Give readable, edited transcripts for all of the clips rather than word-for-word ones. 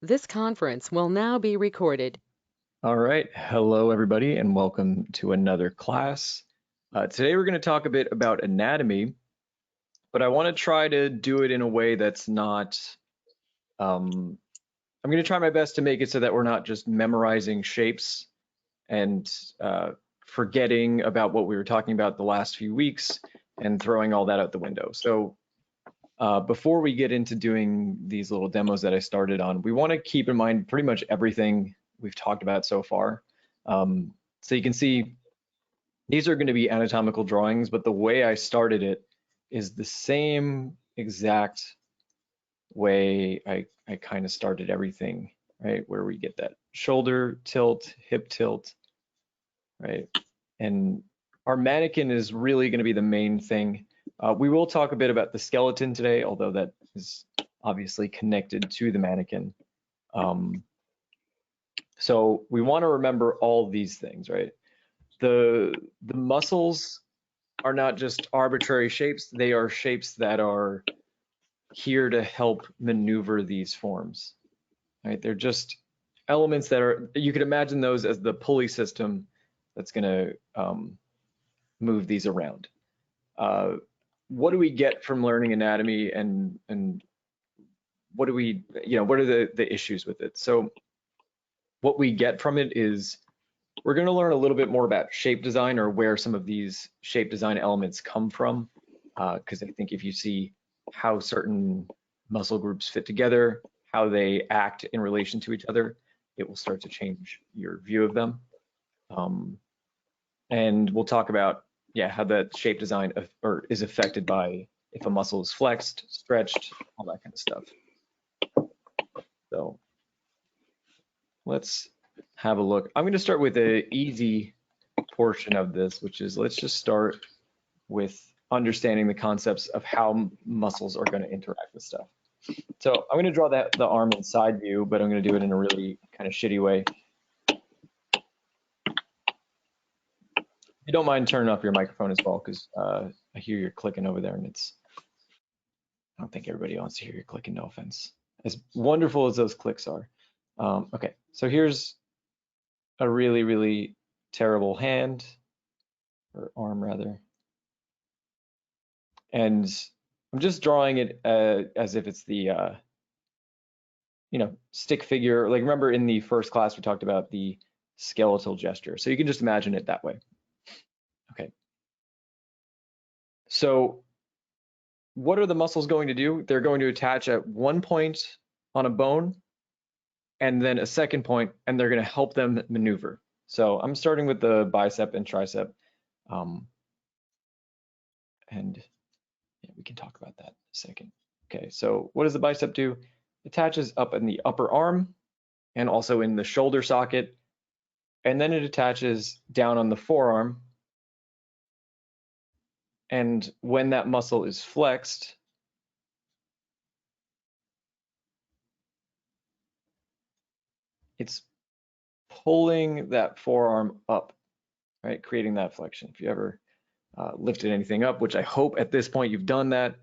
This conference will now be recorded. All right, hello everybody and welcome to another class. Today we're going to talk a bit about anatomy, but I want to try to do it in a way that's not, I'm going to try my best to make it so that we're not just memorizing shapes and forgetting about what we were talking about the last few weeks and throwing all that out the window. So before we get into doing these little demos that I started on, we want to keep in mind pretty much everything we've talked about so far. So you can see these are going to be anatomical drawings, but the way I started it is the same exact way I kind of started everything, right? Where we get that shoulder tilt, hip tilt, right? And our mannequin is really going to be the main thing. We will talk a bit about the skeleton today, although that is obviously connected to the mannequin. So we want to remember all these things, right? The muscles are not just arbitrary shapes, they are shapes that are here to help maneuver these forms, right? They're just elements that are, you could imagine those as the pulley system that's going to move these around. What do we get from learning anatomy, and what do we, what are the issues with it? So what we get from it is we're going to learn a little bit more about shape design, or where some of these shape design elements come from, because I think if you see how certain muscle groups fit together, how they act in relation to each other, it will start to change your view of them. And we'll talk about, how that shape design is affected by if a muscle is flexed, stretched, all that kind of stuff. So let's have a look. I'm going to start with the easy portion of this, which is, let's just start with understanding the concepts of how muscles are going to interact with stuff. So I'm going to draw the arm in side view, but I'm going to do it in a really kind of shitty way. If you don't mind turning off your microphone as well, because I hear you're clicking over there, and I don't think everybody wants to hear you clicking, no offense. As wonderful as those clicks are. Okay, so here's a really, really terrible hand, or arm rather. And I'm just drawing it as if it's the, stick figure. Like, remember in the first class, we talked about the skeletal gesture. So you can just imagine it that way. Okay. So what are the muscles going to do? They're going to attach at one point on a bone and then a second point, and they're going to help them maneuver. So I'm starting with the bicep and tricep. And we can talk about that in a second. Okay, so what does the bicep do? It attaches up in the upper arm and also in the shoulder socket, and then it attaches down on the forearm. And when that muscle is flexed, it's pulling that forearm up, right? Creating that flexion. If you ever lifted anything up, which I hope at this point you've done that,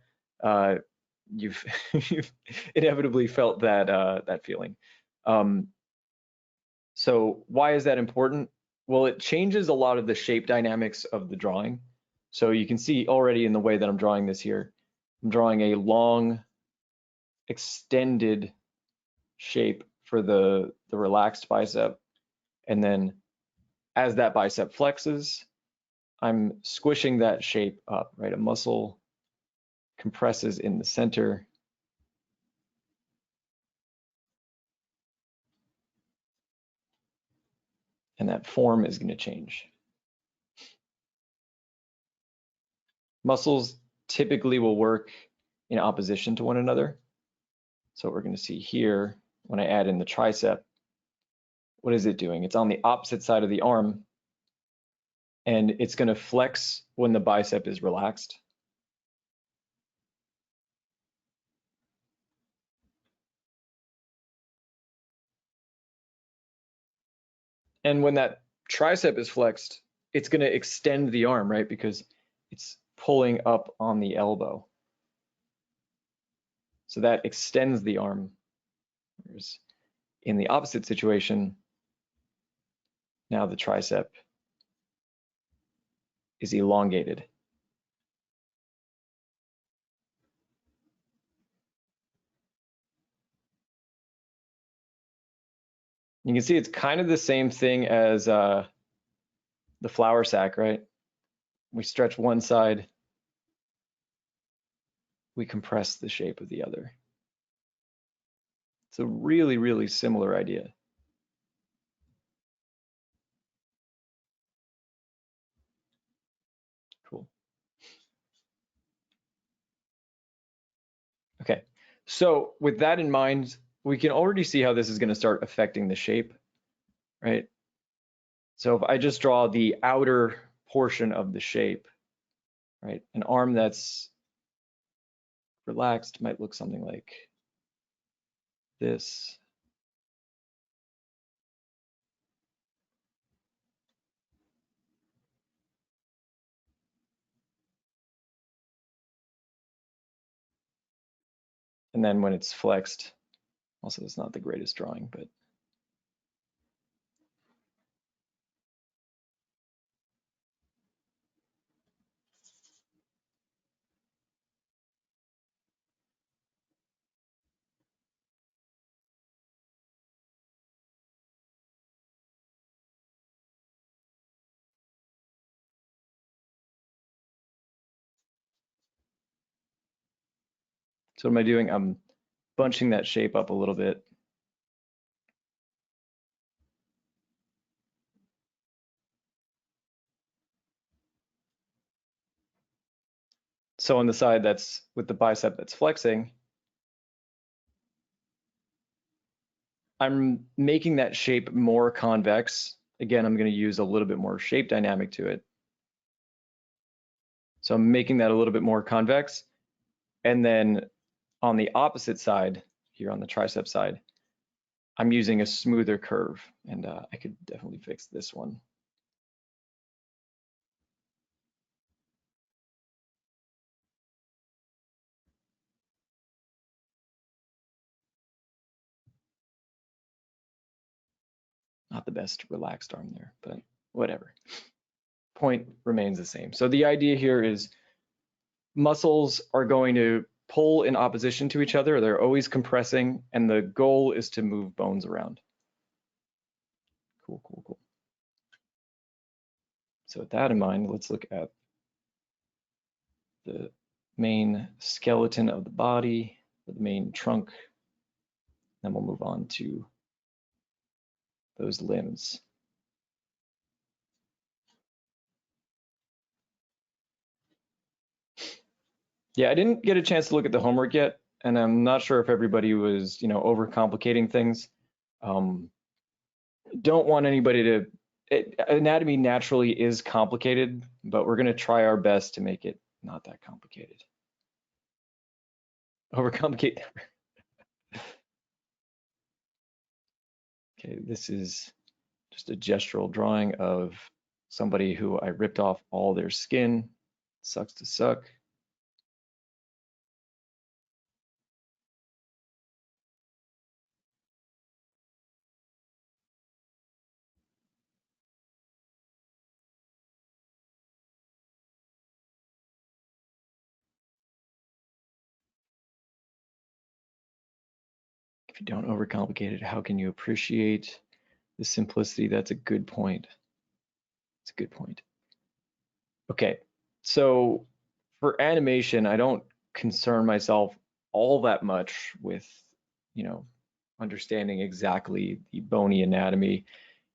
you've inevitably felt that feeling. So why is that important? Well, it changes a lot of the shape dynamics of the drawing. So you can see already in the way that I'm drawing this here, I'm drawing a long, extended shape for the relaxed bicep. And then as that bicep flexes, I'm squishing that shape up, right? A muscle compresses in the center. And that form is going to change. Muscles typically will work in opposition to one another. So what we're going to see here, when I add in the tricep, what is it doing? It's on the opposite side of the arm, and it's going to flex when the bicep is relaxed. And when that tricep is flexed, it's going to extend the arm, right? Because it's pulling up on the elbow. So that extends the arm. There's In the opposite situation, now the tricep is elongated. You can see it's kind of the same thing as the flour sack, right? We stretch one side, we compress the shape of the other. It's a really, really similar idea. Cool. Okay, so with that in mind, we can already see how this is going to start affecting the shape, right? So if I just draw the outer portion of the shape, right, an arm that's relaxed might look something like this. And then when it's flexed, also it's not the greatest drawing, but so what am I doing? I'm bunching that shape up a little bit. So on the side that's with the bicep that's flexing, I'm making that shape more convex. Again, I'm going to use a little bit more shape dynamic to it. So I'm making that a little bit more convex. And then on the opposite side, here on the tricep side, I'm using a smoother curve. And I could definitely fix this one. Not the best relaxed arm there, but whatever. Point remains the same. So the idea here is muscles are going to pull in opposition to each other. They're always compressing, and the goal is to move bones around. Cool, cool, cool. So with that in mind, let's look at the main skeleton of the body, the main trunk. Then we'll move on to those limbs. Yeah, I didn't get a chance to look at the homework yet, and I'm not sure if everybody was, overcomplicating things. Don't want anybody to. Anatomy naturally is complicated, but we're going to try our best to make it not that complicated. Overcomplicate. Okay, this is just a gestural drawing of somebody who I ripped off all their skin. Sucks to suck. If you don't overcomplicate it, how can you appreciate the simplicity? That's a good point. It's a good point. Okay, so for animation, I don't concern myself all that much with, understanding exactly the bony anatomy.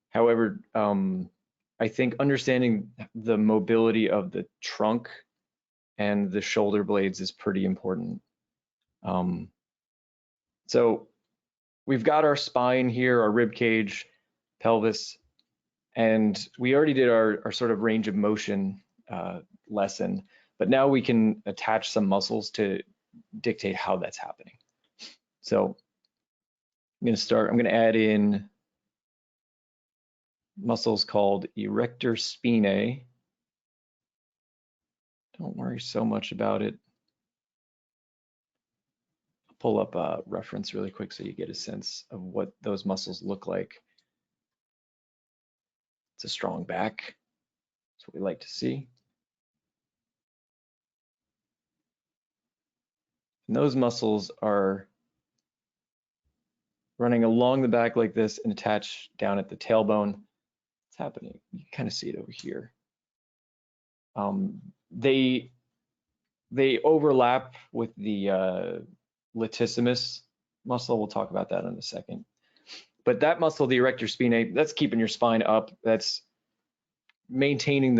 However, I think understanding the mobility of the trunk and the shoulder blades is pretty important. So we've got our spine here, our rib cage, pelvis, and we already did our sort of range of motion lesson, but now we can attach some muscles to dictate how that's happening. So I'm going to add in muscles called erector spinae. Don't worry so much about it. I'll pull up a reference really quick so you get a sense of what those muscles look like. It's a strong back. That's what we like to see. And those muscles are running along the back like this and attached down at the tailbone. What's happening? You can kind of see it over here. They overlap with the latissimus muscle. We'll talk about that in a second. But that muscle, the erector spinae, that's keeping your spine up. That's maintaining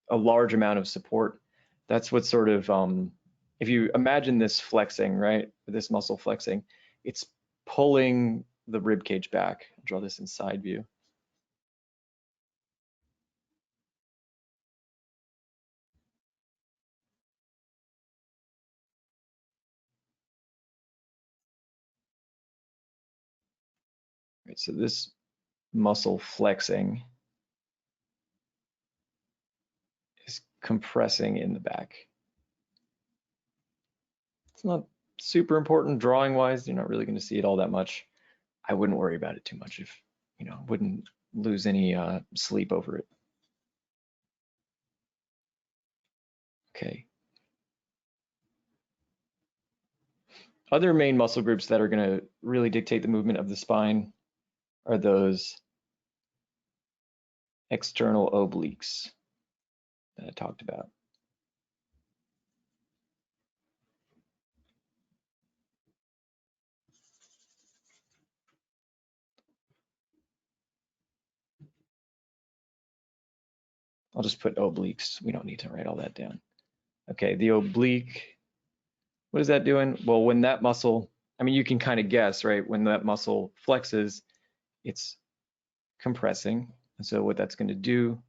a large amount of support. That's what sort of, if you imagine this flexing, right, this muscle flexing, it's pulling the rib cage back. I'll draw this in side view. Right, so this muscle flexing is compressing in the back. It's not super important drawing wise. You're not really going to see it all that much. I wouldn't worry about it too much if, wouldn't lose any sleep over it. Okay. Other main muscle groups that are going to really dictate the movement of the spine are those external obliques that I talked about. I'll just put obliques. We don't need to write all that down. Okay, the oblique, what is that doing? Well, when that muscle, I mean, you can kind of guess, right? When that muscle flexes, it's compressing. And so what that's going to do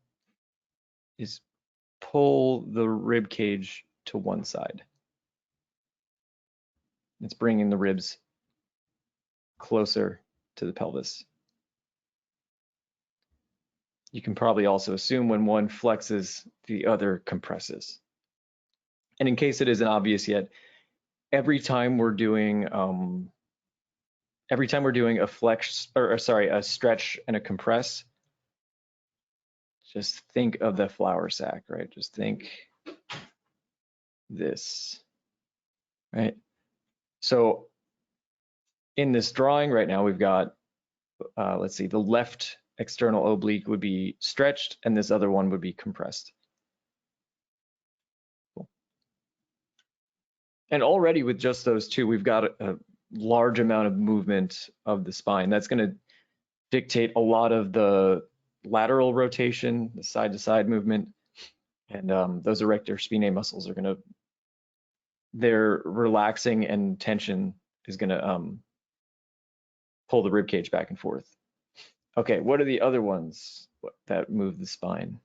is pull the rib cage to one side. It's bringing the ribs closer to the pelvis. You can probably also assume when one flexes, the other compresses. And in case it isn't obvious yet, every time we're doing a flex, or sorry, a stretch and a compress, just think of the flour sack, right? Just think this, right? So in this drawing right now, we've got, let's see, the left external oblique would be stretched and this other one would be compressed. Cool. And already with just those two, we've got a large amount of movement of the spine. That's going to dictate a lot of the lateral rotation, the side to side movement, and those erector spinae muscles are going to, their relaxing and tension is going to pull the rib cage back and forth. Okay, what are the other ones that move the spine?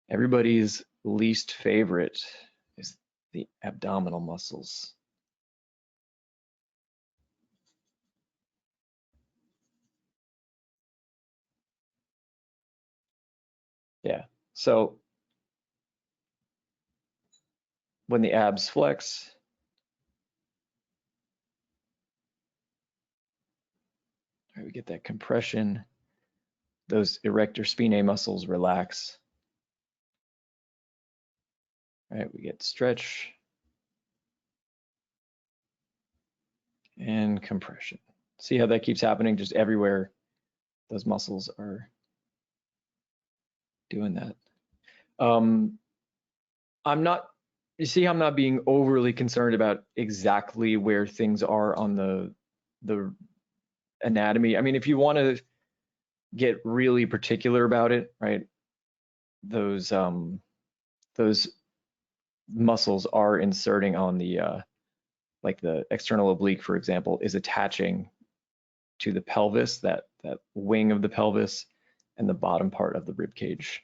Everybody's least favorite is the abdominal muscles. Yeah, so when the abs flex, right, we get that compression, those erector spinae muscles relax. Right, we get stretch and compression. See how that keeps happening just everywhere those muscles are doing that. You see how I'm not being overly concerned about exactly where things are on the anatomy. I mean, if you want to get really particular about it, right? Those muscles are inserting on the like the external oblique, for example, is attaching to the pelvis, that wing of the pelvis, and the bottom part of the rib cage.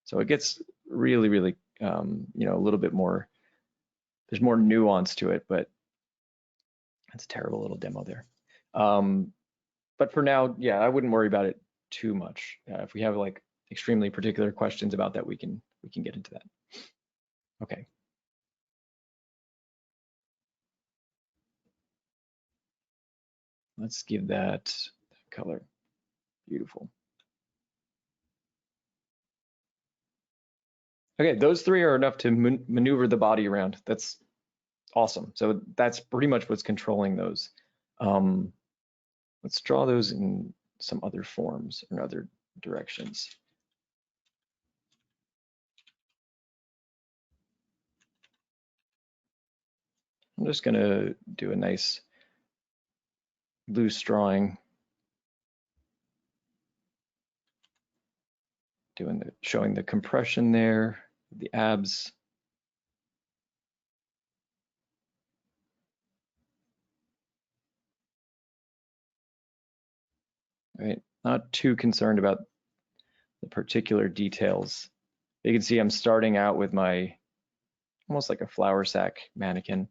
So it gets really, really, a little bit more. There's more nuance to it, but that's a terrible little demo there. But for now, yeah, I wouldn't worry about it too much. If we have like extremely particular questions about that, we can get into that. Okay. Let's give that color. Beautiful. Okay, those three are enough to maneuver the body around. That's awesome. So that's pretty much what's controlling those. Um, let's draw those in some other forms or other directions. I'm just gonna do a nice loose drawing, showing the compression there, the abs. Right, not too concerned about the particular details. You can see I'm starting out with my almost like a flour sack mannequin,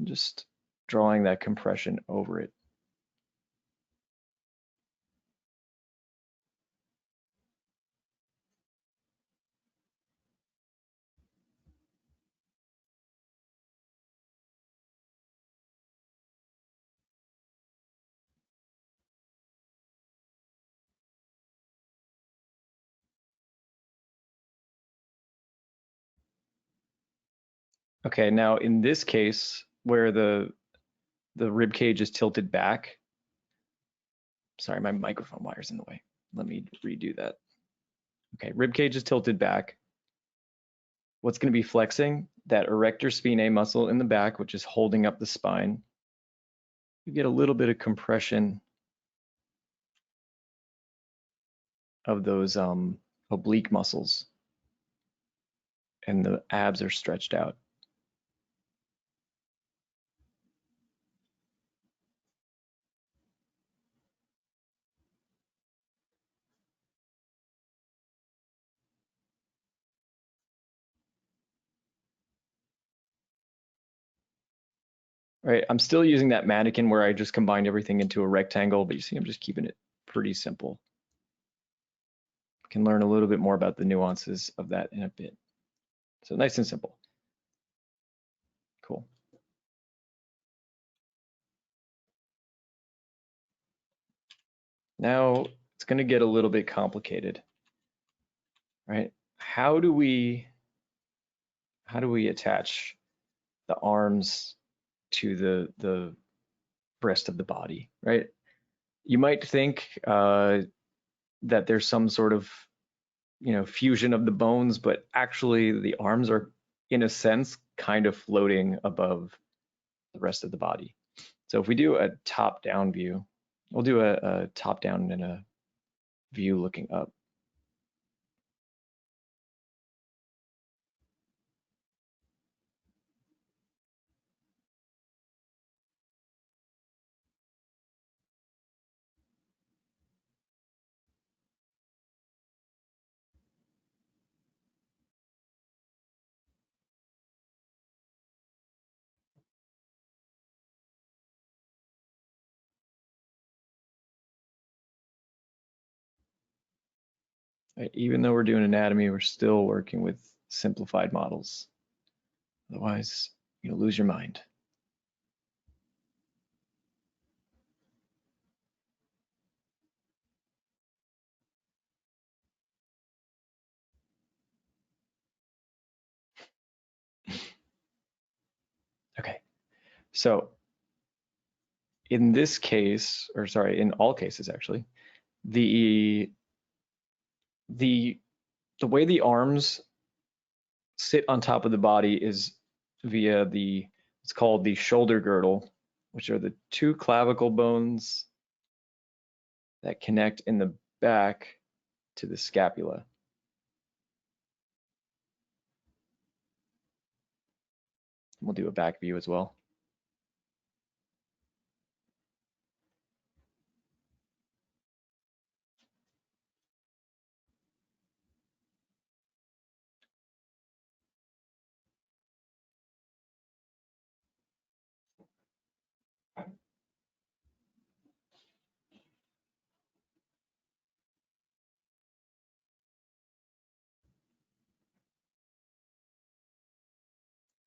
just drawing that compression over it. Okay, now in this case where the rib cage is tilted back, sorry, my microphone wire's in the way. Let me redo that. Okay, rib cage is tilted back. What's going to be flexing? That erector spinae muscle in the back, which is holding up the spine. You get a little bit of compression of those oblique muscles, and the abs are stretched out. Right, I'm still using that mannequin where I just combined everything into a rectangle, but you see I'm just keeping it pretty simple. Can learn a little bit more about the nuances of that in a bit. So nice and simple. Cool. Now it's going to get a little bit complicated, right? How do we attach the arms to the rest of the body, right? You might think that there's some sort of fusion of the bones, but actually the arms are in a sense kind of floating above the rest of the body. So if we do a top-down view, we'll do a top-down and a view looking up. Right? Even though we're doing anatomy, we're still working with simplified models. Otherwise, you'll lose your mind. Okay, so in this case, or sorry, in all cases actually, the the way the arms sit on top of the body is via it's called the shoulder girdle, which are the two clavicle bones that connect in the back to the scapula. We'll do a back view as well.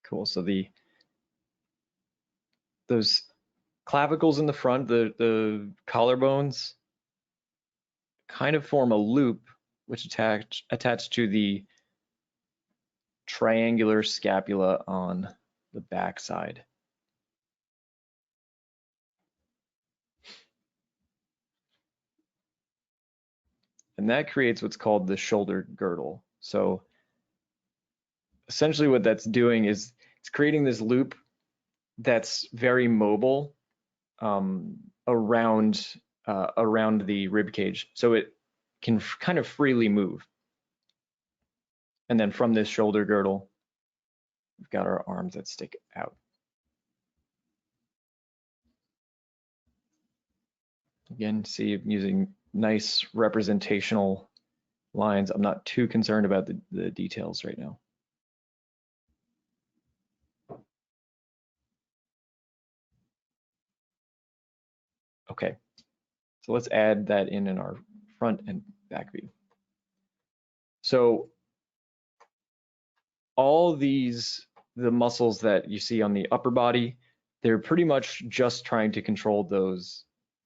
Cool. So those clavicles in the front, the collarbones, kind of form a loop which attached to the triangular scapula on the back side. And that creates what's called the shoulder girdle. So essentially what that's doing is it's creating this loop that's very mobile around around the rib cage, so it can kind of freely move. And then from this shoulder girdle, we've got our arms that stick out. Again, see, I'm using nice representational lines. I'm not too concerned about the details right now. Okay, so let's add that in our front and back view. So all these, the muscles that you see on the upper body, they're pretty much just trying to control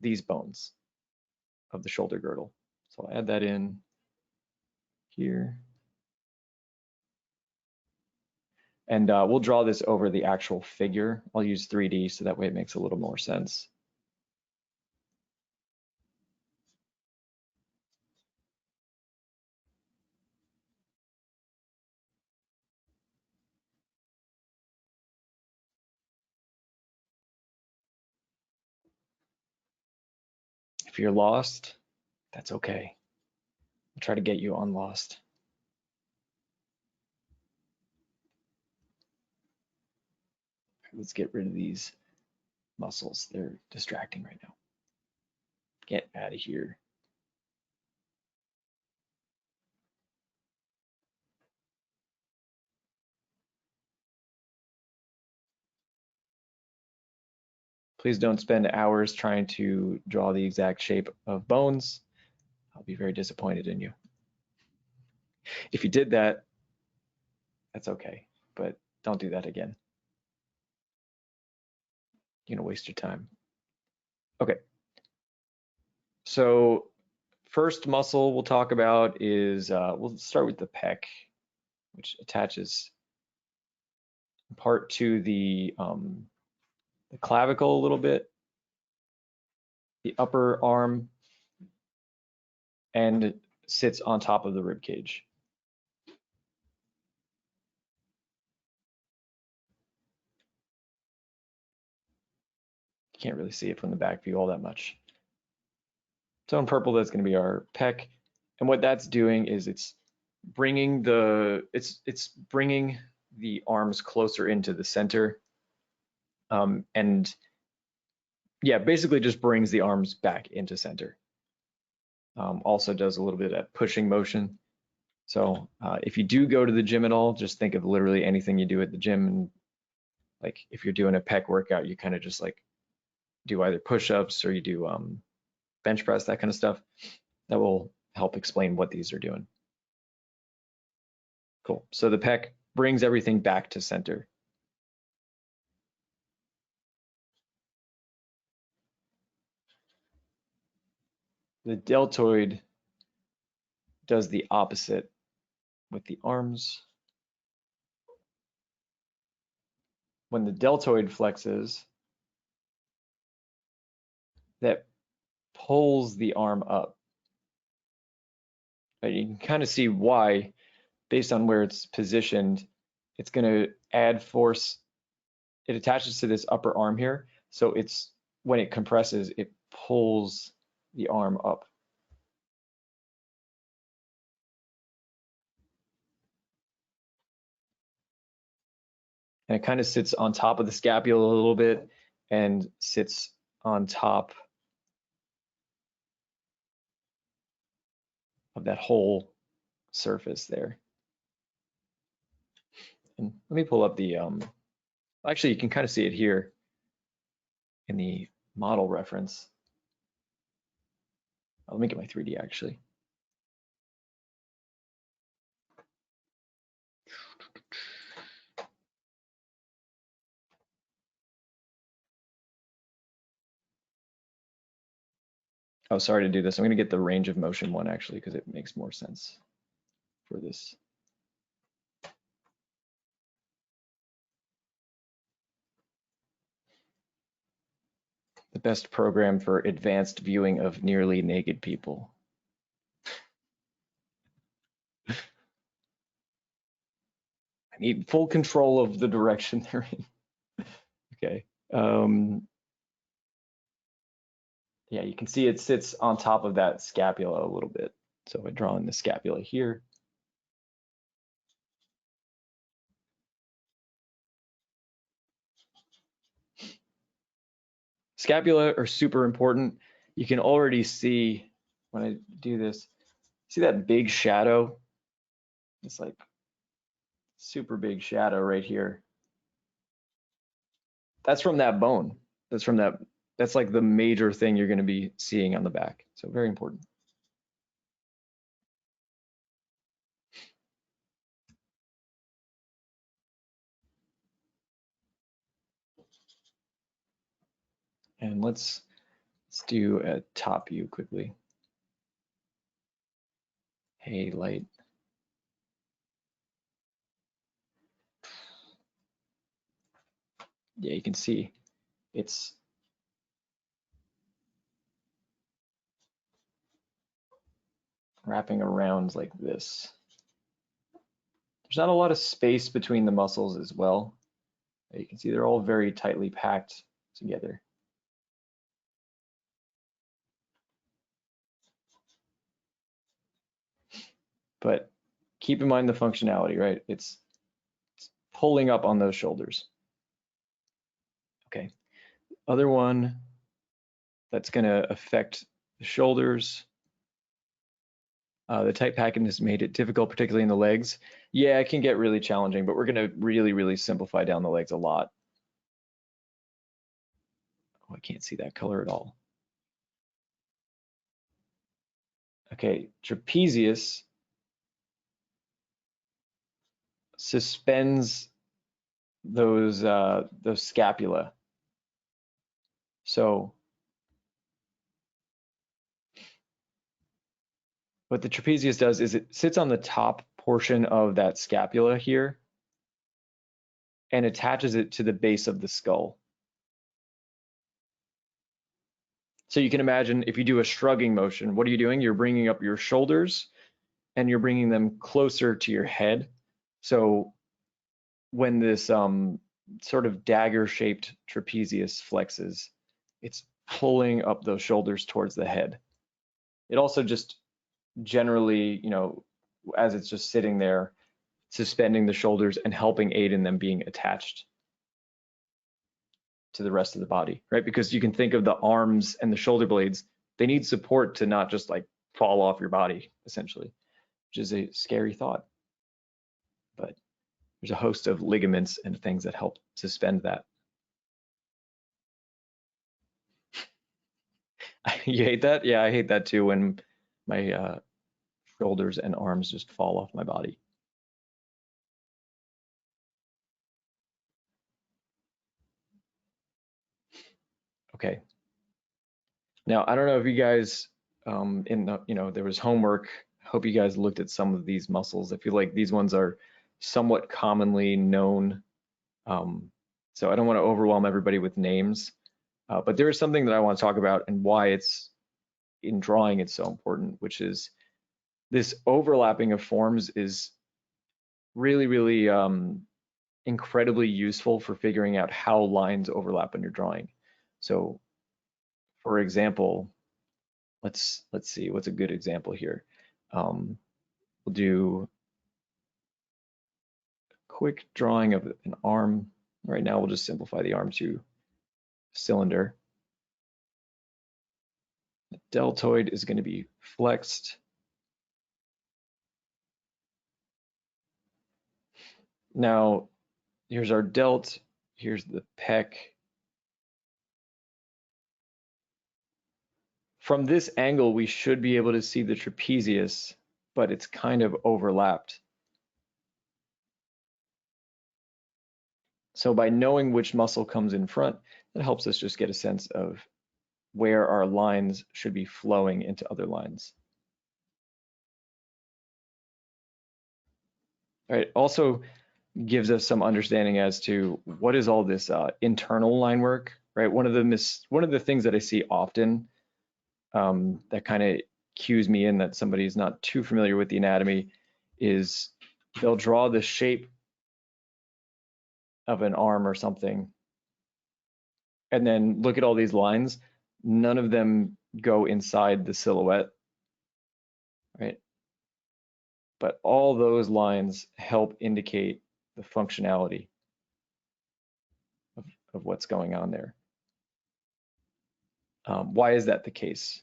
these bones of the shoulder girdle. So I'll add that in here. And we'll draw this over the actual figure. I'll use 3D so that way it makes a little more sense. If you're lost, that's okay. I'll try to get you unlost. Let's get rid of these muscles. They're distracting right now. Get out of here. Please don't spend hours trying to draw the exact shape of bones. I'll be very disappointed in you. If you did that, that's okay, but don't do that again. You're gonna waste your time. Okay. So first muscle we'll talk about is, we'll start with the pec, which attaches in part to the clavicle a little bit, the upper arm, and sits on top of the rib cage. You can't really see it from the back view all that much. So in purple, that's going to be our pec, and what that's doing is it's bringing bringing the arms closer into the center, and yeah, basically just brings the arms back into center. Also does a little bit of pushing motion. So if you do go to the gym at all, just think of literally anything you do at the gym. And like if you're doing a pec workout, you kind of just like do either push-ups or you do bench press, that kind of stuff. That will help explain what these are doing. Cool. So the pec brings everything back to center. The deltoid does the opposite with the arms. When the deltoid flexes, that pulls the arm up. Right? You can kind of see why, based on where it's positioned, it's going to add force. It attaches to this upper arm here, so it's when it compresses, it pulls the arm up. And it kind of sits on top of the scapula a little bit and sits on top of that whole surface there. And let me pull up the, actually you can kind of see it here in the model reference. Let me get my 3D actually. Oh, sorry to do this. I'm going to get the range of motion one actually, because it makes more sense for this. The best program for advanced viewing of nearly naked people. I need full control of the direction they're in. Okay. Yeah, you can see it sits on top of that scapula a little bit. So if I draw in the scapula here, scapula are super important. You can already see when I do this, see that big shadow? It's like super big shadow right here. That's from that bone. That's like the major thing you're going to be seeing on the back. So very important. And let's do a top view quickly. Hey, light. Yeah, you can see it's wrapping around like this. There's not a lot of space between the muscles as well. You can see they're all very tightly packed together. But keep in mind the functionality, right? It's pulling up on those shoulders. Okay. Other one that's going to affect the shoulders. The tight packing has made it difficult, particularly in the legs. Yeah, it can get really challenging, but we're going to really, really simplify down the legs a lot. Oh, I can't see that color at all. Okay, trapezius suspends those scapula. So what the trapezius does is it sits on the top portion of that scapula here and attaches it to the base of the skull. So you can imagine if you do a shrugging motion, what are you doing? You're bringing up your shoulders and you're bringing them closer to your head. So when this sort of dagger-shaped trapezius flexes, it's pulling up those shoulders towards the head. It also just generally, as it's just sitting there, suspending the shoulders and helping aid in them being attached to the rest of the body, right? Because you can think of the arms and the shoulder blades, they need support to not just like fall off your body, essentially, which is a scary thought. But there's a host of ligaments and things that help suspend that. You hate that? Yeah, I hate that too when my shoulders and arms just fall off my body. Okay. Now, I don't know if you guys there was homework. Hope you guys looked at some of these muscles. I feel like these ones are somewhat commonly known. So I don't want to overwhelm everybody with names, but there is something that I want to talk about and why it's in drawing it's so important, which is this overlapping of forms is really, really incredibly useful for figuring out how lines overlap when you're drawing. So for example, let's see what's a good example here. We'll do a quick drawing of an arm. Right now, we'll just simplify the arm to cylinder. The deltoid is going to be flexed. Now, here's our delt. Here's the pec. From this angle, we should be able to see the trapezius, but it's kind of overlapped. So by knowing which muscle comes in front, that helps us just get a sense of where our lines should be flowing into other lines. All right, also gives us some understanding as to what is all this internal line work, right? One of the things that I see often that kind of cues me in that somebody is not too familiar with the anatomy is they'll draw the shape of an arm or something and then look at all these lines. None of them go inside the silhouette, right? But all those lines help indicate the functionality of what's going on there. Why is that the case?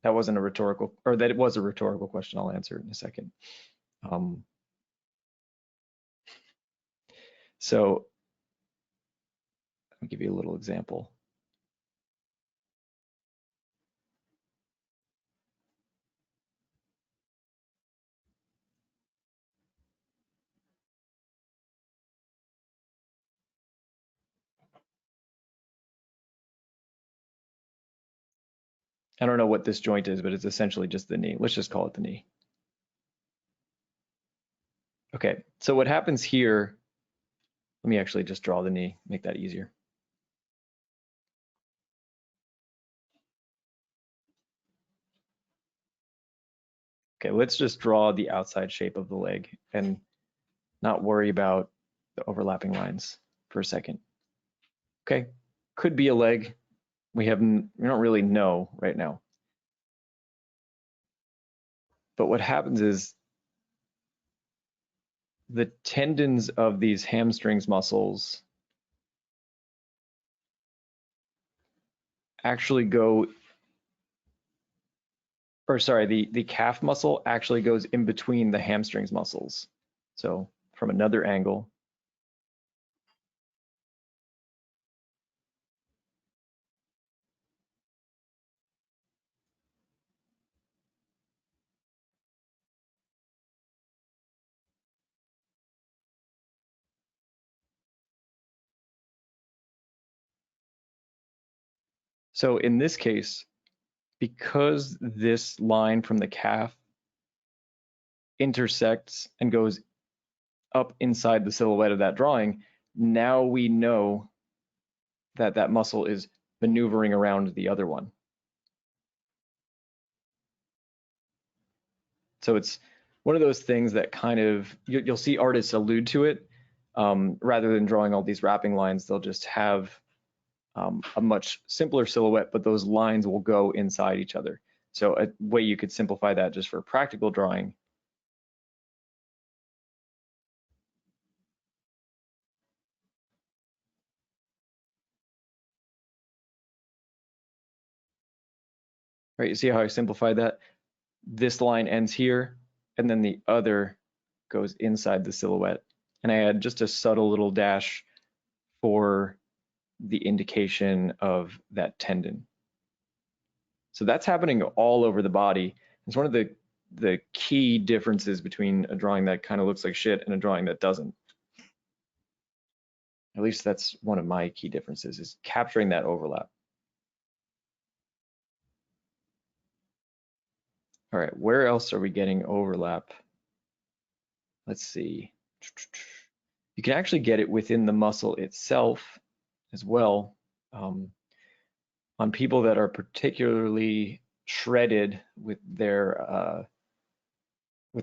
That wasn't a rhetorical, or that it was a rhetorical question. I'll answer it in a second. So let me give you a little example. I don't know what this joint is, but it's essentially just the knee. Let's just call it the knee. Okay, so what happens here, let me actually just draw the knee, make that easier. Okay, let's just draw the outside shape of the leg and not worry about the overlapping lines for a second. Okay, could be a leg. We don't really know right now. But what happens is the tendons of these hamstrings muscles actually go, or sorry, the calf muscle actually goes in between the hamstrings muscles. So from another angle, so in this case, because this line from the calf intersects and goes up inside the silhouette of that drawing, now we know that that muscle is maneuvering around the other one. So it's one of those things that kind of, you'll see artists allude to it. Rather than drawing all these wrapping lines, they'll just have a much simpler silhouette, but those lines will go inside each other. So a way you could simplify that just for practical drawing. Right, you see how I simplified that? This line ends here, and then the other goes inside the silhouette. And I add just a subtle little dash for the indication of that tendon. So that's happening all over the body. It's one of the key differences between a drawing that kind of looks like shit and a drawing that doesn't. At least that's one of my key differences, is capturing that overlap. All right, where else are we getting overlap? Let's see. You can actually get it within the muscle itself as well. On people that are particularly shredded with their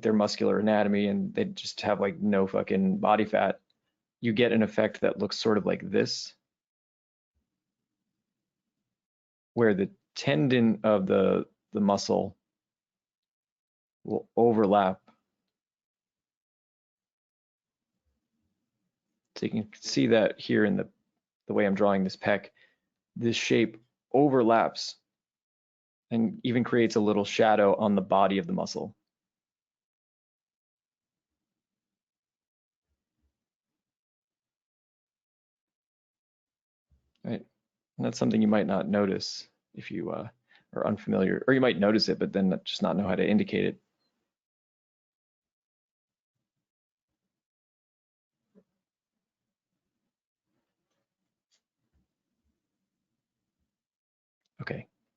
muscular anatomy and they just have like no fucking body fat, you get an effect that looks sort of like this, where the tendon of the muscle will overlap. So you can see that here in the way I'm drawing this pec, this shape overlaps and even creates a little shadow on the body of the muscle. Right? And that's something you might not notice if you are unfamiliar, or you might notice it, but then just not know how to indicate it.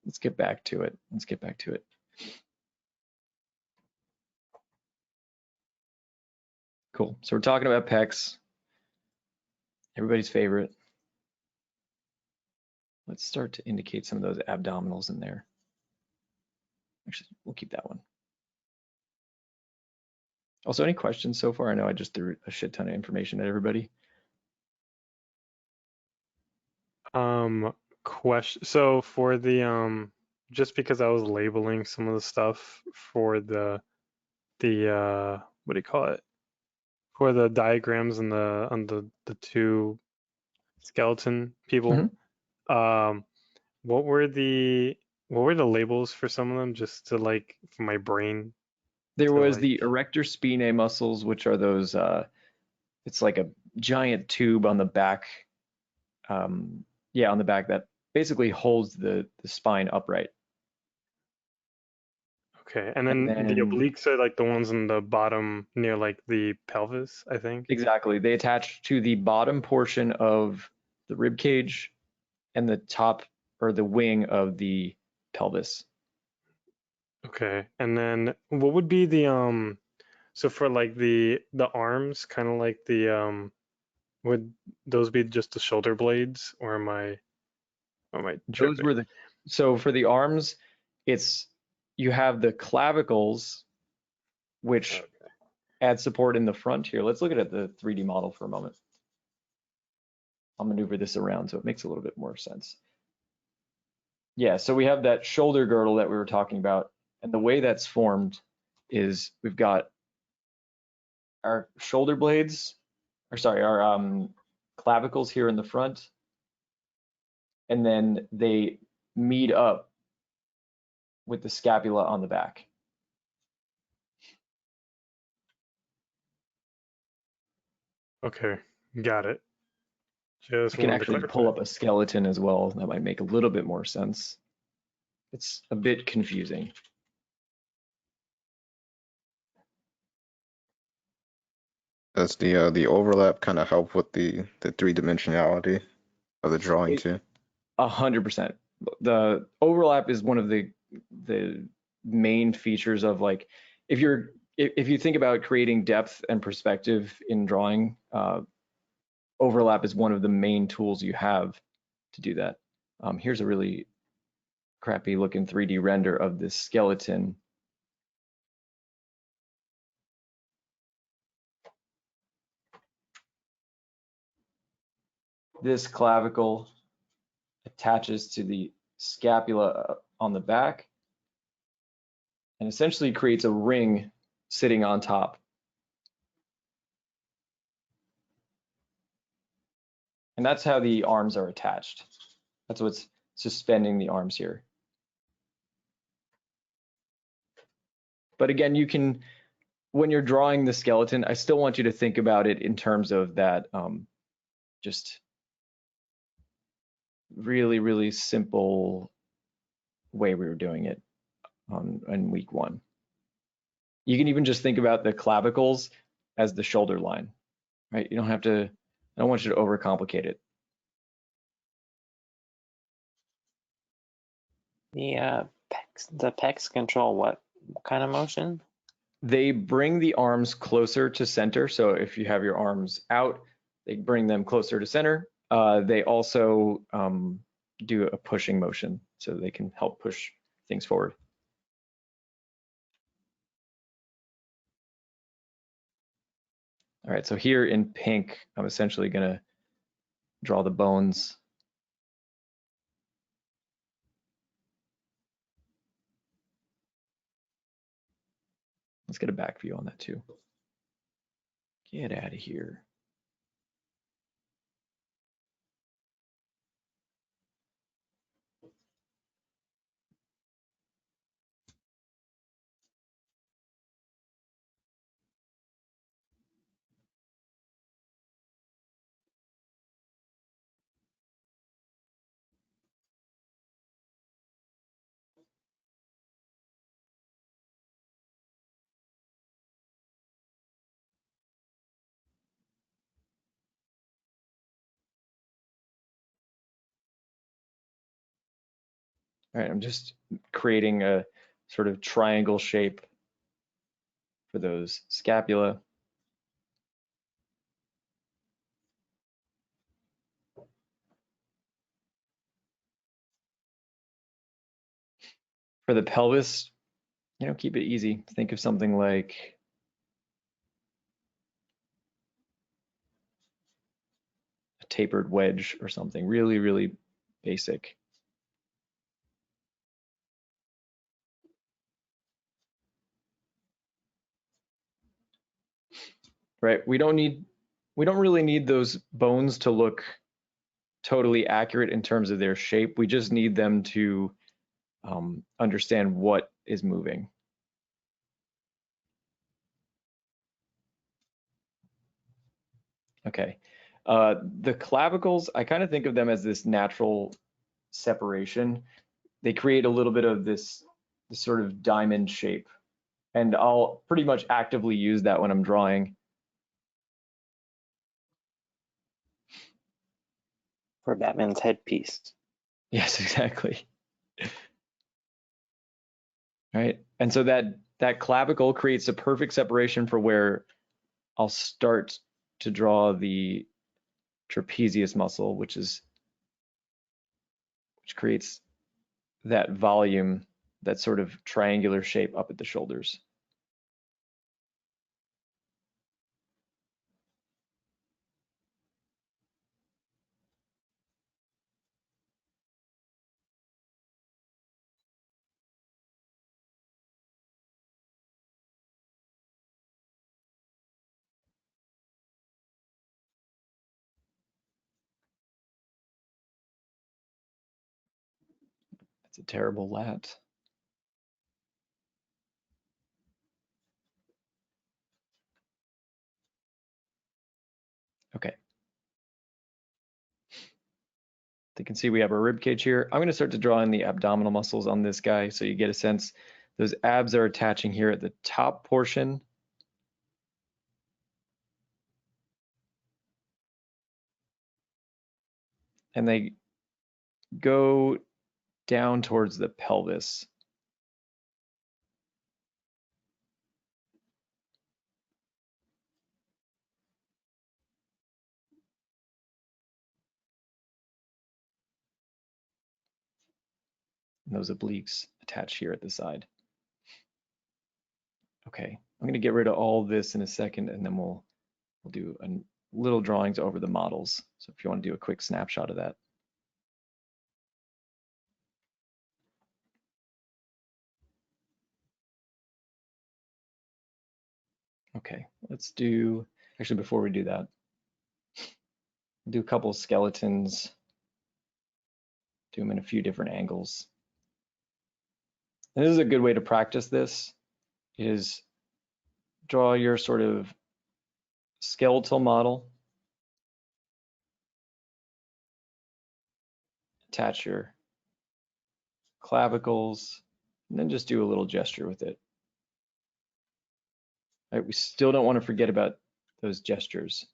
let's get back to it. Let's get back to it. Cool. So we're talking about pecs, everybody's favorite. Let's start to indicate some of those abdominals in there. Actually, we'll keep that one. Also, any questions so far? I know I just threw a shit ton of information at everybody. Question. So for the just because I was labeling some of the stuff for the what do you call it? For the diagrams and the two skeleton people, Mhm. um, what were the labels for some of them just to like for my brain There to was like the erector spinae muscles, which are those, it's like a giant tube on the back. Yeah, on the back that basically holds the spine upright. okay, and And then the then obliques are like the ones in the bottom near like the pelvis, I think. exactly, they attach to the bottom portion of the rib cage and the top or the wing of the pelvis. Okay, and then what would be the so for like the arms, kind of like the would those be just the shoulder blades, or am I Those tripping? were the, so for the arms, it's, you have the clavicles, which Okay. add support in the front here. Let's look at the 3D model for a moment. I'll maneuver this around so it makes a little bit more sense. Yeah, so we have that shoulder girdle that we were talking about, and the way that's formed is we've got our shoulder blades, or sorry, our clavicles here in the front, and then they meet up with the scapula on the back. Okay, got it. Just I can wanted to actually pull clarify. up a skeleton as well. That might make a little bit more sense. It's a bit confusing. Does the overlap kind of help with the three dimensionality of the drawing It, too? 100%. The overlap is one of the main features of, like, if you think about creating depth and perspective in drawing, overlap is one of the main tools you have to do that. Here's a really crappy looking 3D render of this skeleton. This clavicle attaches to the scapula on the back and essentially creates a ring sitting on top. And that's how the arms are attached. That's what's suspending the arms here. But again, you can, when you're drawing the skeleton, I still want you to think about it in terms of that just really, really simple way we were doing it in week 1. You can even just think about the clavicles as the shoulder line, right? You don't have to, I don't want you to overcomplicate it. The pecs control what kind of motion? They bring the arms closer to center. So if you have your arms out, they bring them closer to center. They also do a pushing motion so they can help push things forward. All right, so here in pink, I'm essentially gonna draw the bones. Let's get a back view on that too. Get out of here. All right, I'm just creating a sort of triangle shape for those scapula. For the pelvis, keep it easy. Think of something like a tapered wedge or something really, really basic. Right, we don't really need those bones to look totally accurate in terms of their shape. We just need them to understand what is moving. Okay, the clavicles, I kind of think of them as this natural separation. They create a little bit of this sort of diamond shape, and I'll pretty much actively use that when I'm drawing. For Batman's headpiece. Yes, exactly. Right, and so that clavicle creates a perfect separation for where I'll start to draw the trapezius muscle, which creates that volume, that sort of triangular shape up at the shoulders. That's a terrible lat. Okay. You can see we have our rib cage here. I'm going to start to draw in the abdominal muscles on this guy so you get a sense. Those abs are attaching here at the top portion. And they go down towards the pelvis. And those obliques attach here at the side. Okay, I'm going to get rid of all this in a second, and then we'll do a little drawings over the models. So if you want to do a quick snapshot of that. Okay, let's do, actually before we do that, do a couple skeletons, do them in a few different angles. And this is a good way to practice this, is draw your sort of skeletal model, attach your clavicles, and then just do a little gesture with it. All right, we still don't want to forget about those gestures.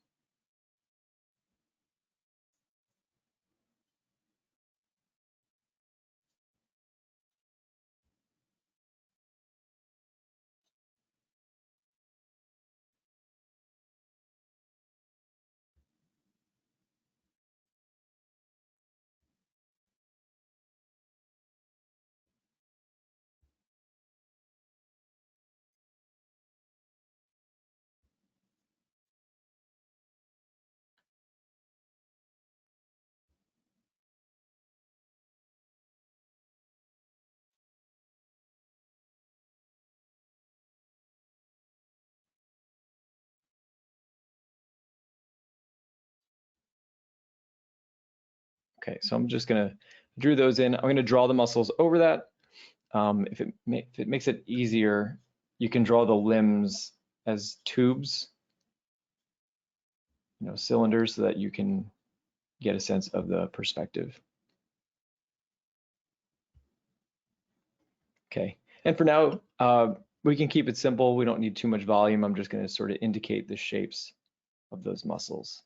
Okay, so I'm just gonna drew those in. I'm gonna draw the muscles over that. If it makes it easier, you can draw the limbs as tubes, cylinders, so that you can get a sense of the perspective. Okay, and for now, we can keep it simple. We don't need too much volume. I'm just gonna sort of indicate the shapes of those muscles.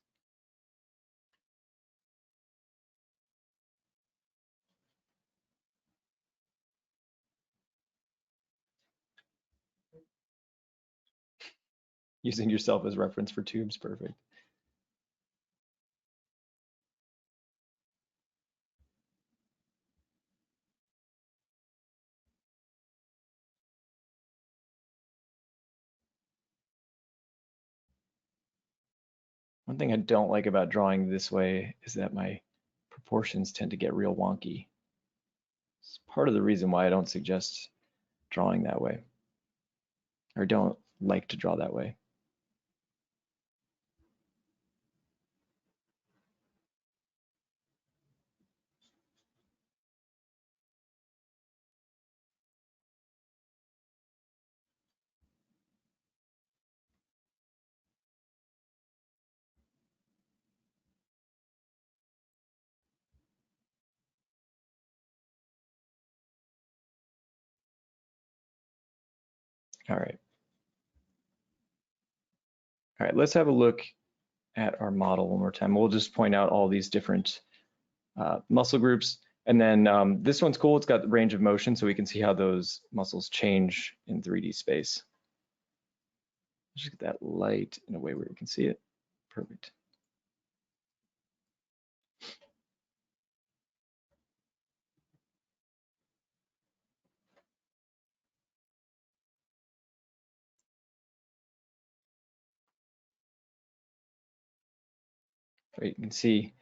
Using yourself as reference for tubes, perfect. One thing I don't like about drawing this way is that my proportions tend to get real wonky. It's part of the reason why I don't suggest drawing that way, or don't like to draw that way. All right. All right, let's have a look at our model one more time. We'll just point out all these different muscle groups. And then this one's cool. It's got the range of motion, so we can see how those muscles change in 3D space. Just get that light in a way where we can see it. Perfect. Right, you can see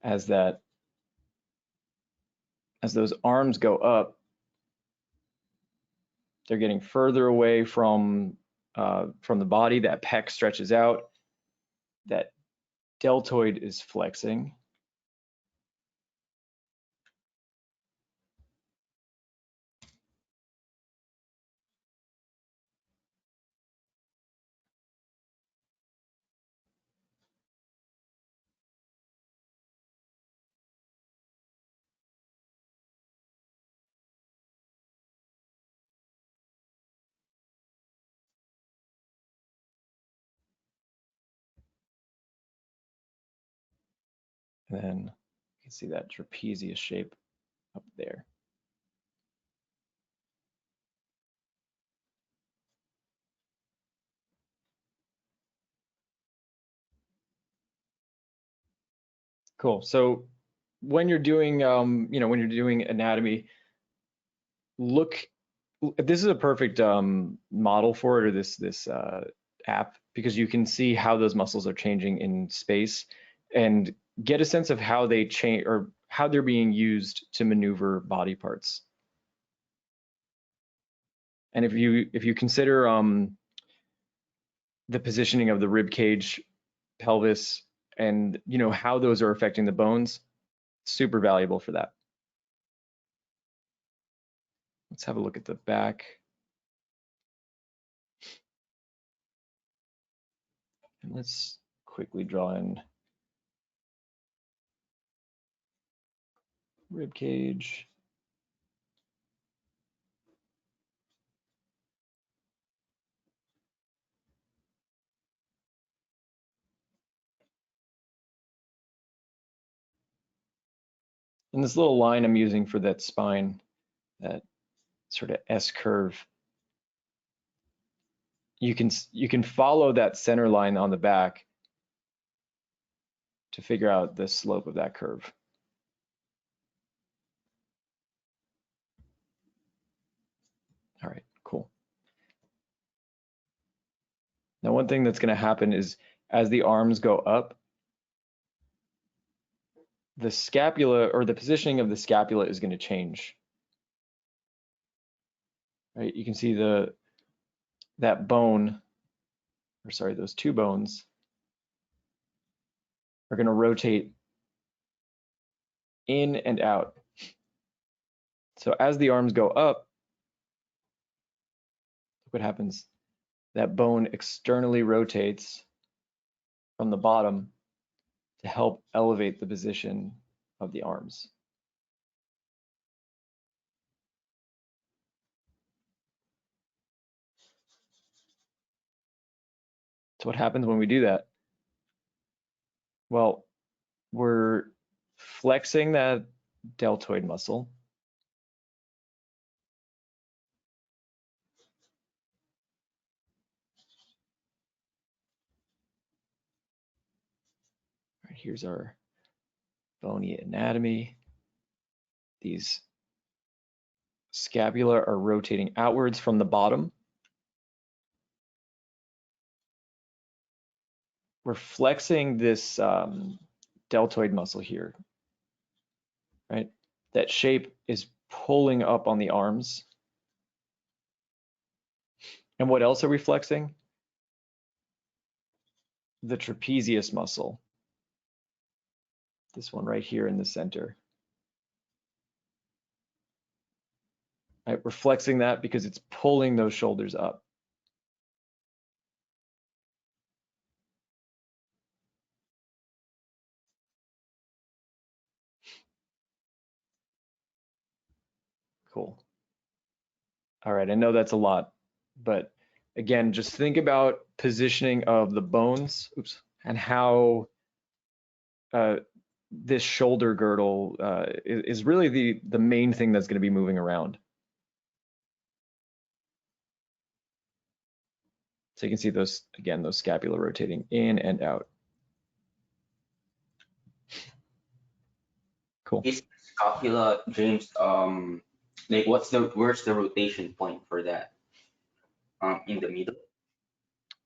as those arms go up, they're getting further away from the body. That pec stretches out. That deltoid is flexing. And then you can see that trapezius shape up there. Cool. So when you're doing, when you're doing anatomy, this is a perfect model for it, or this app, because you can see how those muscles are changing in space and get a sense of how they change or how they're being used to maneuver body parts. And if you consider the positioning of the rib cage, pelvis, and how those are affecting the bones, super valuable for that. Let's have a look at the back. And let's quickly draw in rib cage. And this little line I'm using for that spine, that sort of S curve, you can follow that center line on the back to figure out the slope of that curve. All right, cool. Now, one thing that's going to happen is as the arms go up, the scapula, or the positioning of the scapula, is going to change. Right? You can see that bone, or sorry, those two bones are going to rotate in and out. So as the arms go up, look what happens. That bone externally rotates from the bottom to help elevate the position of the arms. So what happens when we do that? Well, we're flexing that deltoid muscle. Here's our bony anatomy. These scapula are rotating outwards from the bottom. We're flexing this deltoid muscle here, right? That shape is pulling up on the arms. And what else are we flexing? The trapezius muscle. This one right here in the center. Right, we're flexing that because it's pulling those shoulders up. Cool. All right, I know that's a lot, but again, just think about positioning of the bones, and how this shoulder girdle is really the main thing that's going to be moving around. So you can see those, again, those scapula rotating in and out. Cool. Is scapula, James, like where's the rotation point for that? In the middle?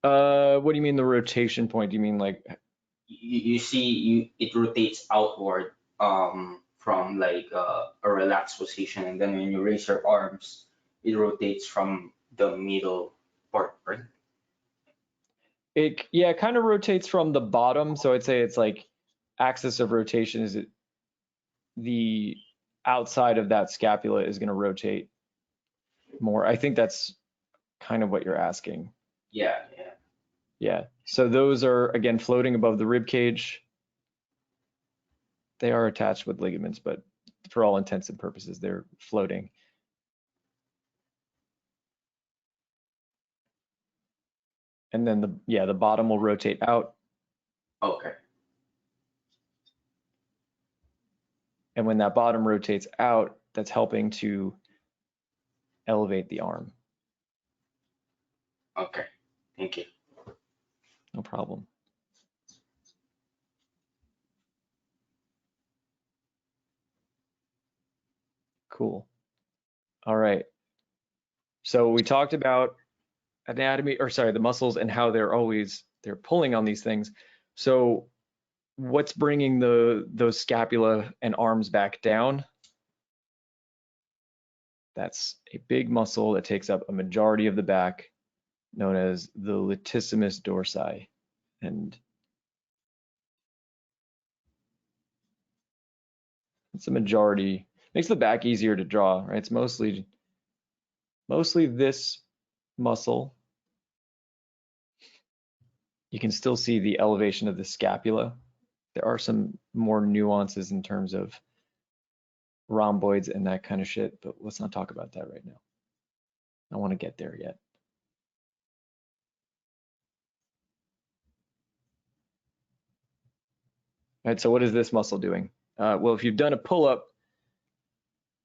What do you mean the rotation point? Do you mean like? You see it rotates outward from like a relaxed position, and then when you raise your arms, it rotates from the middle part, right? It kind of rotates from the bottom. So I'd say it's like axis of rotation is it the outside of that scapula is going to rotate more. I think that's kind of what you're asking. Yeah. Yeah. So those are, again, floating above the rib cage. They are attached with ligaments, but for all intents and purposes, they're floating. And then the bottom will rotate out. Okay. And when that bottom rotates out, that's helping to elevate the arm. Okay. Thank you. No problem. Cool. All right. So we talked about anatomy, or sorry, the muscles and how they're pulling on these things. So what's bringing those scapula and arms back down? That's a big muscle that takes up a majority of the back, known as the latissimus dorsi. And it's a majority, makes the back easier to draw, right? It's mostly this muscle. You can still see the elevation of the scapula. There are some more nuances in terms of rhomboids and that kind of shit, but let's not talk about that right now. I don't want to get there yet. All right, so what is this muscle doing? Well, if you've done a pull-up,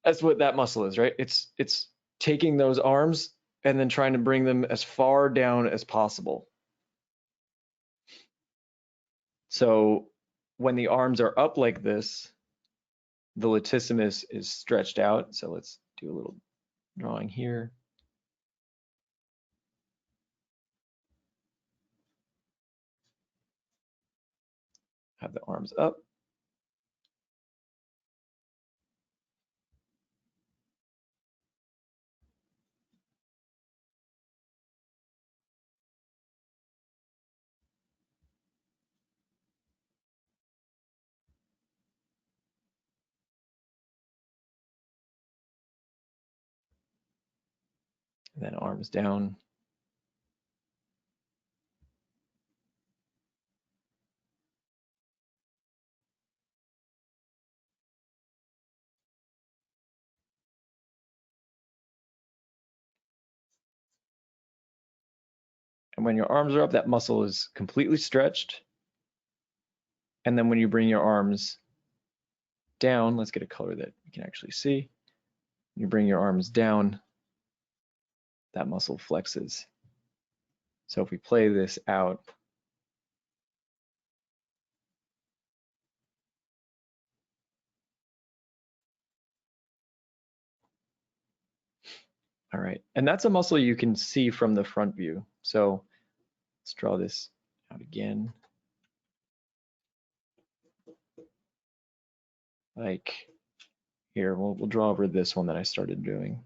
that's what that muscle is, right? It's taking those arms and then trying to bring them as far down as possible. So when the arms are up like this, the latissimus is stretched out. So let's do a little drawing here. Have the arms up. And then arms down. And when your arms are up, that muscle is completely stretched. And then when you bring your arms down, let's get a color that you can actually see. You bring your arms down, that muscle flexes. So if we play this out, All right, and that's a muscle you can see from the front view. So let's draw this out again. Like here, we'll draw over this one that I started doing.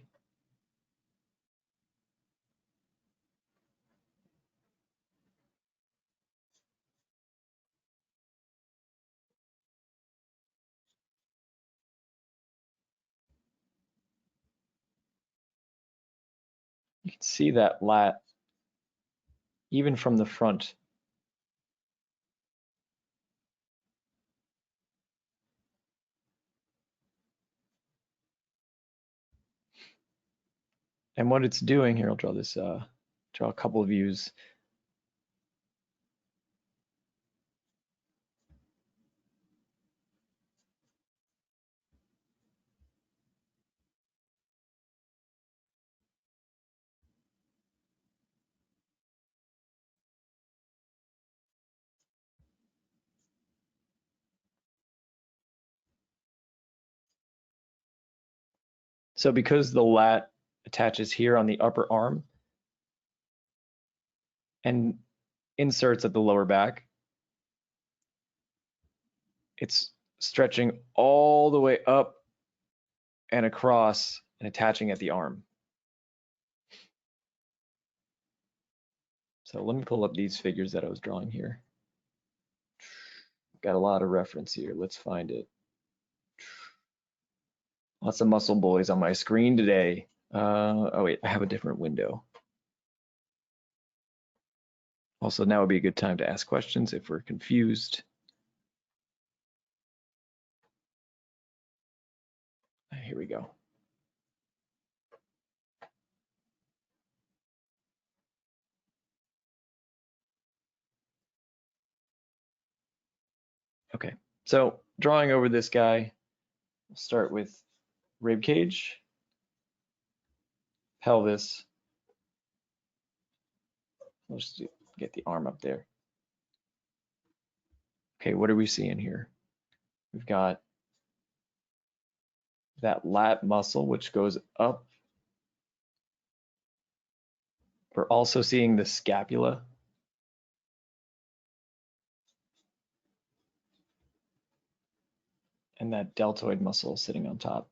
You can see that lat even from the front. And what it's doing here, I'll draw this, draw a couple of views. So because the lat attaches here on the upper arm and inserts at the lower back, it's stretching all the way up and across and attaching at the arm. So let me pull up these figures that I was drawing here. Got a lot of reference here. Let's find it. Lots of muscle boys on my screen today. Oh wait, I have a different window. Also, now would be a good time to ask questions if we're confused. Here we go. Okay, so drawing over this guy, we'll start with rib cage, pelvis. We'll just get the arm up there. Okay, what are we seeing here? We've got that lat muscle, which goes up. We're also seeing the scapula. And that deltoid muscle sitting on top.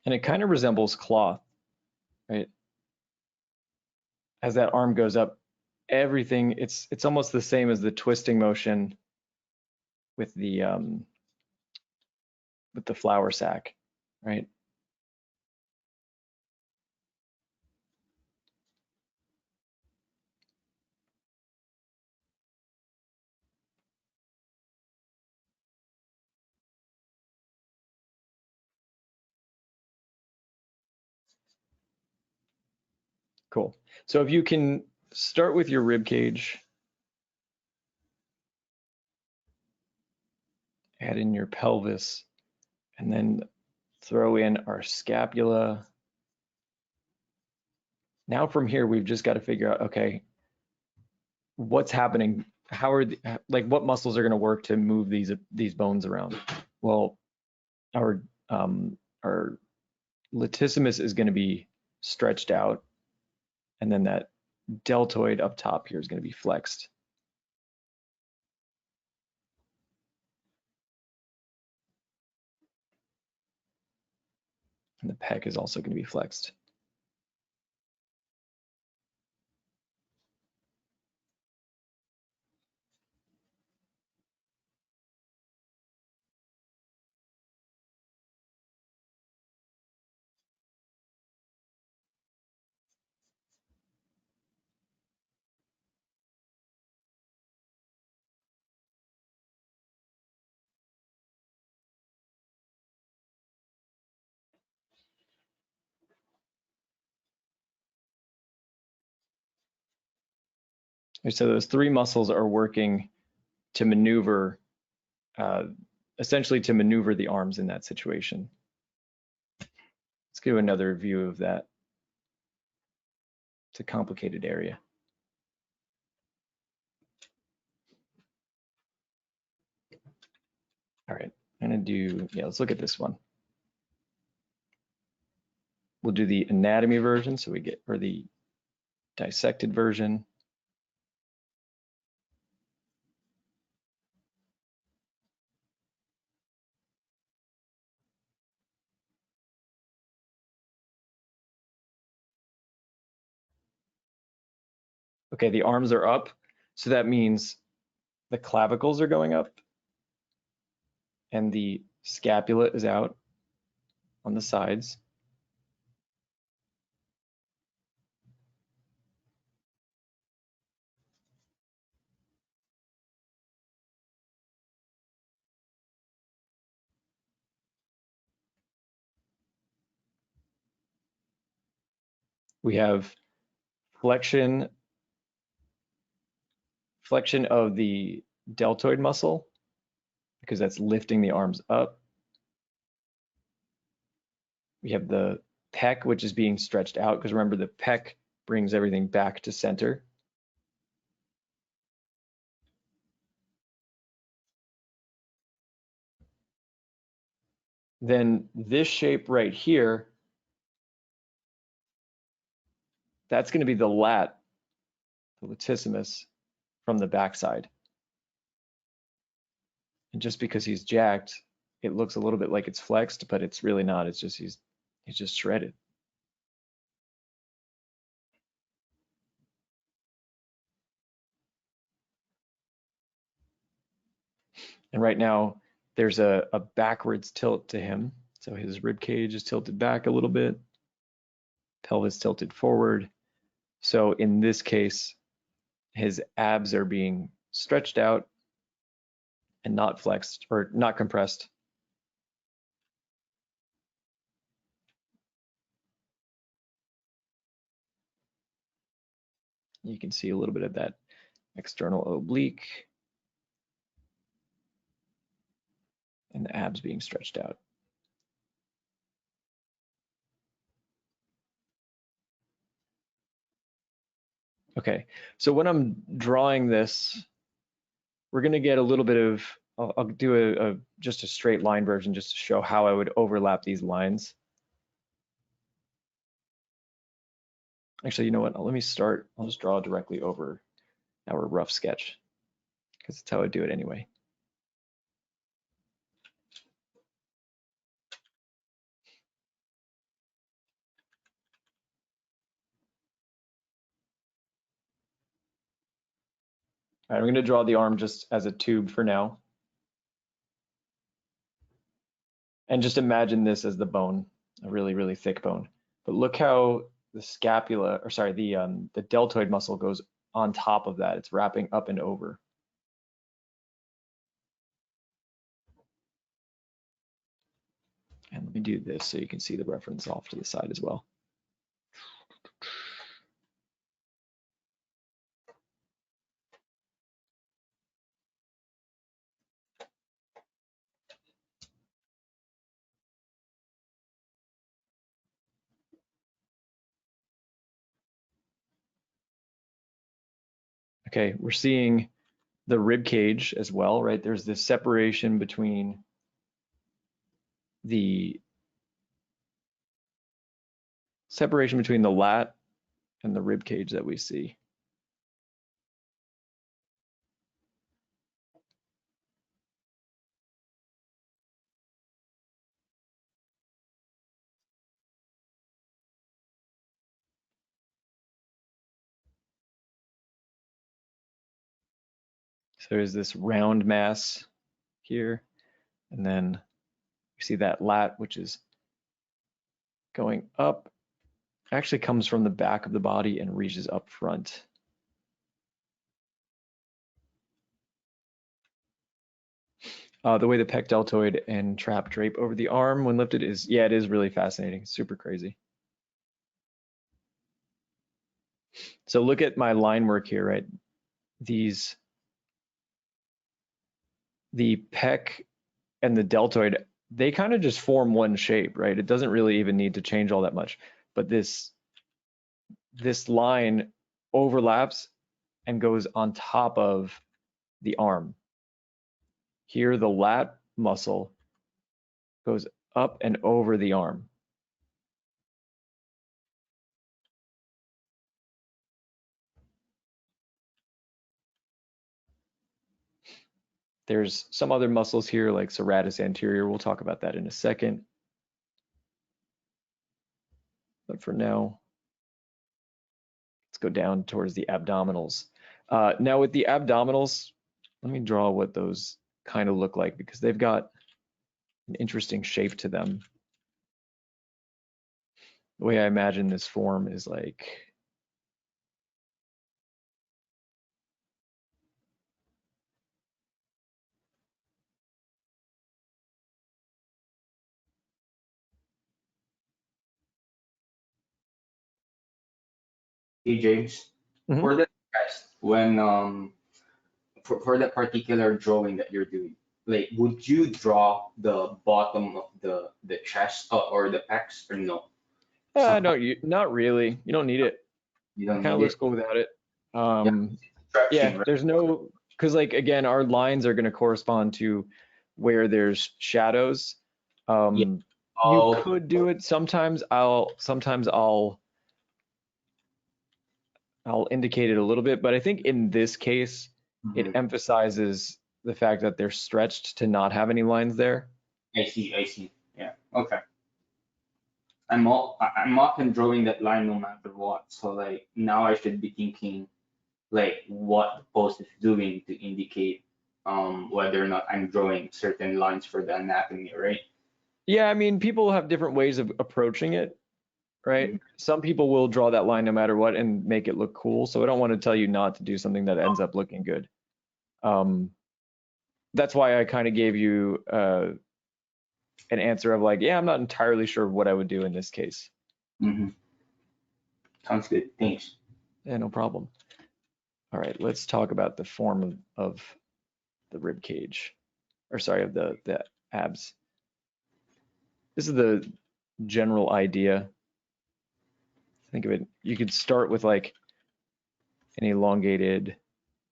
And it kind of resembles cloth, right? As that arm goes up, everything, it's almost the same as the twisting motion with the flour sack, right? Cool. So if you can start with your rib cage, add in your pelvis, and then throw in our scapula. Now from here, we've just got to figure out, okay, what's happening? How are like what muscles are going to work to move these bones around? Well, our latissimus is going to be stretched out, and then that deltoid up top here is going to be flexed. And the pec is also going to be flexed. So those three muscles are working to maneuver essentially to maneuver the arms in that situation. Let's do another view of that. It's a complicated area. All right, I'm gonna do, yeah, let's look at this one. We'll do the anatomy version, so we get, or the dissected version. Okay, the arms are up, so that means the clavicles are going up and the scapula is out on the sides. We have flexion of the deltoid muscle, because that's lifting the arms up. We have the pec, which is being stretched out, because remember the pec brings everything back to center. Then this shape right here, that's going to be the lat, the latissimus, from the backside. And just because he's jacked, it looks a little bit like it's flexed, but it's really not. It's just he's just shredded. And right now there's a backwards tilt to him. So his rib cage is tilted back a little bit, pelvis tilted forward. So in this case, his abs are being stretched out and not flexed or not compressed. You can see a little bit of that external oblique and the abs being stretched out. Okay, so when I'm drawing this, we're going to get a little bit of, I'll do just a straight line version just to show how I would overlap these lines. Actually, you know what? Let me start. I'll just draw directly over our rough sketch because it's how I do it anyway. All right, I'm going to draw the arm just as a tube for now. And just imagine this as the bone, a really, really thick bone. But look how the scapula, or sorry, the deltoid muscle goes on top of that. It's wrapping up and over. And let me do this so you can see the reference off to the side as well. Okay, we're seeing the rib cage as well, right? There's this separation between the lat and the rib cage that we see. So there's this round mass here, and then you see that lat, which is going up, actually comes from the back of the body and reaches up front. The way the pec deltoid and trap drape over the arm when lifted is, yeah, it is really fascinating. It's super crazy. So look at my line work here, right? The pec and the deltoid, they kind of just form one shape, right? It doesn't really even need to change all that much. But this line overlaps and goes on top of the arm. Here, the lat muscle goes up and over the arm. There's some other muscles here like serratus anterior. We'll talk about that in a second. But for now, let's go down towards the abdominals. Now with the abdominals, let me draw what those kind of look like because they've got an interesting shape to them. The way I imagine this form is like, Hey James, Mhm. for the test, when for the particular drawing that you're doing, like would you draw the bottom of the chest or the pecs or no? no, not really. You don't need it. You It don't kind of need looks it. cool without it. Yeah, stretching, Yeah, right? there's no, because like again, our lines are going to correspond to where there's shadows. Yeah. You Oh, could do it sometimes. I'll indicate it a little bit, but I think in this case, it mhm. emphasizes the fact that they're stretched to not have any lines there. I see, I see. Yeah, okay. I'm often drawing that line no matter what. So like now I should be thinking like what the post is doing to indicate whether or not I'm drawing certain lines for the anatomy, right? Yeah, I mean, people have different ways of approaching it, right? Mhm. Some people will draw that line no matter what and make it look cool. So I don't want to tell you not to do something that ends up looking good. That's why I kind of gave you an answer of like, yeah, I'm not entirely sure what I would do in this case. Mhm. Sounds good. Thanks. Yeah, no problem. All right, let's talk about the form of the rib cage, or sorry, of the abs. This is the general idea. Think of it, you could start with like an elongated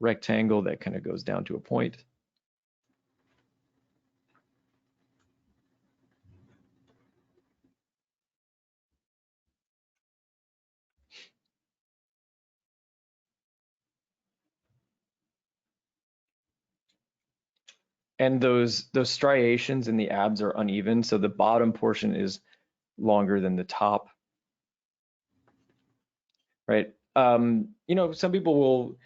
rectangle that kind of goes down to a point. And those striations in the abs are uneven, so the bottom portion is longer than the top, right? Some people will,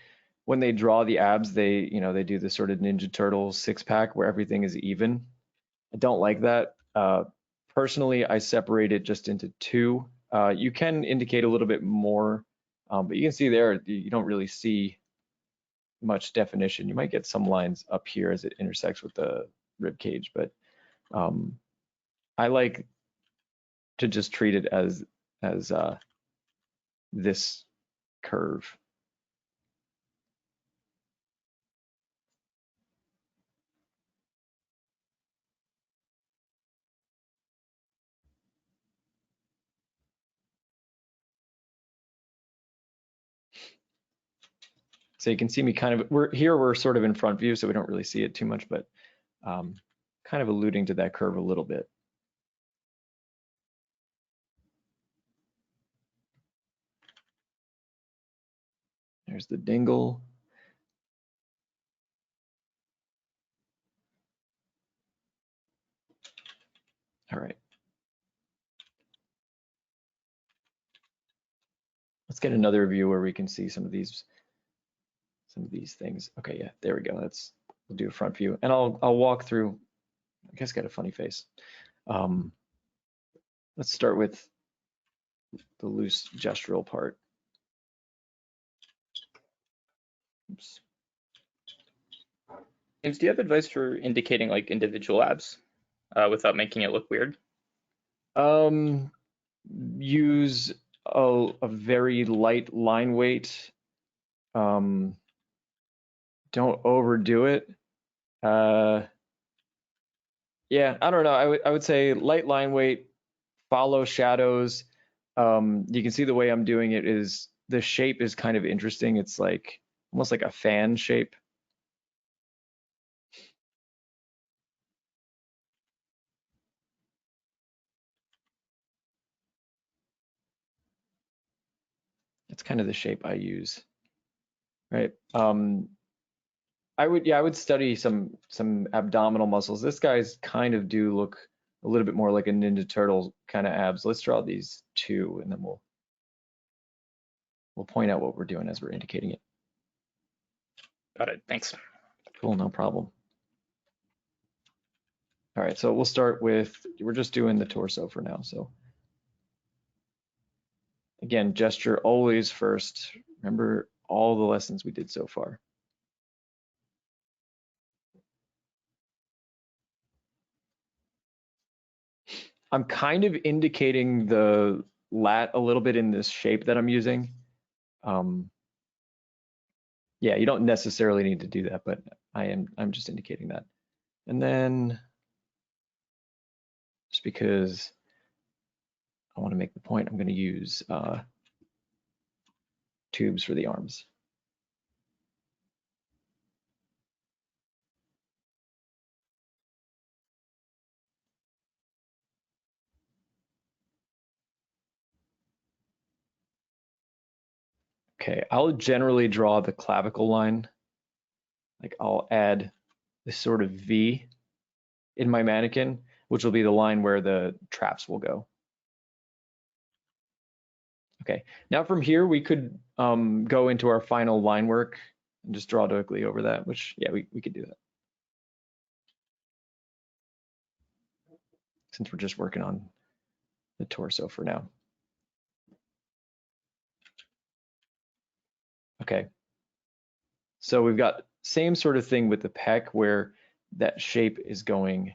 when they draw the abs, they do this sort of Ninja Turtles six-pack where everything is even. I don't like that. Personally, I separate it just into two. You can indicate a little bit more, but you can see there, you don't really see much definition. You might get some lines up here as it intersects with the rib cage, but I like to just treat it as this curve. So you can see me kind of, we're sort of in front view, so we don't really see it too much, but kind of alluding to that curve a little bit. There's the dingle. All right. Let's get another view where we can see some of these things. Okay, yeah, there we go. We'll do a front view, and I'll walk through. I guess got a funny face. Let's start with the loose gestural part. Oops. James, do you have advice for indicating like individual abs without making it look weird? Use a very light line weight. Don't overdo it. Yeah, I don't know. I would say light line weight, follow shadows. You can see the way I'm doing it is the shape is kind of interesting. It's like almost like a fan shape. It's kind of the shape I use, right? I would study some abdominal muscles. This guy's kind of do look a little bit more like a Ninja Turtle kind of abs. Let's draw these two, and then we'll point out what we're doing as we're indicating it. Got it. Thanks. Cool, no problem. All right, so we'll start with, we're just doing the torso for now. So again, gesture always first. Remember all the lessons we did so far. I'm kind of indicating the lat a little bit in this shape that I'm using. Yeah, you don't necessarily need to do that, but I'm just indicating that. And then just because I want to make the point, I'm going to use tubes for the arms. Okay, I'll generally draw the clavicle line. Like I'll add this sort of V in my mannequin, which will be the line where the traps will go. Okay, now from here we could go into our final line work and just draw directly over that, which yeah, we could do that. Since we're just working on the torso for now. Okay, so we've got same sort of thing with the pec where that shape is going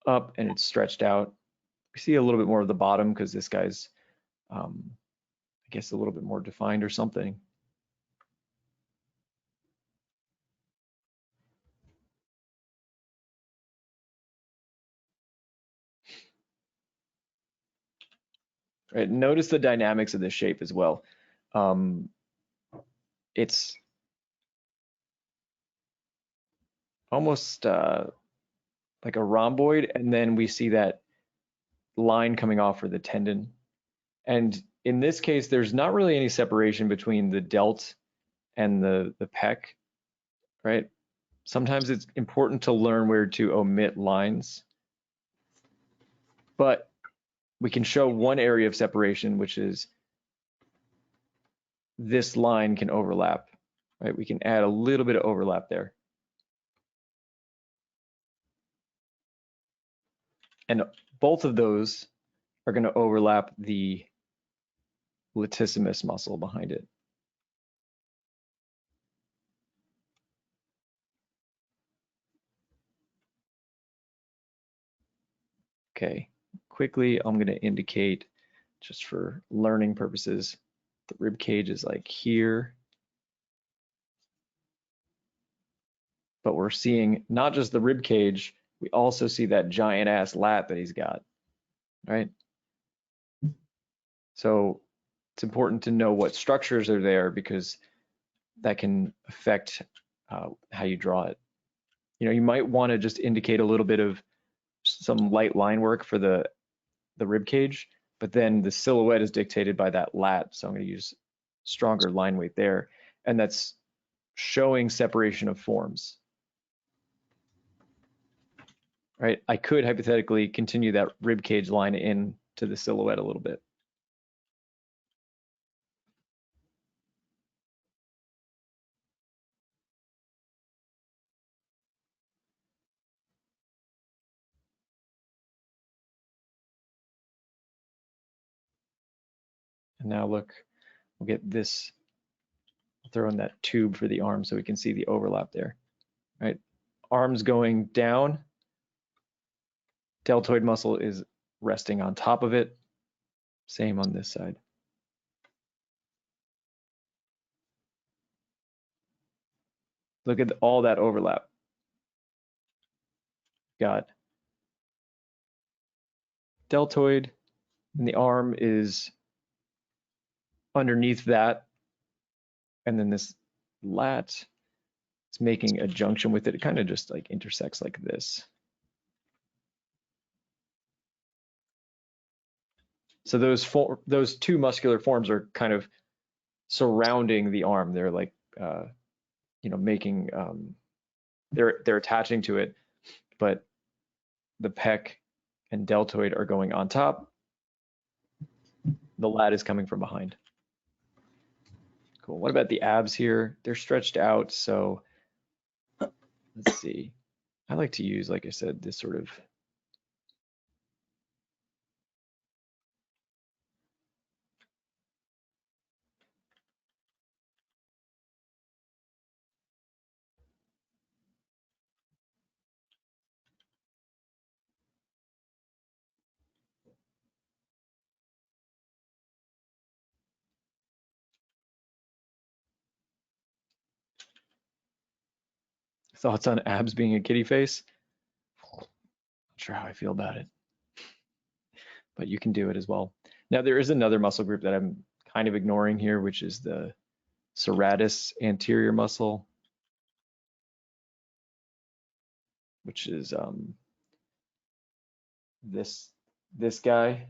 up and it's stretched out. We see a little bit more of the bottom because this guy's, I guess, a little bit more defined or something. Right, notice the dynamics of this shape as well. It's almost like a rhomboid, and then we see that line coming off for the tendon. And in this case, there's not really any separation between the delt and the pec, right? Sometimes it's important to learn where to omit lines, but we can show one area of separation, which is this line can overlap, right? We can add a little bit of overlap there. And both of those are going to overlap the latissimus muscle behind it. Okay, quickly, I'm going to indicate, just for learning purposes, the rib cage is like here. But we're seeing not just the rib cage, we also see that giant ass lat that he's got, right? So it's important to know what structures are there because that can affect how you draw it. You know, you might want to just indicate a little bit of some light line work for the rib cage, but then the silhouette is dictated by that lat. So I'm going to use stronger line weight there. And that's showing separation of forms. Right? I could hypothetically continue that rib cage line in to the silhouette a little bit. And now look, we'll get this, throw in that tube for the arm so we can see the overlap there, right? Arms going down, deltoid muscle is resting on top of it. Same on this side. Look at all that overlap. Got deltoid, and the arm is underneath that, and then this lat is making a junction with it. It kind of just like intersects like this. So those two muscular forms are kind of surrounding the arm. They're like, making, they're attaching to it, but the pec and deltoid are going on top. The lat is coming from behind. Cool. What about the abs here? They're stretched out. So let's see. I like to use, like I said, this sort of thoughts on abs being a kitty face. Not sure how I feel about it, but you can do it as well. Now there is another muscle group that I'm kind of ignoring here, which is the serratus anterior muscle, which is this guy.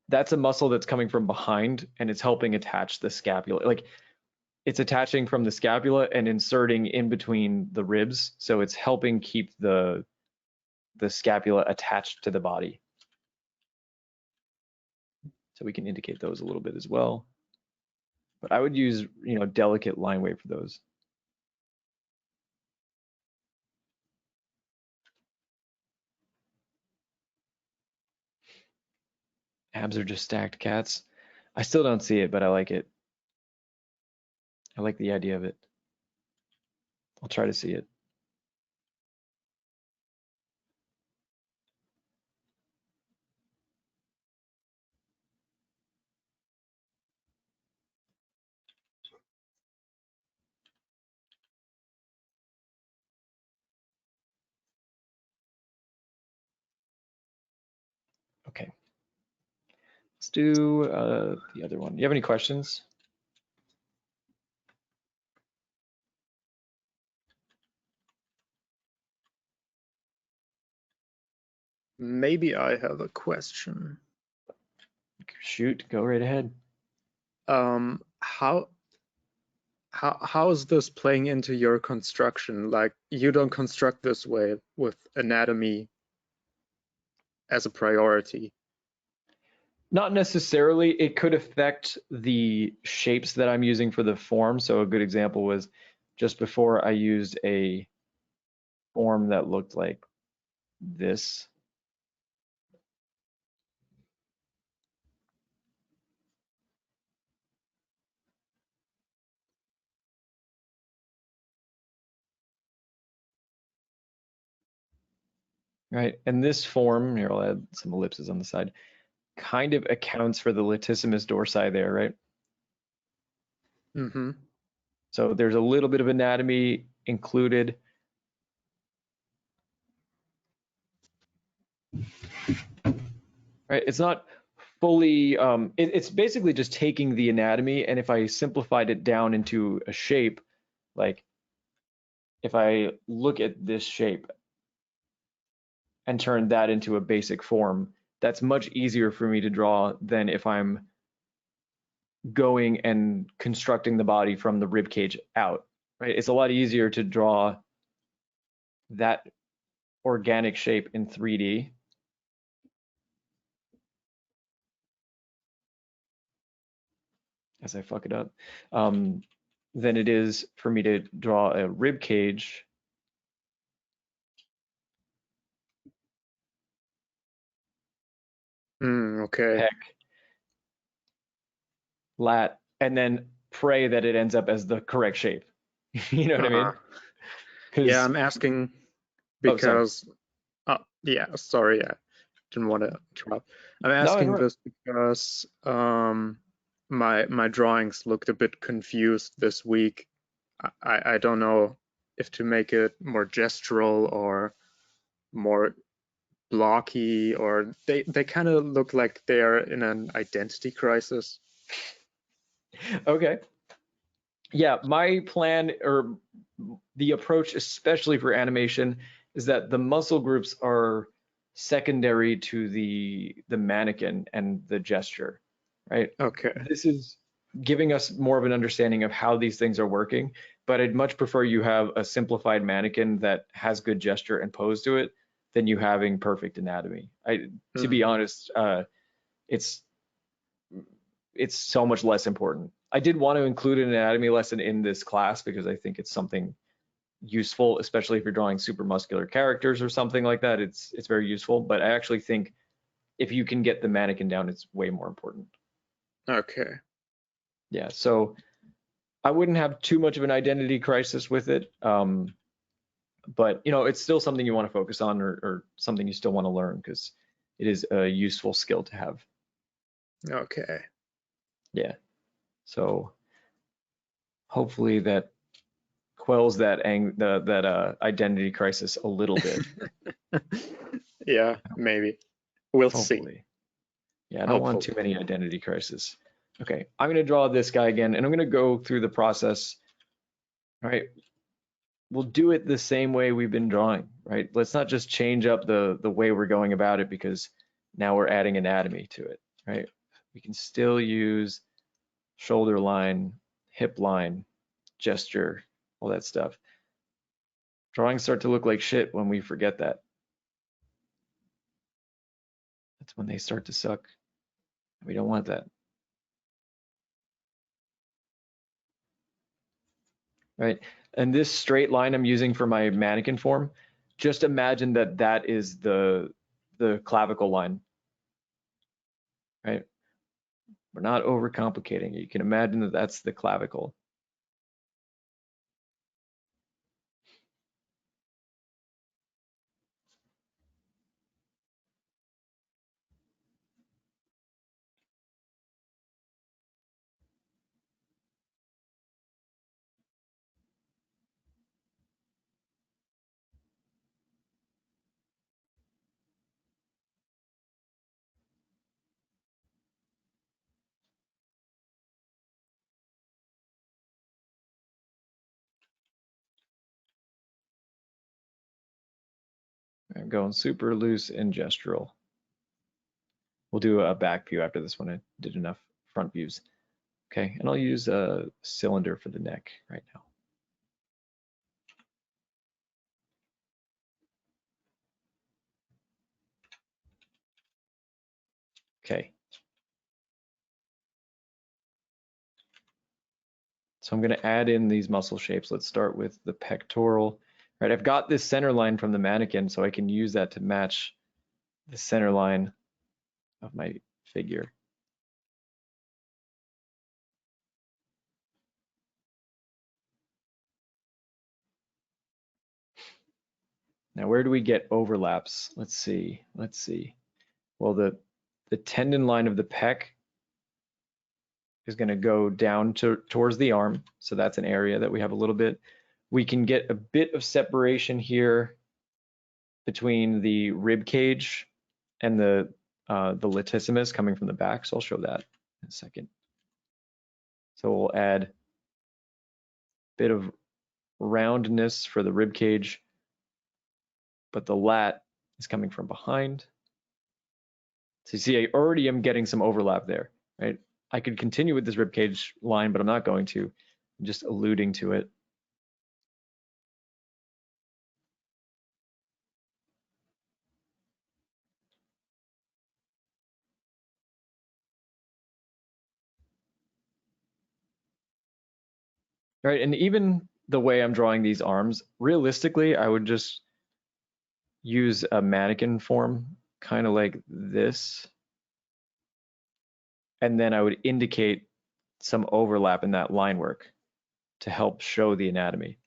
That's a muscle that's coming from behind and it's helping attach the scapula. Like it's attaching from the scapula and inserting in between the ribs. So it's helping keep the scapula attached to the body. So we can indicate those a little bit as well. But I would use, delicate line weight for those. Abs are just stacked cats. I still don't see it, but I like it. I like the idea of it. I'll try to see it. Okay. Let's do the other one. Do you have any questions? Maybe I have a question. Shoot, go right ahead. How is this playing into your construction? Like, you don't construct this way with anatomy as a priority. Not necessarily. It could affect the shapes that I'm using for the form. So a good example was just before I used a form that looked like this. Right, and this form, here I'll add some ellipses on the side, kind of accounts for the latissimus dorsi there, right? Mm-hmm. So there's a little bit of anatomy included. Right, it's not fully, it's basically just taking the anatomy, and if I simplified it down into a shape, like if I look at this shape and turn that into a basic form, that's much easier for me to draw than if I'm going and constructing the body from the rib cage out, right? It's a lot easier to draw that organic shape in 3D. As I fuck it up, than it is for me to draw a rib cage Okay. pec, lat, and then pray that it ends up as the correct shape. You know what I mean? Yeah, I'm asking because, yeah, sorry, I didn't want to interrupt. I'm asking this because my drawings looked a bit confused this week. I don't know if to make it more gestural or more blocky, or they kind of look like they're in an identity crisis. Okay. Yeah, my plan or the approach, especially for animation, is that the muscle groups are secondary to the mannequin and the gesture, right? Okay. This is giving us more of an understanding of how these things are working, but I'd much prefer you have a simplified mannequin that has good gesture and pose to it than you having perfect anatomy. To be honest, it's so much less important. I did want to include an anatomy lesson in this class because I think it's something useful, especially if you're drawing super muscular characters or something like that. It's very useful, but I actually think if you can get the mannequin down, it's way more important. Okay. Yeah, so I wouldn't have too much of an identity crisis with it, but it's still something you want to focus on or something you still want to learn because it is a useful skill to have. Okay. Yeah. So hopefully that quells that identity crisis a little bit. Yeah, maybe. We'll Hopefully. see. Yeah, I don't want too many identity crises. Okay, I'm going to draw this guy again, and I'm going to go through the process. All right, we'll do it the same way we've been drawing, right? Let's not just change up the way we're going about it because now we're adding anatomy to it, right? We can still use shoulder line, hip line, gesture, all that stuff. Drawings start to look like shit when we forget that. That's when they start to suck. We don't want that. Right? And this straight line I'm using for my mannequin form, just imagine that that is the clavicle line, right? We're not overcomplicating it. You can imagine that that's the clavicle. I'm going super loose and gestural. We'll do a back view after this one. I did enough front views. Okay, and I'll use a cylinder for the neck right now. Okay. So I'm going to add in these muscle shapes. Let's start with the pectoral. Right, I've got this center line from the mannequin, so I can use that to match the center line of my figure. Now, where do we get overlaps? Let's see. Well, the tendon line of the pec is going to go down towards the arm. So that's an area that we have a little bit. We can get a bit of separation here between the rib cage and the latissimus coming from the back. So I'll show that in a second. So we'll add a bit of roundness for the rib cage, but the lat is coming from behind. So you see, I already am getting some overlap there, right? I could continue with this ribcage line, but I'm not going to. I'm just alluding to it. Right, and even the way I'm drawing these arms, realistically, I would just use a mannequin form, kind of like this. And then I would indicate some overlap in that line work to help show the anatomy.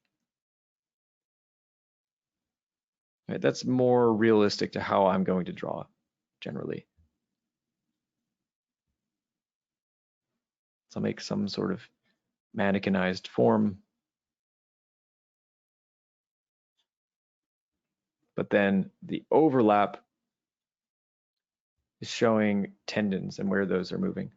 Right, that's more realistic to how I'm going to draw generally. So I'll make some sort of mannequinized form. But then the overlap is showing tendons and where those are moving.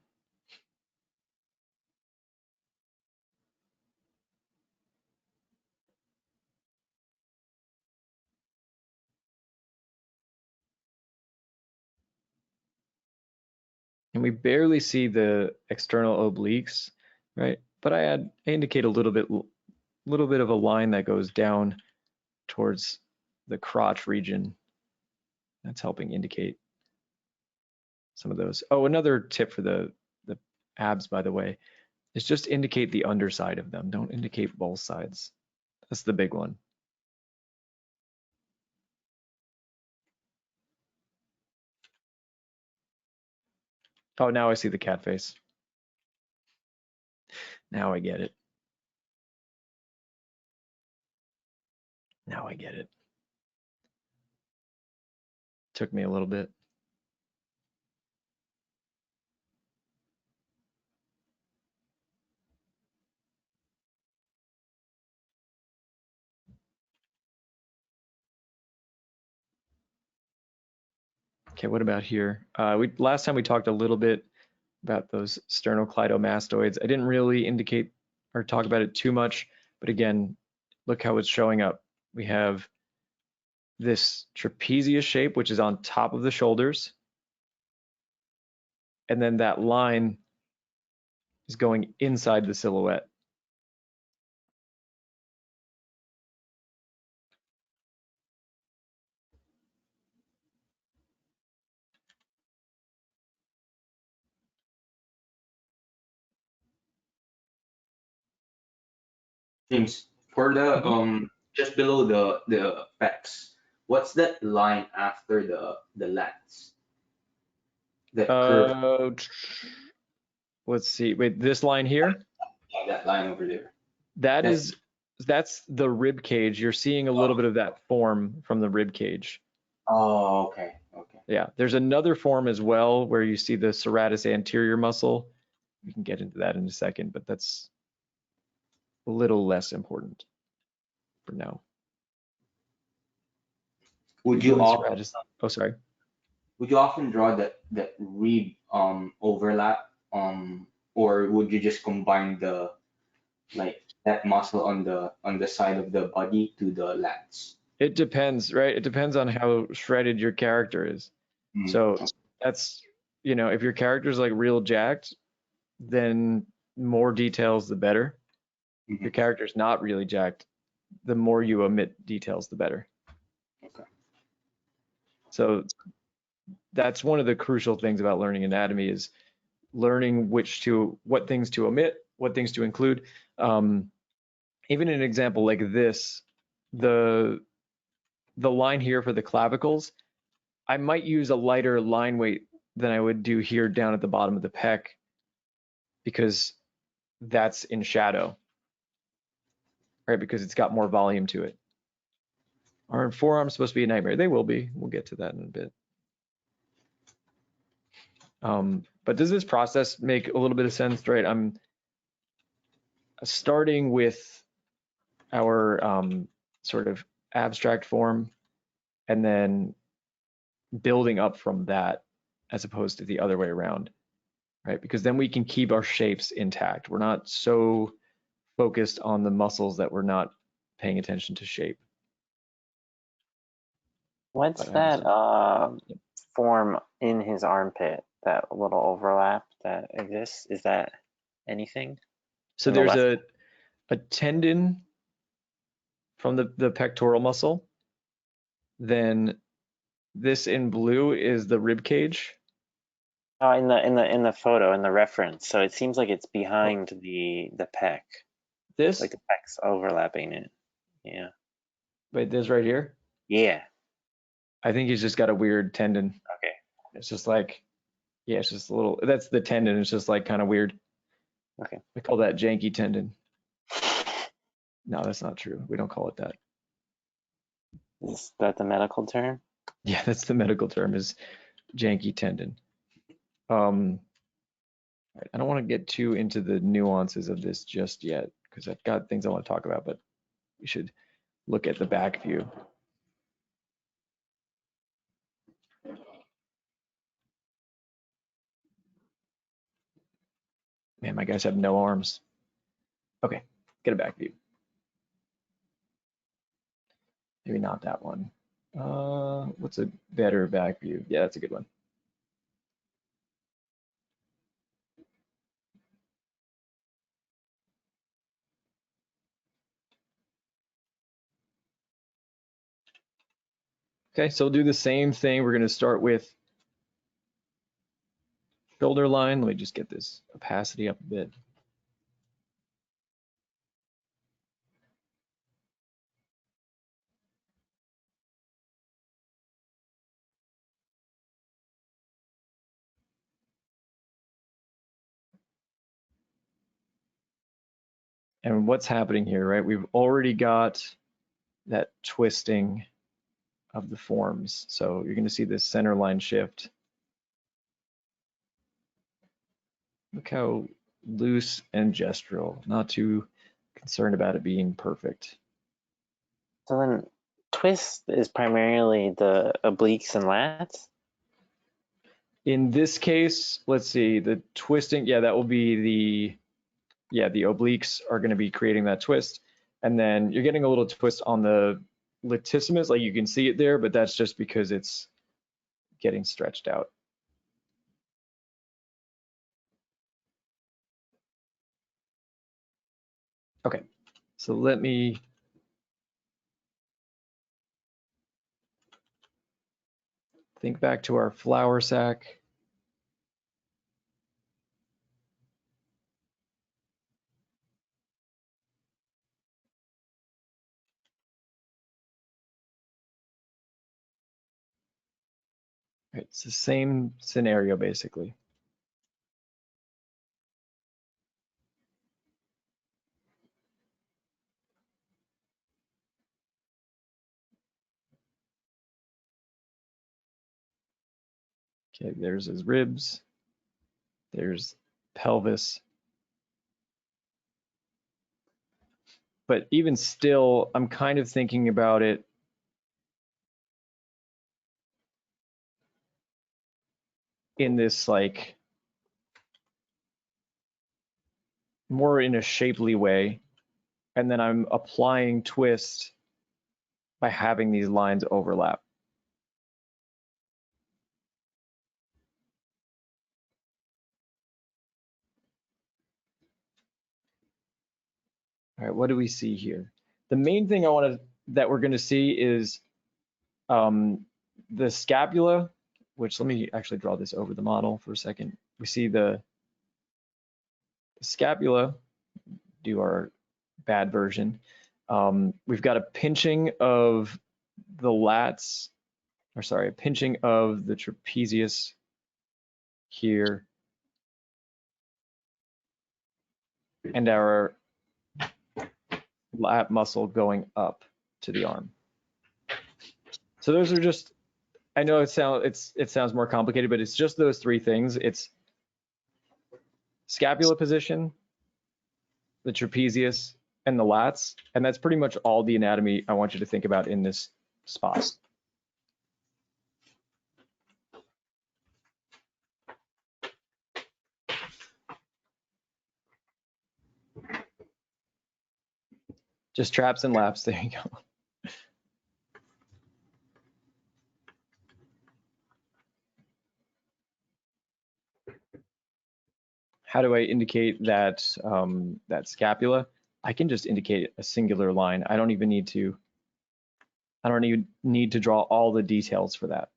And we barely see the external obliques, right? But I indicate a little bit of a line that goes down towards the crotch region. That's helping indicate some of those. Oh, another tip for the abs, by the way, is just indicate the underside of them. Don't indicate both sides. That's the big one. Oh, now I see the cat face. Now I get it. Now I get it. Took me a little bit. Okay, what about here? Last time we talked a little bit about those sternocleidomastoids. I didn't really indicate or talk about it too much, but again, look how it's showing up. We have this trapezius shape, which is on top of the shoulders. And then that line is going inside the silhouette. James, for the just below the pecs, what's that line after the lats? That curve. Let's see. Wait, this line here? Yeah, that line over there. That's the rib cage. You're seeing a little bit of that form from the rib cage. Oh, okay. Okay. Yeah, there's another form as well where you see the serratus anterior muscle. We can get into that in a second, but that's a little less important for now. Would you often, oh, sorry. Would you often draw that rib overlap or would you just combine the like that muscle on the side of the body to the lats? It depends, right? It depends on how shredded your character is. So that's, if your character is like real jacked, then more details, the better. If your character's not really jacked, the more you omit details, the better. Okay. So that's one of the crucial things about learning anatomy is learning what things to omit, what things to include. Even an example like this, the line here for the clavicles, I might use a lighter line weight than I would do here down at the bottom of the pec because that's in shadow, right? Because it's got more volume to it. Our forearm's supposed to be a nightmare. They will be. We'll get to that in a bit. But does this process make a little bit of sense, right? I'm starting with our sort of abstract form and then building up from that as opposed to the other way around, right? Because then we can keep our shapes intact. We're not so focused on the muscles that we're not paying attention to shape. What's that form in his armpit, that little overlap that exists? Is that anything? So there's a tendon from the pectoral muscle. Then this in blue is the rib cage. Oh, in the photo, in the reference. So it seems like it's behind the pec. This? Like the pec's overlapping it. Yeah. Wait, this right here? Yeah. I think he's just got a weird tendon. Okay. It's just like, yeah, it's just a little, that's the tendon. It's just like kind of weird. Okay. We call that janky tendon. No, that's not true. We don't call it that. Is that the medical term? Yeah, that's the medical term, is janky tendon. Right, I don't want to get too into the nuances of this just yet because I've got things I want to talk about, but we should look at the back view. Man, my guys have no arms. Okay, get a back view. Maybe not that one. What's a better back view? Yeah, that's a good one. Okay, so we'll do the same thing. We're going to start with shoulder line. Let me just get this opacity up a bit. And what's happening here, right? We've already got that twisting of the forms. So you're going to see this center line shift. Look how loose and gestural, not too concerned about it being perfect. So then twist is primarily the obliques and lats? In this case, let's see, the twisting, yeah, that will be the obliques are going to be creating that twist. And then you're getting a little twist on the latissimus, like you can see it there, but that's just because it's getting stretched out. Okay, so let me think back to our flour sack. Right, it's the same scenario basically. Okay, there's his ribs. There's pelvis. But even still, I'm kind of thinking about it in this like more in a shapely way. And then I'm applying twist by having these lines overlap. All right, what do we see here? The main thing that we're going to see is the scapula, which let me actually draw this over the model for a second. We see the scapula, do our bad version. We've got a pinching of the lats, or sorry, a pinching of the trapezius here, and our lat muscle going up to the arm. So those are just, I know it sounds more complicated, but it's just those three things. It's scapula position, the trapezius, and the lats, and that's pretty much all the anatomy I want you to think about in this spot. Just traps and laps, there you go. How do I indicate that that scapula? I can just indicate a singular line. I don't even need to draw all the details for that.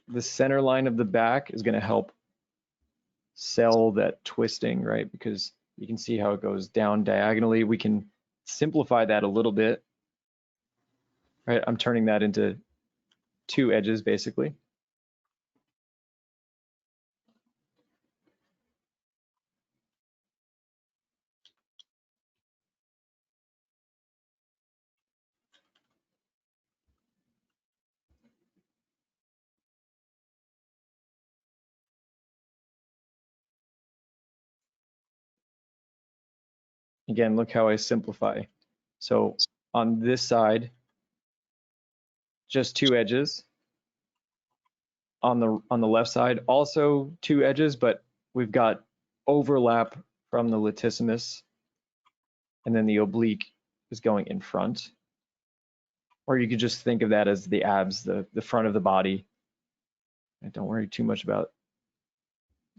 The center line of the back is going to help sell that twisting, right? Because you can see how it goes down diagonally. We can simplify that a little bit, right? I'm turning that into two edges basically. Again, look how I simplify. So on this side, just two edges. on the left side, also 2 edges, but we've got overlap from the latissimus, and then the oblique is going in front. Or you could just think of that as the abs, the front of the body. And don't worry too much about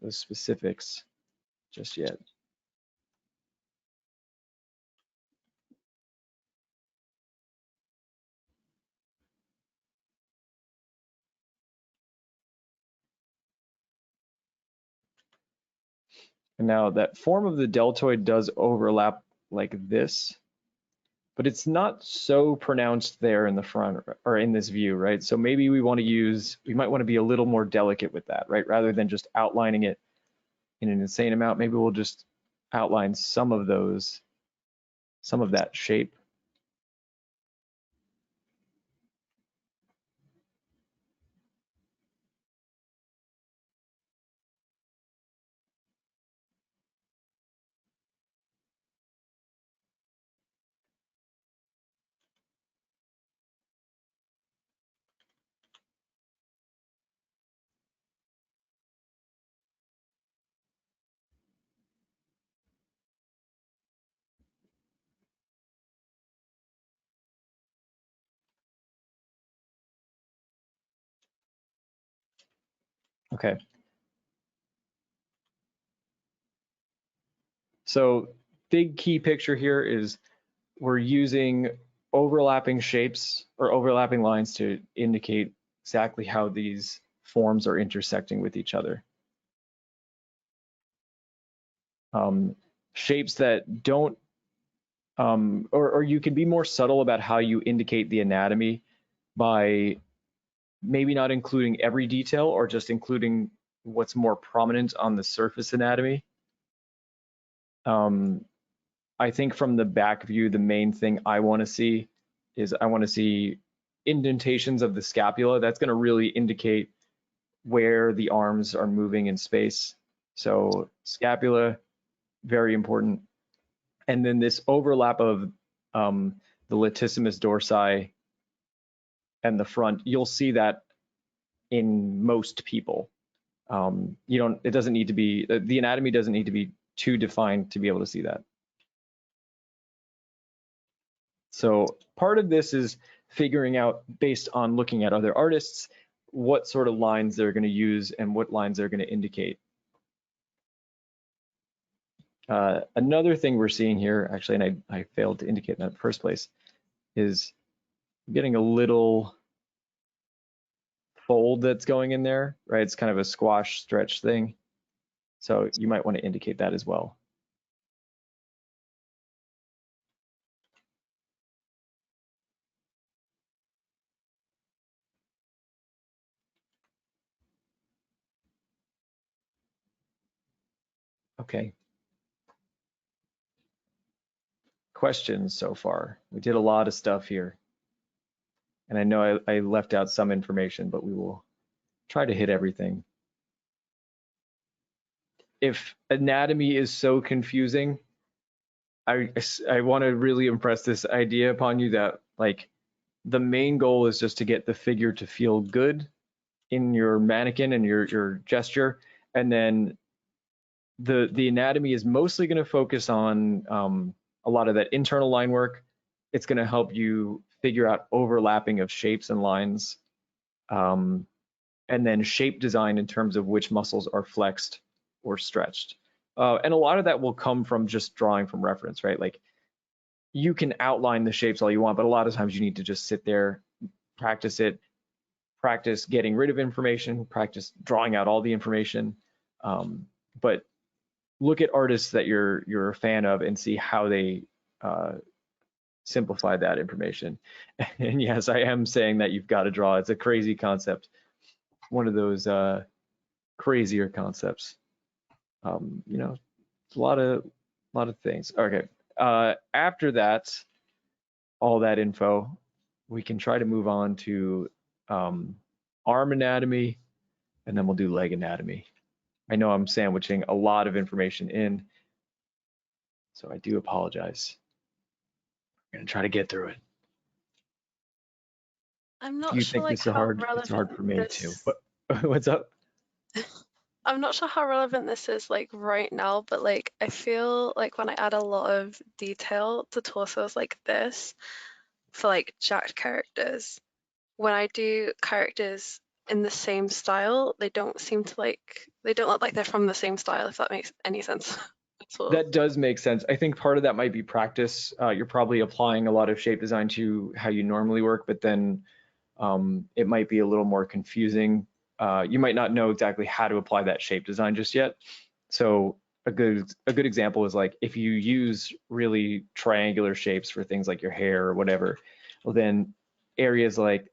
those specifics just yet. And now that form of the deltoid does overlap like this, but it's not so pronounced there in the front or in this view, right? So maybe we might want to be a little more delicate with that, right? Rather than just outlining it in an insane amount, maybe we'll just outline some of that shape. Okay. So big key picture here is we're using overlapping shapes or overlapping lines to indicate exactly how these forms are intersecting with each other. Shapes that don't, or you can be more subtle about how you indicate the anatomy by maybe not including every detail or just including what's more prominent on the surface anatomy. I think from the back view, the main thing I want to see is I want to see indentations of the scapula. That's going to really indicate where the arms are moving in space. So scapula, very important. And then this overlap of the latissimus dorsi and the front, you'll see that in most people. It doesn't need to be, the anatomy doesn't need to be too defined to be able to see that. So part of this is figuring out, based on looking at other artists, what sort of lines they're going to use and what lines they're going to indicate. Another thing we're seeing here, actually, and I failed to indicate that in the first place, is getting a little fold that's going in there, right? It's kind of a squash stretch thing. So you might want to indicate that as well. Okay. Questions so far? We did a lot of stuff here. And I know I left out some information, but we will try to hit everything. If anatomy is so confusing, I want to really impress this idea upon you that like the main goal is just to get the figure to feel good in your mannequin and your gesture, and then the anatomy is mostly going to focus on a lot of that internal line work. It's going to help you figure out overlapping of shapes and lines, and then shape design in terms of which muscles are flexed or stretched. And a lot of that will come from just drawing from reference, right? Like you can outline the shapes all you want, but a lot of times you need to just sit there, practice it, practice getting rid of information, practice drawing out all the information. But look at artists that you're a fan of and see how they simplify that information. And yes, I am saying that you've got to draw. It's a crazy concept. One of those crazier concepts. It's a lot of things. Okay. After that, all that info, we can try to move on to arm anatomy, and then we'll do leg anatomy. I know I'm sandwiching a lot of information in, so I do apologize. I'm gonna try to get through it. I'm not You sure think like this is how hard? It's hard relevant for me this too. But What's up? I'm not sure how relevant this is like right now, but like I feel like when I add a lot of detail to torsos like this for like jacked characters, when I do characters in the same style, they don't seem to they don't look like they're from the same style, if that makes any sense at all. That does make sense. I think part of that might be practice. You're probably applying a lot of shape design to how you normally work, but then it might be a little more confusing. You might not know exactly how to apply that shape design just yet. So a good example is like if you use really triangular shapes for things like your hair or whatever, well then areas like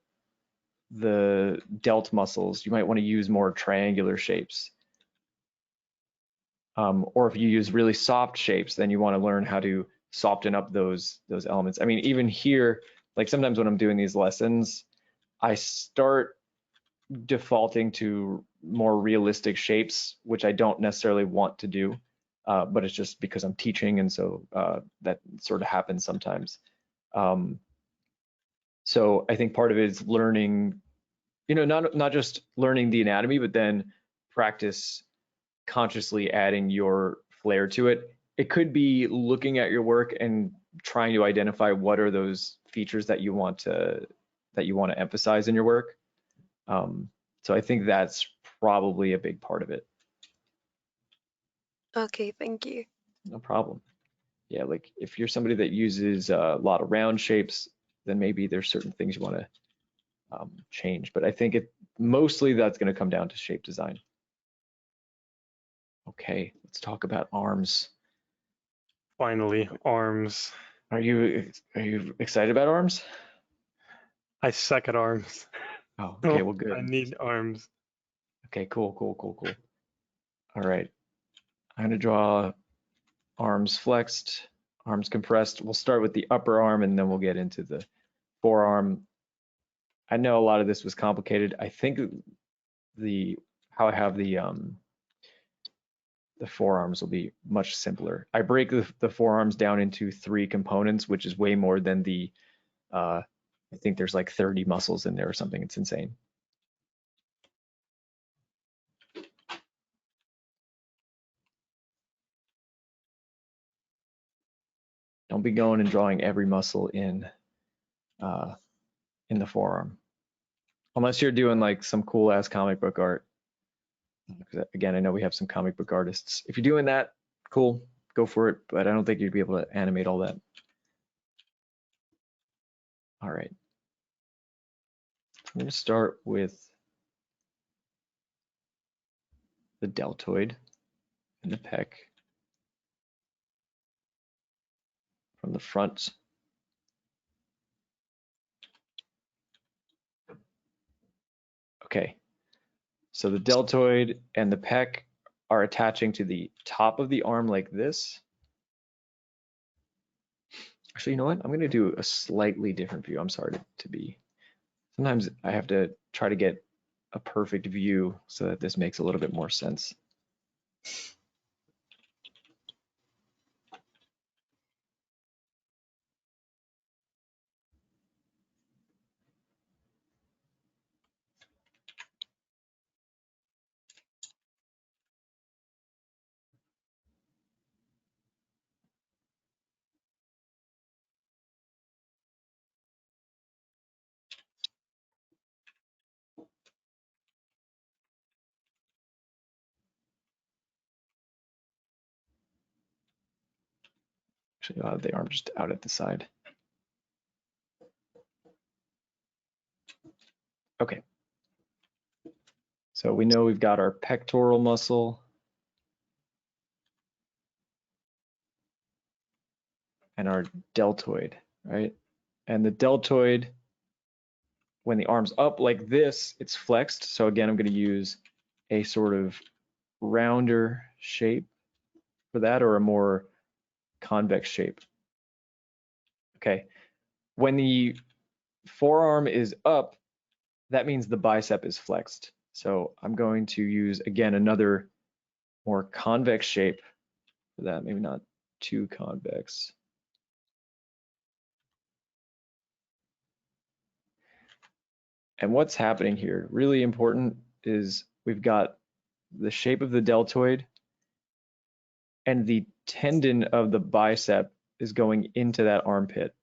the delt muscles, you might want to use more triangular shapes. Or if you use really soft shapes, then you want to learn how to soften up those elements. I mean, even here, like sometimes when I'm doing these lessons, I start defaulting to more realistic shapes, which I don't necessarily want to do, but it's just because I'm teaching, and so that sort of happens sometimes. So I think part of it is learning, not just learning the anatomy, but then practice consciously adding your flair to it. It could be looking at your work and trying to identify what are those features that you want to emphasize in your work. So I think that's probably a big part of it. Okay, thank you. No problem. Yeah, like if you're somebody that uses a lot of round shapes, then maybe there's certain things you want to change. But I think mostly that's going to come down to shape design. Okay, let's talk about arms. Finally, arms. Are you excited about arms? I suck at arms. Oh, okay, well, good. I need arms. Okay, cool. All right, I'm gonna draw arms flexed, arms compressed. We'll start with the upper arm and then we'll get into the forearm. I know a lot of this was complicated. I think how I have the forearms will be much simpler. I break the forearms down into 3 components, which is way more than the I think there's like 30 muscles in there or something. It's insane. Don't be going and drawing every muscle in the forearm, unless you're doing like some cool ass comic book art. Again, I know we have some comic book artists. If you're doing that, cool, go for it. But I don't think you'd be able to animate all that. All right. I'm going to start with the deltoid and the pec from the front. Okay, so the deltoid and the pec are attaching to the top of the arm like this. Actually, you know what? I'm going to do a slightly different view. I'm sorry to be. Sometimes I have to try to get a perfect view so that this makes a little bit more sense. Actually, I'll have the arm just out at the side. Okay. So we know we've got our pectoral muscle and our deltoid, right? And the deltoid, when the arm's up like this, it's flexed. So again, I'm going to use a sort of rounder shape for that, or a more convex shape. Okay. When the forearm is up, that means the bicep is flexed. So I'm going to use, again, another more convex shape for that, maybe not too convex. And what's happening here, really important, is we've got the shape of the deltoid, and the tendon of the bicep is going into that armpit.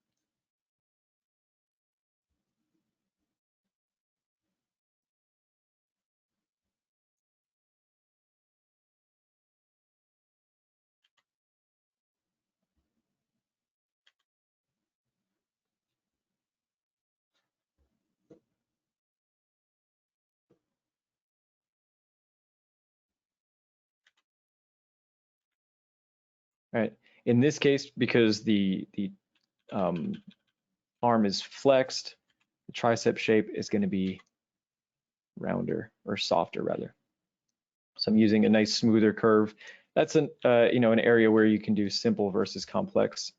Right. In this case, because the arm is flexed, the tricep shape is going to be rounder or softer rather. So I'm using a nice smoother curve. That's an an area where you can do simple versus complex.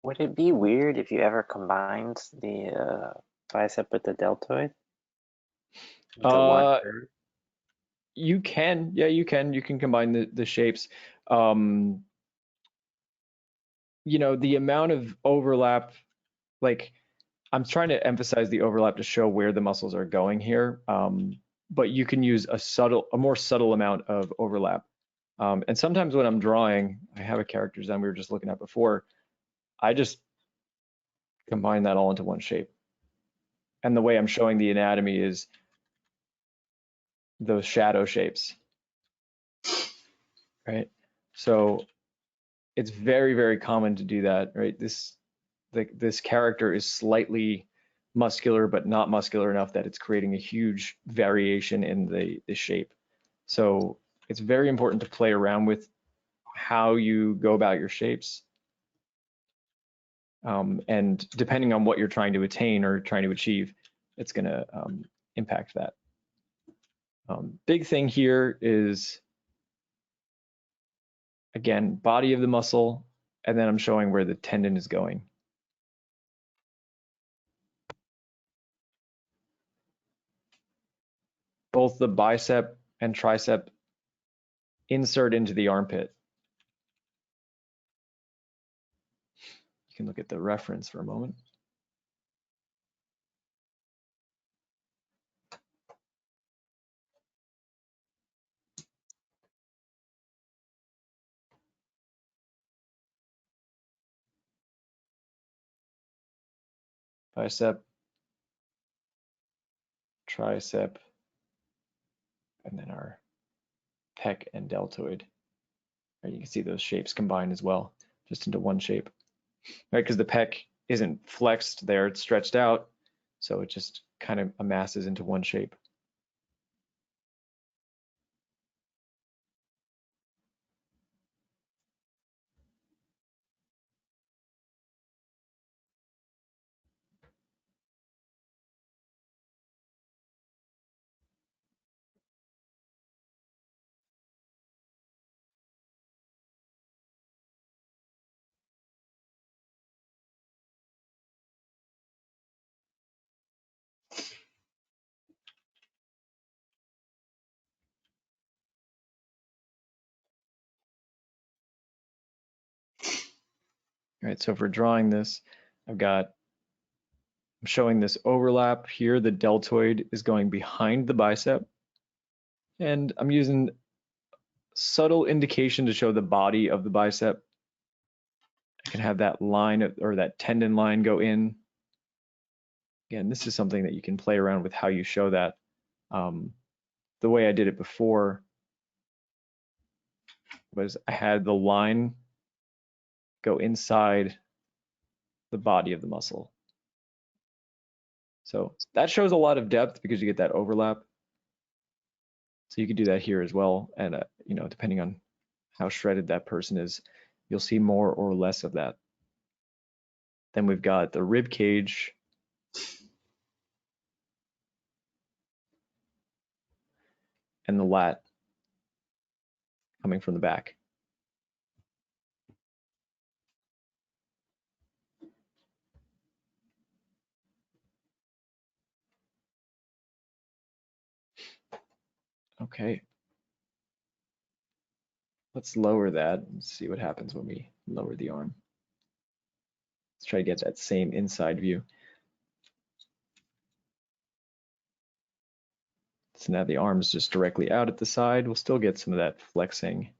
Would it be weird if you ever combined the bicep with the deltoid into one curve? You can, yeah, you can combine the shapes. The amount of overlap, like I'm trying to emphasize the overlap to show where the muscles are going here. But you can use a more subtle amount of overlap. And sometimes when I'm drawing, I have a character design we were just looking at before, I just combine that all into one shape. And the way I'm showing the anatomy is those shadow shapes, right? So it's very, very common to do that, right? This character is slightly muscular, but not muscular enough that it's creating a huge variation in the shape. So it's very important to play around with how you go about your shapes. And depending on what you're trying to attain or trying to achieve, it's going to impact that. Big thing here is, again, body of the muscle, and then I'm showing where the tendon is going. Both the bicep and tricep insert into the armpit. You can look at the reference for a moment. Bicep, tricep, and then our pec and deltoid. Right, you can see those shapes combined as well, just into one shape. Right, because the pec isn't flexed there, it's stretched out, so it just kind of amasses into one shape. All right, so if we're drawing this, I'm showing this overlap here. The deltoid is going behind the bicep, and I'm using subtle indication to show the body of the bicep. I can have that line or that tendon line go in. Again, this is something that you can play around with how you show that. The way I did it before was I had the line go inside the body of the muscle. So that shows a lot of depth because you get that overlap. So you can do that here as well. And, depending on how shredded that person is, you'll see more or less of that. Then we've got the rib cage. And the lat coming from the back. Okay. Let's lower that and see what happens when we lower the arm. Let's try to get that same inside view. So now the arm is just directly out at the side. We'll still get some of that flexing.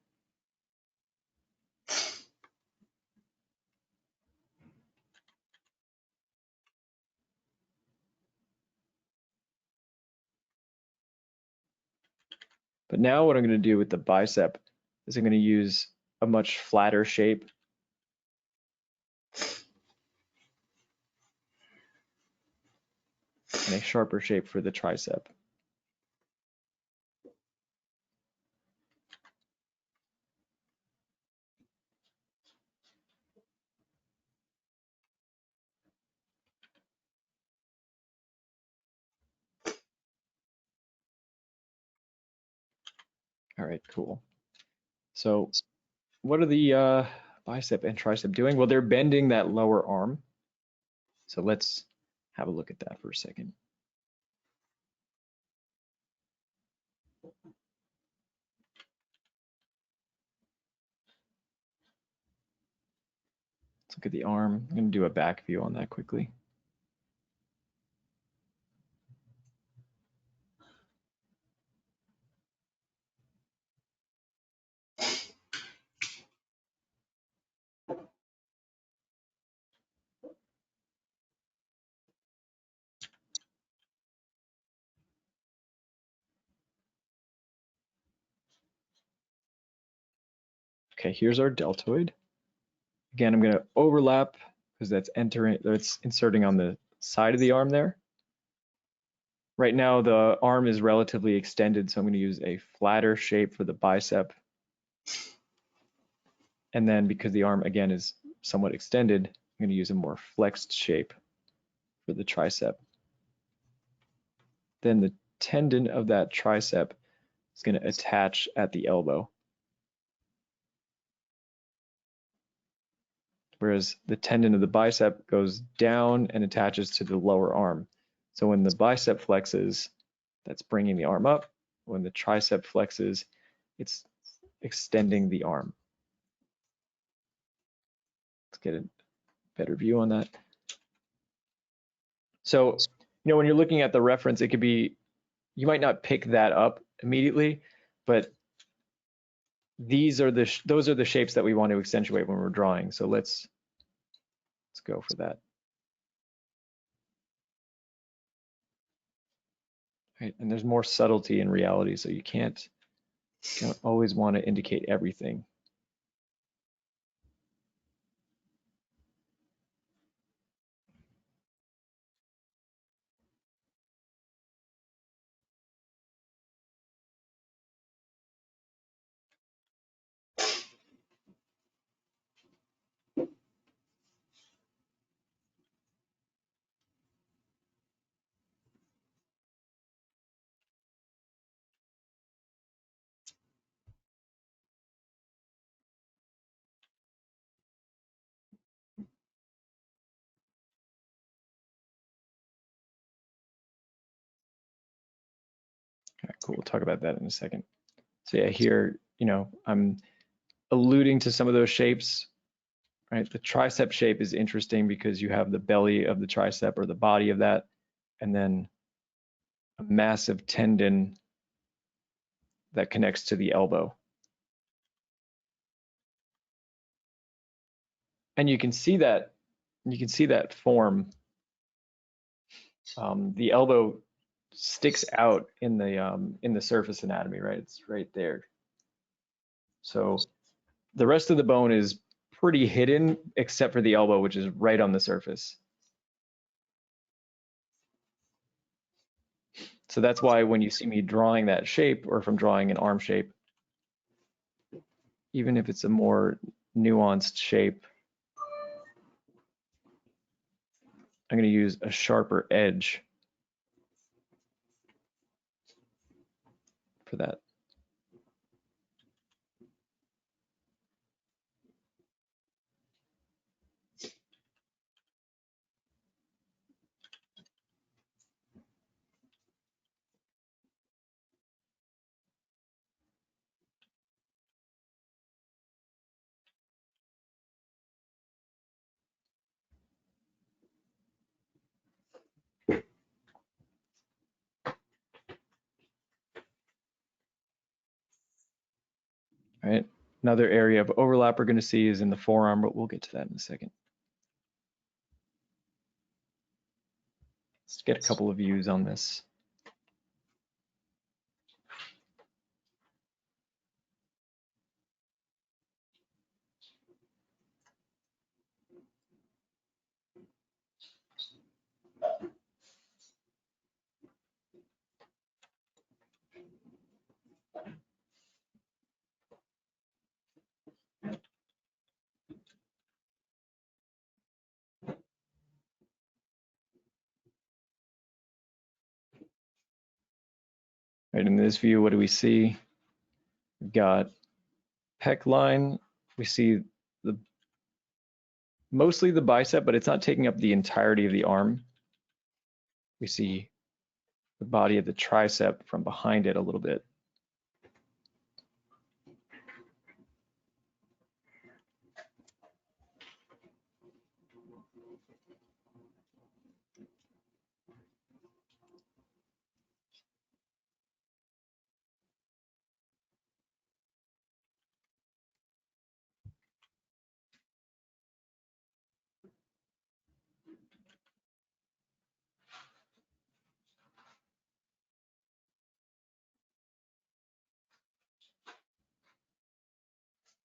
But now what I'm going to do with the bicep is I'm going to use a much flatter shape. And a sharper shape for the tricep. All right, cool. So what are the bicep and tricep doing? Well, they're bending that lower arm. So let's have a look at that for a second. Let's look at the arm. I'm going to do a back view on that quickly. Okay, here's our deltoid. Again, I'm going to overlap because that's inserting on the side of the arm there. Right now, the arm is relatively extended, so I'm going to use a flatter shape for the bicep. And then because the arm, again, is somewhat extended, I'm going to use a more flexed shape for the tricep. Then the tendon of that tricep is going to attach at the elbow. Whereas the tendon of the bicep goes down and attaches to the lower arm. So when the bicep flexes, that's bringing the arm up. When the tricep flexes, it's extending the arm. Let's get a better view on that. So, when you're looking at the reference, it could be, you might not pick that up immediately, but those are the shapes that we want to accentuate when we're drawing. So let's go for that. Right, and there's more subtlety in reality, so you don't always want to indicate everything. All right, cool. We'll talk about that in a second. So yeah, here, I'm alluding to some of those shapes, right? The tricep shape is interesting because you have the belly of the tricep or the body of that, and then a massive tendon that connects to the elbow. And you can see that form. The elbow sticks out in the surface anatomy, right? It's right there. So the rest of the bone is pretty hidden except for the elbow, which is right on the surface. So that's why when you see me drawing that shape, or if I'm drawing an arm shape, even if it's a more nuanced shape, I'm going to use a sharper edge for that. All right, another area of overlap we're going to see is in the forearm, but we'll get to that in a second. Let's get a couple of views on this. Right, in this view, what do we see? We've got pec line. We see mostly the bicep, but it's not taking up the entirety of the arm. We see the body of the tricep from behind it a little bit.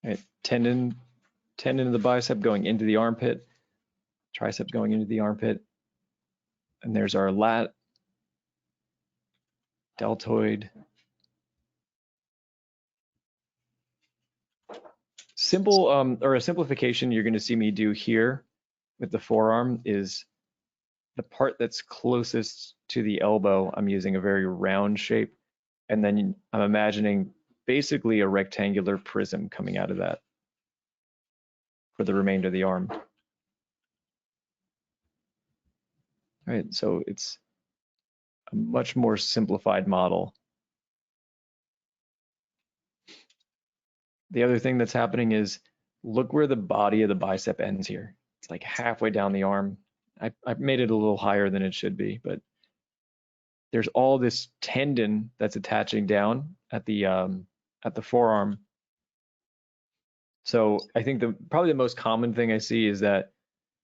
Right, tendon of the bicep going into the armpit, tricep going into the armpit, and there's our lat, deltoid. Simple or a simplification you're going to see me do here with the forearm is the part that's closest to the elbow. I'm using a very round shape, and then I'm imagining basically a rectangular prism coming out of that for the remainder of the arm. All right, so it's a much more simplified model. The other thing that's happening is look where the body of the bicep ends here. It's like halfway down the arm. I made it a little higher than it should be, but there's all this tendon that's attaching down at the forearm. So I think probably the most common thing I see is that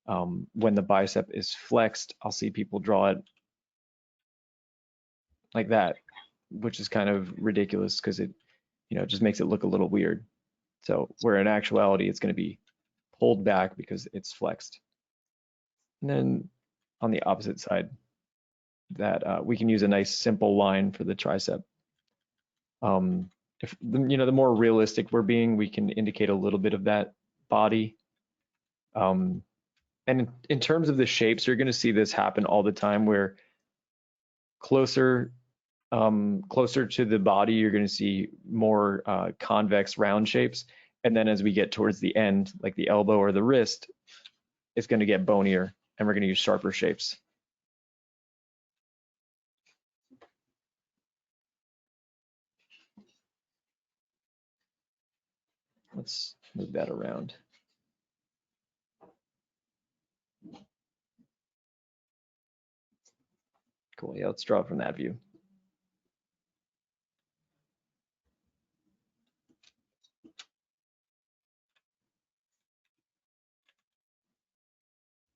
when the bicep is flexed, I'll see people draw it like that, which is kind of ridiculous because it, just makes it look a little weird. So where in actuality, it's going to be pulled back because it's flexed. And then on the opposite side, that we can use a nice simple line for the tricep. If the more realistic we're being, we can indicate a little bit of that body. And in terms of the shapes, you're going to see this happen all the time where closer to the body, you're going to see more convex round shapes. And then as we get towards the end, like the elbow or the wrist, it's going to get bonier and we're going to use sharper shapes. Let's move that around. Cool, yeah, let's draw it from that view.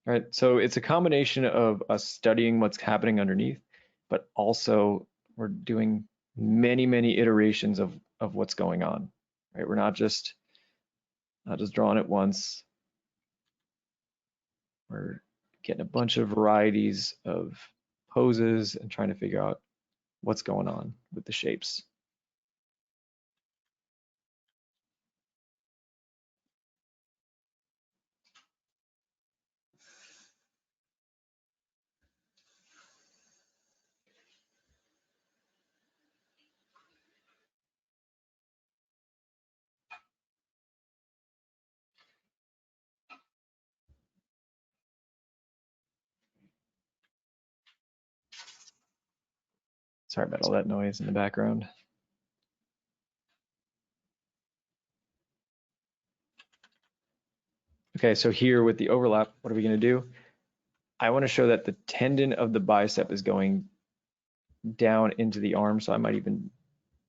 All right, so it's a combination of us studying what's happening underneath, but also we're doing many iterations of what's going on. Right, we're not just drawing it once. We're getting a bunch of varieties of poses and trying to figure out what's going on with the shapes. Sorry about all that noise in the background. Okay, so here with the overlap, what are we going to do? I want to show that the tendon of the bicep is going down into the arm, so I might even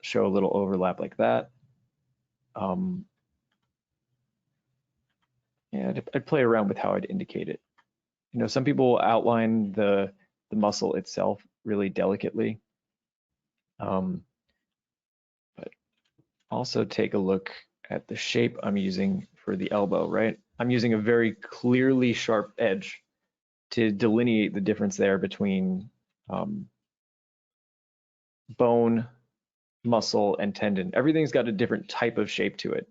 show a little overlap like that. Yeah, I'd play around with how I'd indicate it. You know, some people outline the muscle itself really delicately. But also take a look at the shape I'm using for the elbow, right? I'm using a very clearly sharp edge to delineate the difference there between bone, muscle, and tendon. Everything's got a different type of shape to it,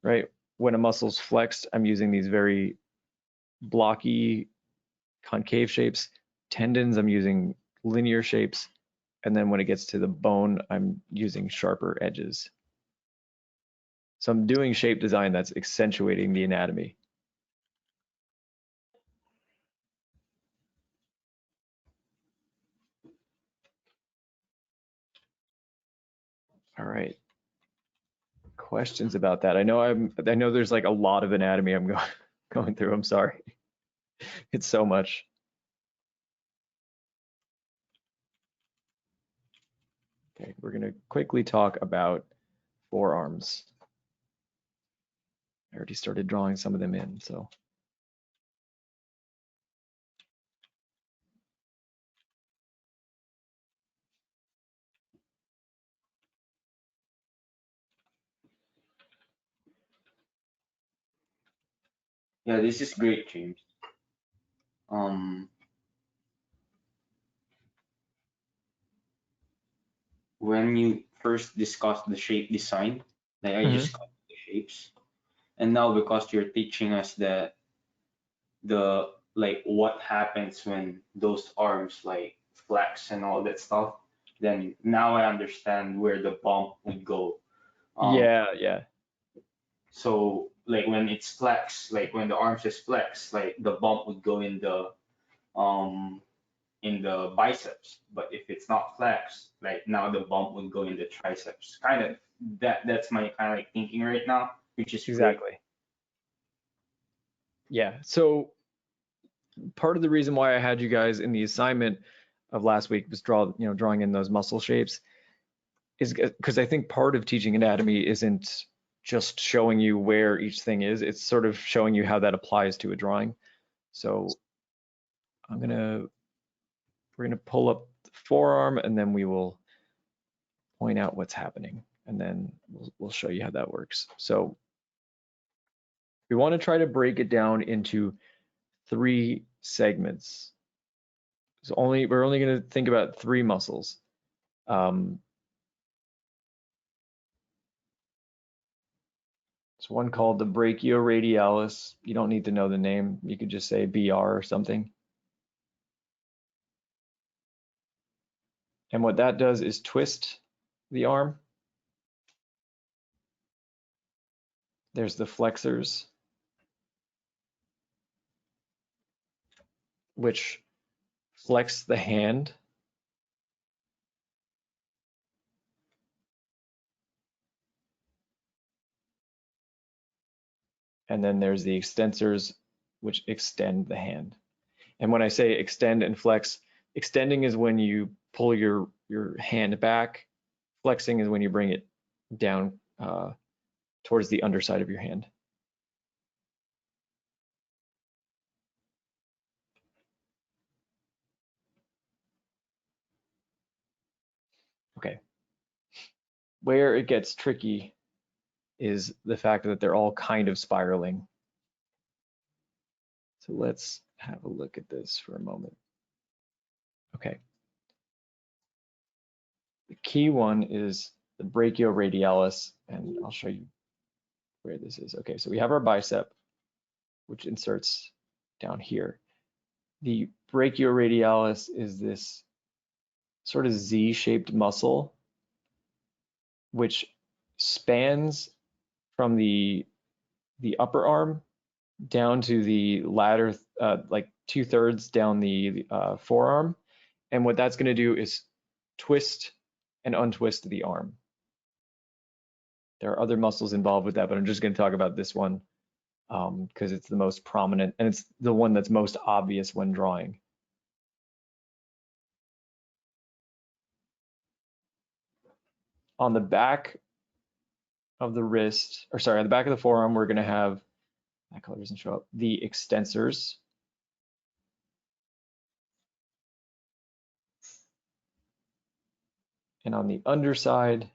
right? When a muscle's flexed, I'm using these very blocky concave shapes. Tendons, I'm using linear shapes. And then when it gets to the bone, I'm using sharper edges. So I'm doing shape design that's accentuating the anatomy. All right. Questions about that? I know there's like a lot of anatomy I'm going through. I'm sorry. It's so much. Okay, we're going to quickly talk about forearms. I already started drawing some of them in, so. Yeah, this is great, James. When you first discussed the shape design, like I just got the shapes, and now because you're teaching us that the like what happens when those arms like flex and all that stuff, then now I understand where the bump would go. Yeah. So like when it's flex, like when the arms is flex, like the bump would go in the biceps. But if it's not flex, like now the bump would go in the triceps. Kind of that's my kind of like thinking right now, which is Exactly. great. Yeah. So part of the reason why I had you guys in the assignment of last week was drawing in those muscle shapes is because I think part of teaching anatomy isn't just showing you where each thing is, it's sort of showing you how that applies to a drawing. So we're gonna pull up the forearm and then we will point out what's happening and then we'll show you how that works. So we want to try to break it down into 3 segments. So we're only going to think about 3 muscles. There's one called the brachioradialis. You don't need to know the name. You could just say BR or something. And what that does is twist the arm. There's the flexors, which flex the hand. And then there's the extensors, which extend the hand. And when I say extend and flex, extending is when you pull your hand back. Flexing is when you bring it down towards the underside of your hand. Okay. Where it gets tricky is the fact that they're all kind of spiraling. So let's have a look at this for a moment. Okay. The key one is the brachioradialis, and I'll show you where this is. Okay, so we have our bicep, which inserts down here. The brachioradialis is this sort of Z-shaped muscle, which spans from the upper arm down to the latter, like 2/3 down the forearm. And what that's going to do is twist and untwist the arm. There are other muscles involved with that, but I'm just going to talk about this one because it's the most prominent and it's the one that's most obvious when drawing. On the back of the wrist, or sorry, on the back of the forearm, we're going to have, that color doesn't show up, the extensors. And on the underside,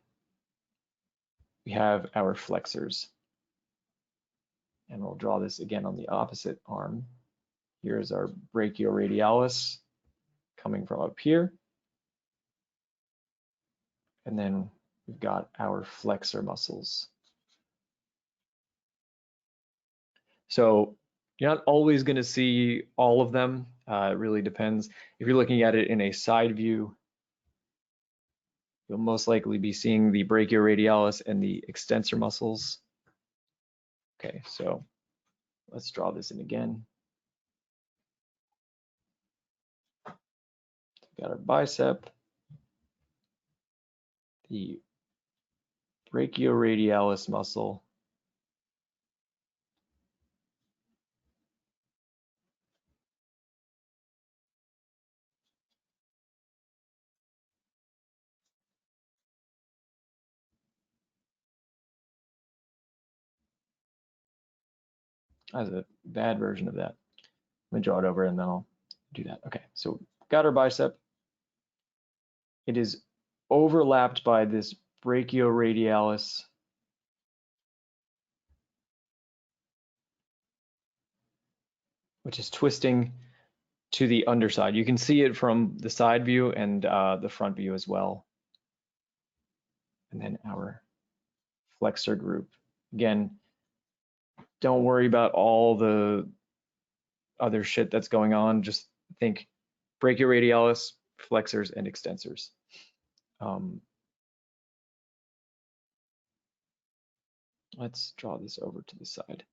we have our flexors. And we'll draw this again on the opposite arm. Here's our brachioradialis coming from up here. And then we've got our flexor muscles. So you're not always going to see all of them. It really depends. If you're looking at it in a side view, you'll most likely be seeing the brachioradialis and the extensor muscles. Okay, so let's draw this in again. Got our bicep, the brachioradialis muscle, that's a bad version of that. Let me draw it over and then I'll do that. Okay, so got our bicep. It is overlapped by this brachioradialis, which is twisting to the underside. You can see it from the side view and the front view as well. And then our flexor group. Again, don't worry about all the other shit that's going on. Just think brachioradialis, flexors, and extensors. Let's draw this over to the side.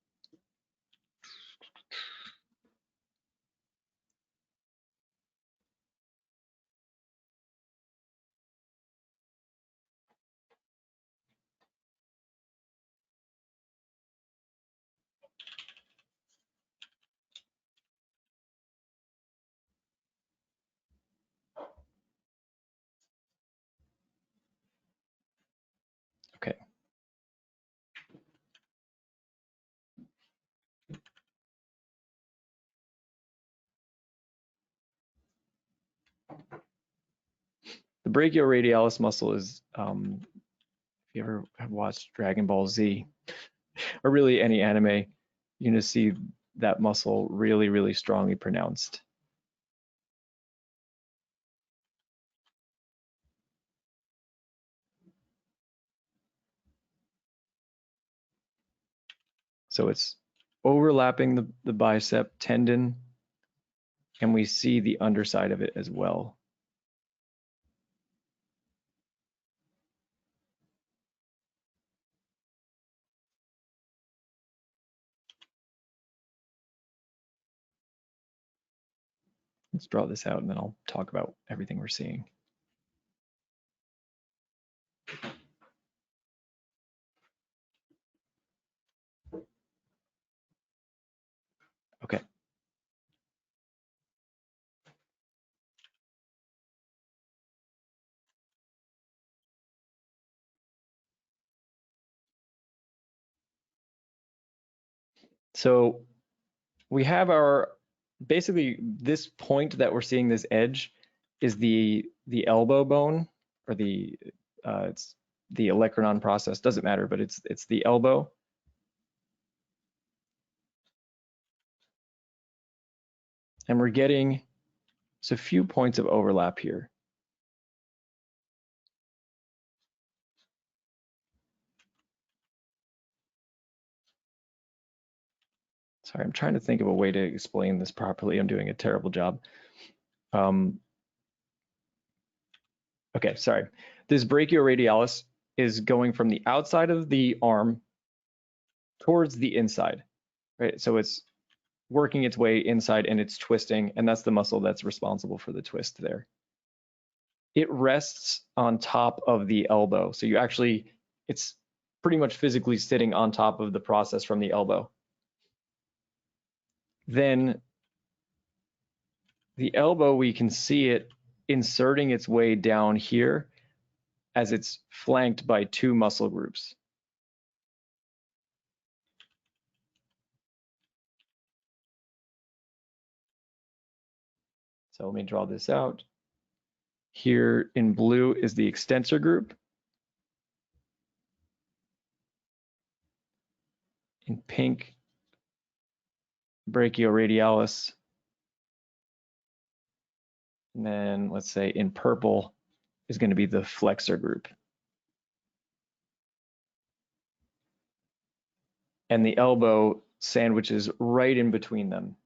Okay. The brachioradialis muscle is, if you ever have watched Dragon Ball Z, or really any anime, you're gonna see that muscle really, really strongly pronounced. So it's overlapping the bicep tendon, and we see the underside of it as well. Let's draw this out and then I'll talk about everything we're seeing. Okay. So we have our, basically this point that we're seeing, this edge, is the elbow bone, or it's the olecranon process, doesn't matter, but it's the elbow. And we're getting a few points of overlap here. Sorry, I'm trying to think of a way to explain this properly. I'm doing a terrible job. Okay, sorry. This brachioradialis is going from the outside of the arm towards the inside, right? So it's working its way inside and it's twisting, and that's the muscle that's responsible for the twist there. It rests on top of the elbow. So it's pretty much physically sitting on top of the process from the elbow. Then the elbow, we can see it inserting its way down here as it's flanked by two muscle groups. So let me draw this out. Here in blue is the extensor group. In pink, brachioradialis. And then let's say in purple is going to be the flexor group. And the elbow sandwiches right in between them.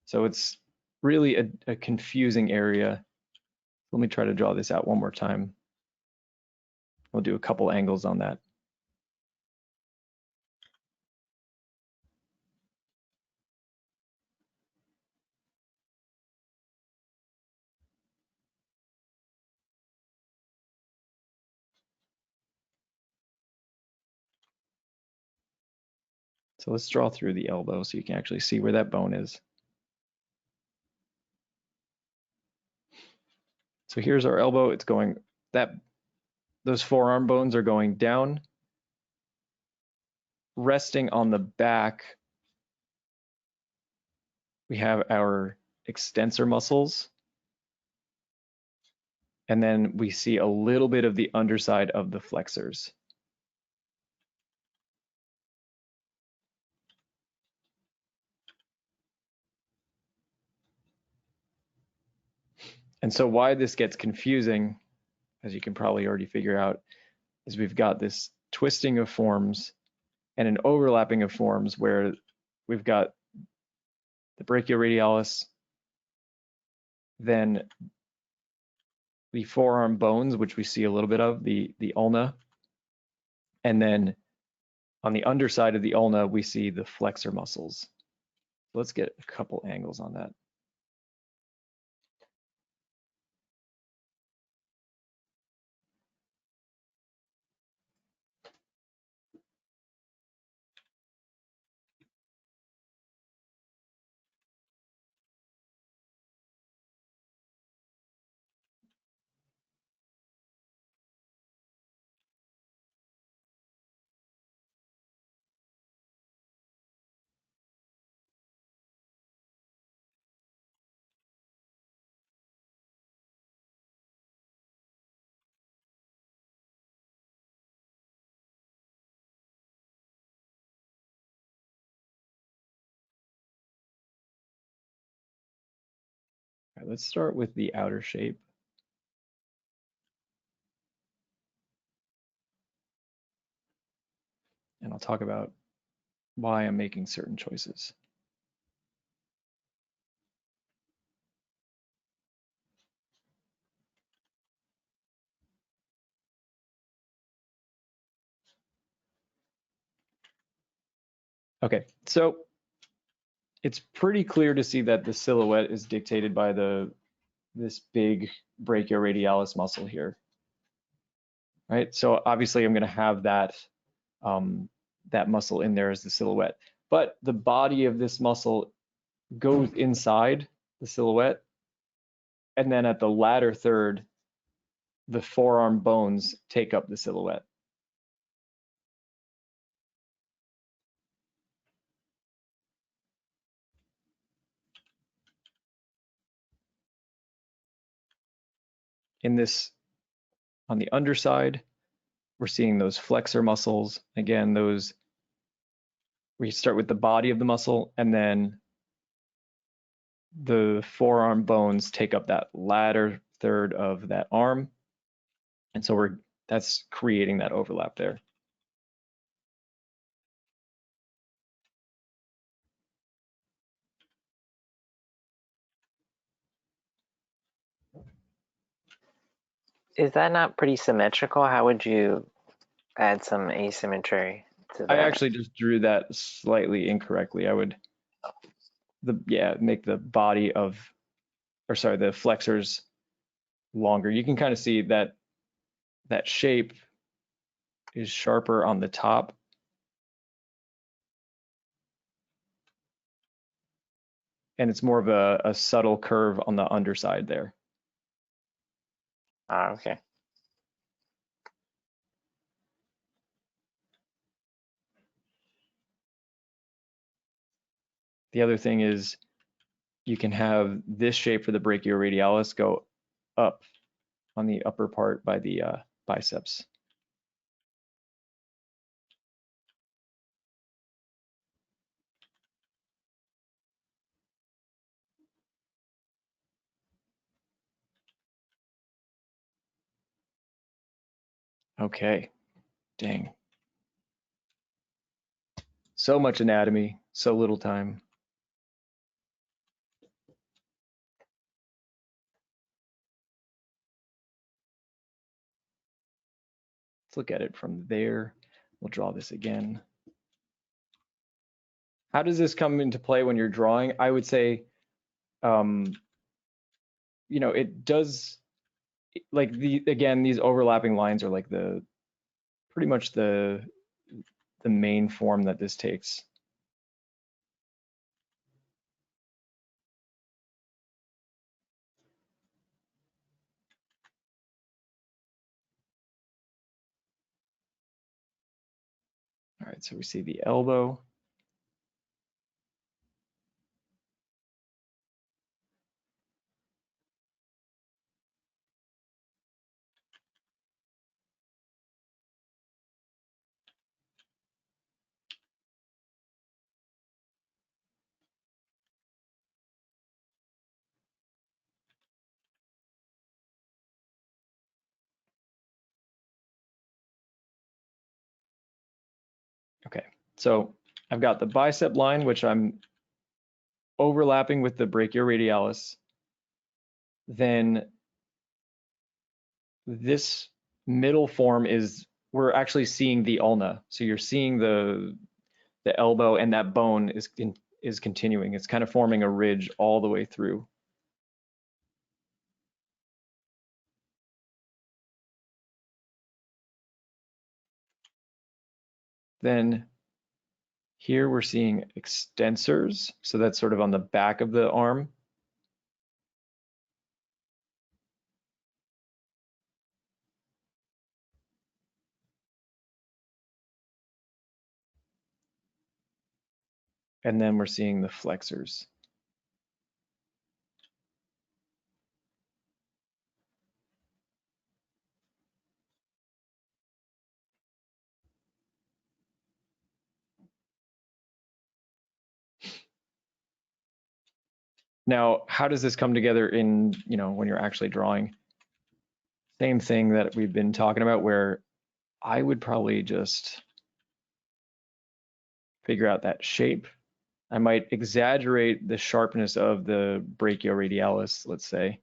So it's really a confusing area. Let me try to draw this out one more time. We'll do a couple angles on that. So let's draw through the elbow so you can actually see where that bone is. So here's our elbow. It's going, those forearm bones are going down, resting on the back. We have our extensor muscles. And then we see a little bit of the underside of the flexors. And so why this gets confusing, as you can probably already figure out, is we've got this twisting of forms and an overlapping of forms where we've got the brachioradialis, then the forearm bones, which we see a little bit of, the ulna, and then on the underside of the ulna, we see the flexor muscles. Let's get a couple angles on that. All right, let's start with the outer shape. And I'll talk about why I'm making certain choices. Okay, so it's pretty clear to see that the silhouette is dictated by this big brachioradialis muscle here, right? So obviously I'm going to have that that muscle in there as the silhouette, but the body of this muscle goes inside the silhouette, and then at the latter third, the forearm bones take up the silhouette. In this, on the underside, we're seeing those flexor muscles. Again, those, we start with the body of the muscle, and then the forearm bones take up that latter third of that arm. And so that's creating that overlap there. Is that not pretty symmetrical? How would you add some asymmetry to that? I actually just drew that slightly incorrectly. I would, make the body of, or sorry, the flexors longer. You can kind of see that that shape is sharper on the top. And it's more of a subtle curve on the underside there. Ah, okay. The other thing is you can have this shape for the brachioradialis go up on the upper part by the biceps. Okay, dang. So much anatomy, so little time. Let's look at it from there. We'll draw this again. How does this come into play when you're drawing? I would say, you know, it does, like again, these overlapping lines are like pretty much the main form that this takes. All right, so we see the elbow. Okay, so I've got the bicep line, which I'm overlapping with the brachioradialis. Then this middle form is, we're actually seeing the ulna. So you're seeing the elbow, and that bone is continuing. It's kind of forming a ridge all the way through. Then here we're seeing extensors. So that's sort of on the back of the arm. And then we're seeing the flexors. Now, how does this come together in, you know, when you're actually drawing? Same thing that we've been talking about, where I would probably just figure out that shape. I might exaggerate the sharpness of the brachioradialis, let's say.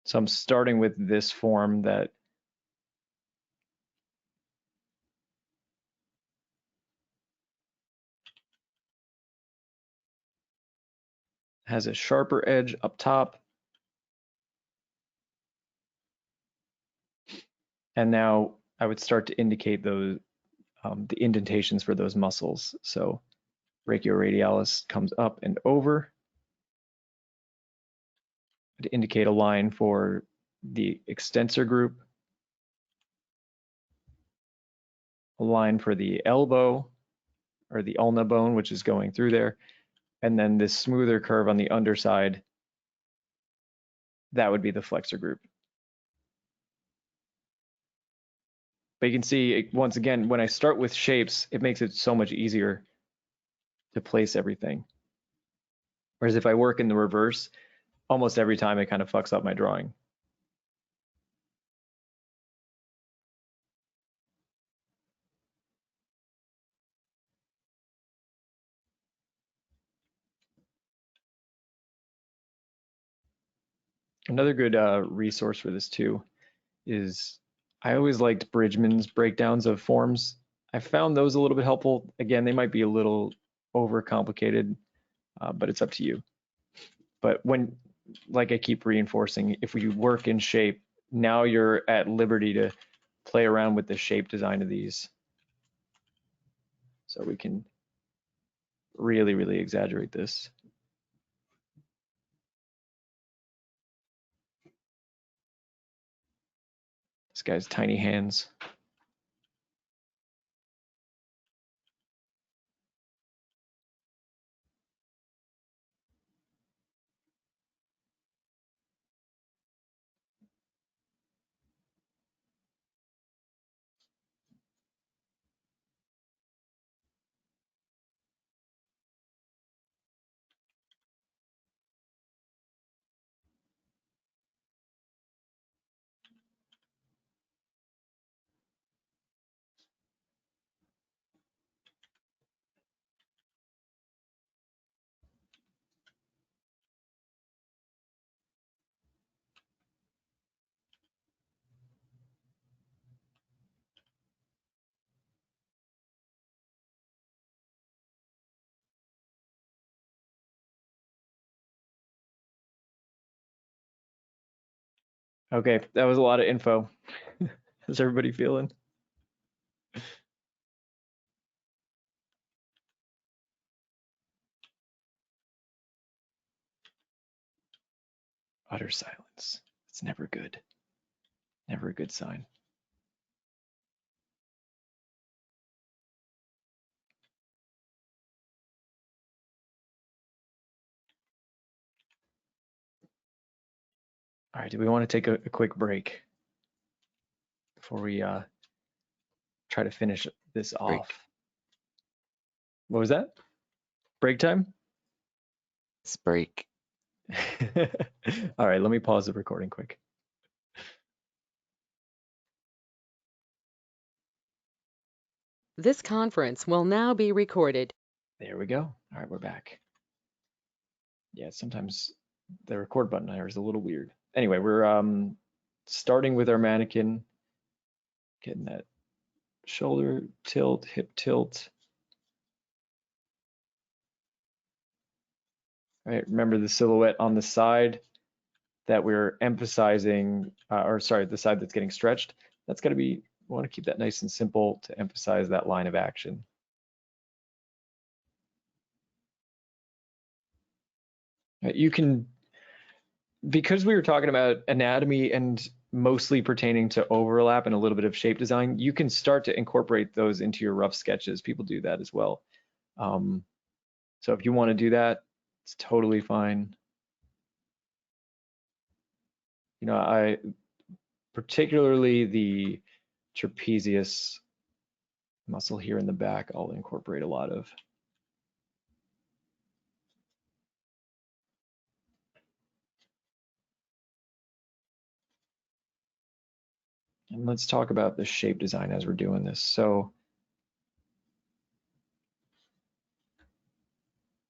So I'm starting with this form that has a sharper edge up top. And now I would start to indicate those, the indentations for those muscles. So brachioradialis comes up and over to indicate a line for the extensor group, a line for the elbow or the ulna bone, which is going through there, and then this smoother curve on the underside, that would be the flexor group. But you can see, once again, when I start with shapes, it makes it so much easier to place everything. Whereas if I work in the reverse, almost every time it kind of fucks up my drawing. Another good resource for this too is, I always liked Bridgman's breakdowns of forms. I found those a little bit helpful. Again, they might be a little overcomplicated, but it's up to you. But when, like I keep reinforcing, if we work in shape, now you're at liberty to play around with the shape design of these. So we can really, really exaggerate this. This guy's tiny hands. Okay, that was a lot of info. How's everybody feeling? Utter silence. It's never good. Never a good sign. All right, do we want to take a quick break before we try to finish this off? What was that? Break time? It's break. All right, let me pause the recording quick. This conference will now be recorded. There we go. All right, we're back. Yeah, sometimes the record button here is a little weird. Anyway, we're starting with our mannequin, getting that shoulder tilt, hip tilt. All right, remember the silhouette on the side that we're emphasizing, or sorry, the side that's getting stretched. That's going to be, we want to keep that nice and simple to emphasize that line of action. You can, because we were talking about anatomy and mostly pertaining to overlap and a little bit of shape design, you can start to incorporate those into your rough sketches. People do that as well. So if you want to do that, it's totally fine. You know, I particularly the trapezius muscle here in the back, I'll incorporate a lot of. And let's talk about the shape design as we're doing this. So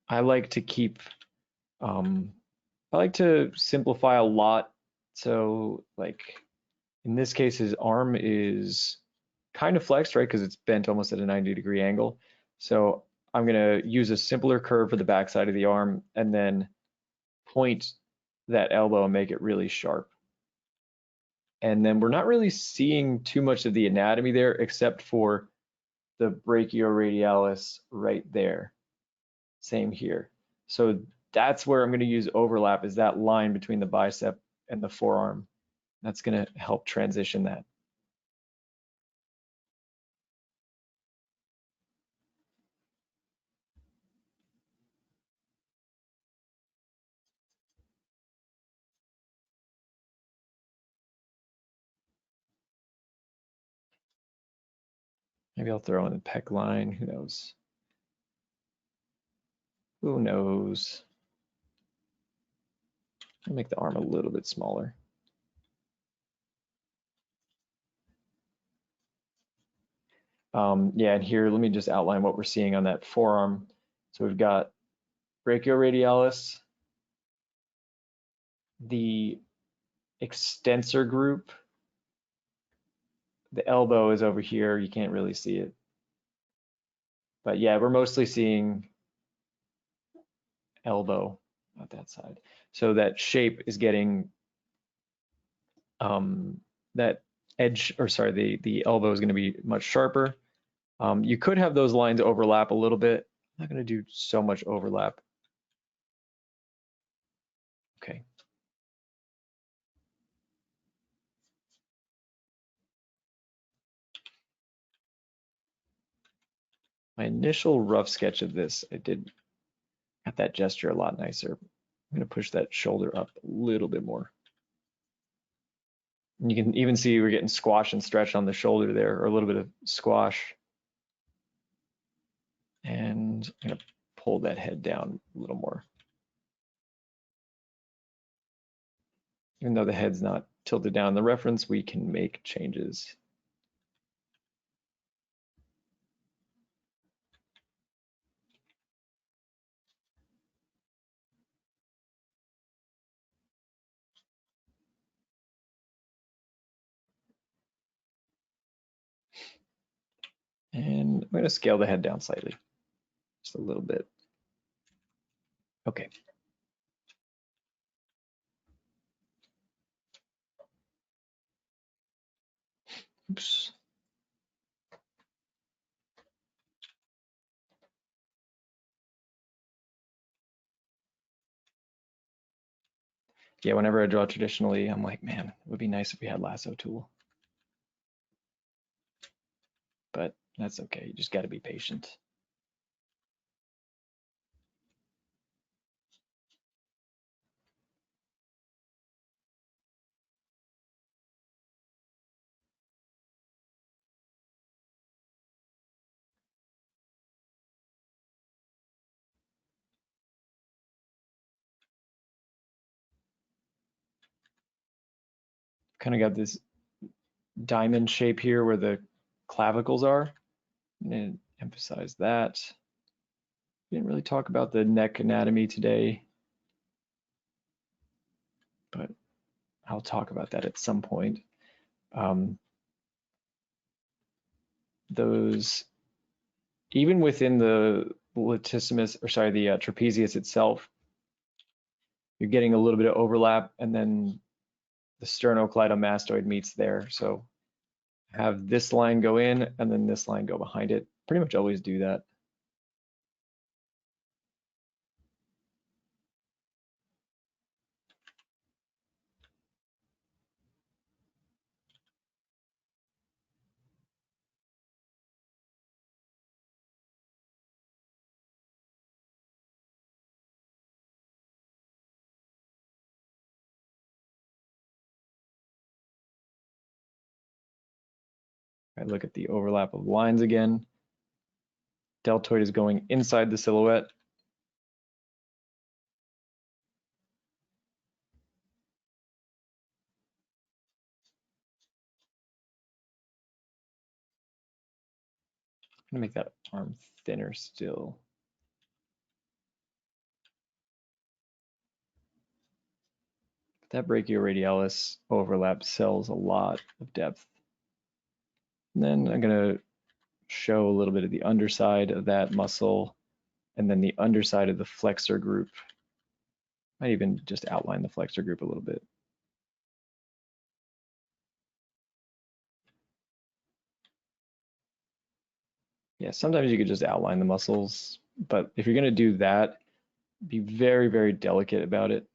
I like to keep, I like to simplify a lot. So like in this case, his arm is kind of flexed, right? Because it's bent almost at a 90-degree angle. So I'm gonna use a simpler curve for the backside of the arm and then point that elbow and make it really sharp. And then we're not really seeing too much of the anatomy there except for the brachioradialis right there. Same here. So that's where I'm going to use overlap, is that line between the bicep and the forearm. That's going to help transition that. Maybe I'll throw in the pec line. Who knows? Who knows? I'll make the arm a little bit smaller. Yeah, and here, let me just outline what we're seeing on that forearm. So we've got brachioradialis, the extensor group. The elbow is over here. You can't really see it. But yeah, we're mostly seeing elbow, not that side. So that shape is getting, that edge, or sorry, the elbow is going to be much sharper. You could have those lines overlap a little bit. I'm not going to do so much overlap. Okay. My initial rough sketch of this, I did got that gesture a lot nicer. I'm going to push that shoulder up a little bit more. And you can even see we're getting squash and stretch on the shoulder there, or a little bit of squash. And I'm going to pull that head down a little more. Even though the head's not tilted down in the reference, we can make changes. And I'm going to scale the head down slightly, just a little bit. Okay. Oops. Yeah, whenever I draw traditionally, I'm like, man, it would be nice if we had lasso tool. But that's okay, you just got to be patient. Kind of got this diamond shape here where the clavicles are. And emphasize that. Didn't really talk about the neck anatomy today, but I'll talk about that at some point. Those, even within the latissimus, or sorry, the trapezius itself, you're getting a little bit of overlap, and then the sternocleidomastoid meets there. So have this line go in and then this line go behind it. Pretty much always do that. I look at the overlap of lines again. Deltoid is going inside the silhouette. I'm gonna make that arm thinner still. That brachioradialis overlap sells a lot of depth. And then I'm gonna show a little bit of the underside of that muscle and then the underside of the flexor group. Might even just outline the flexor group a little bit. Yeah, sometimes you could just outline the muscles, but if you're gonna do that, be very, very delicate about it.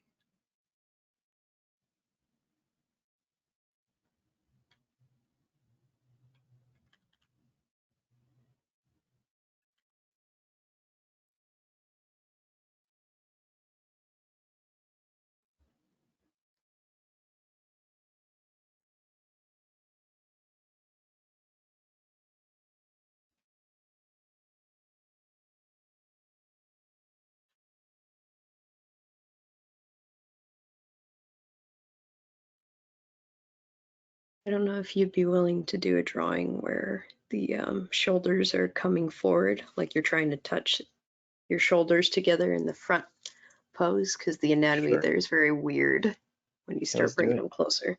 I don't know if you'd be willing to do a drawing where the shoulders are coming forward, like you're trying to touch your shoulders together in the front pose, because the anatomy there is very weird when you start bringing them closer.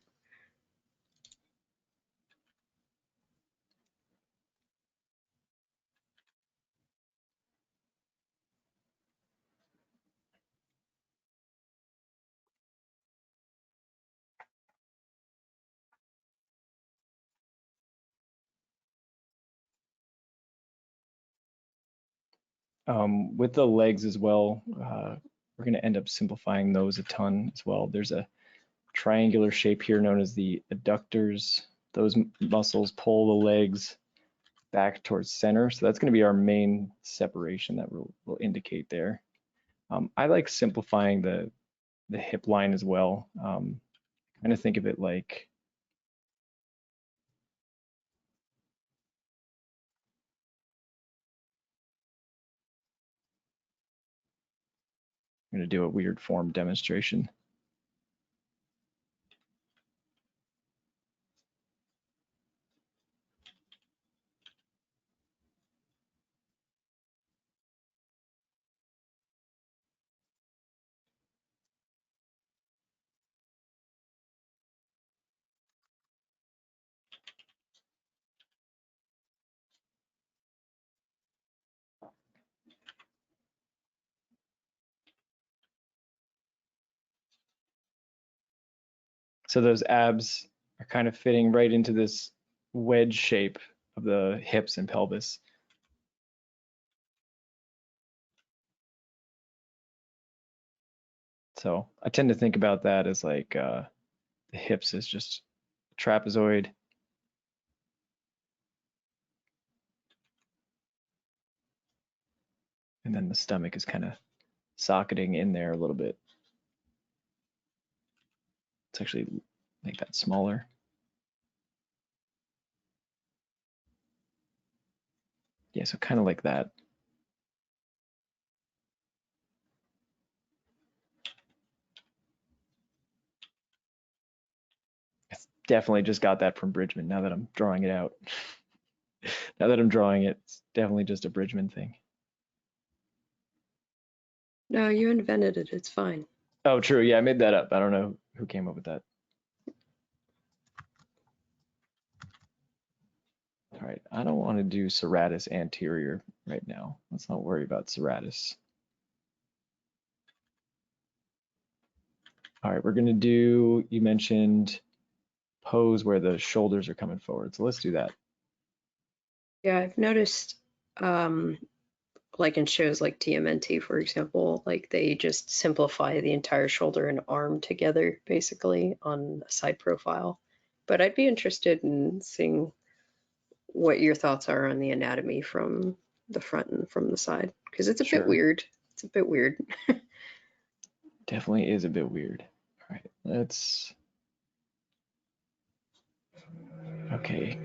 With the legs as well, we're going to end up simplifying those a ton as well. There's a triangular shape here known as the adductors. Those muscles pull the legs back towards center. So that's going to be our main separation that we'll indicate there. I like simplifying the hip line as well. Kind of think of it like I'm going to do a weird form demonstration. So those abs are kind of fitting right into this wedge shape of the hips and pelvis. So I tend to think about that as like the hips is just trapezoid. And then the stomach is kind of socketing in there a little bit. Let's actually make that smaller. Yeah, so kind of like that. I definitely just got that from Bridgman now that I'm drawing it out. Now that I'm drawing it, it's definitely just a Bridgman thing. No, you invented it. It's fine. Oh, true. Yeah, I made that up. I don't know who came up with that. All right, I don't want to do serratus anterior right now. Let's not worry about serratus. All right, we're going to do, you mentioned pose where the shoulders are coming forward. So let's do that. Yeah, I've noticed, like in shows like TMNT, for example, like they just simplify the entire shoulder and arm together, basically, on a side profile. But I'd be interested in seeing what your thoughts are on the anatomy from the front and from the side, because it's a bit weird. It's a bit weird. Definitely is a bit weird. All right, let's, okay.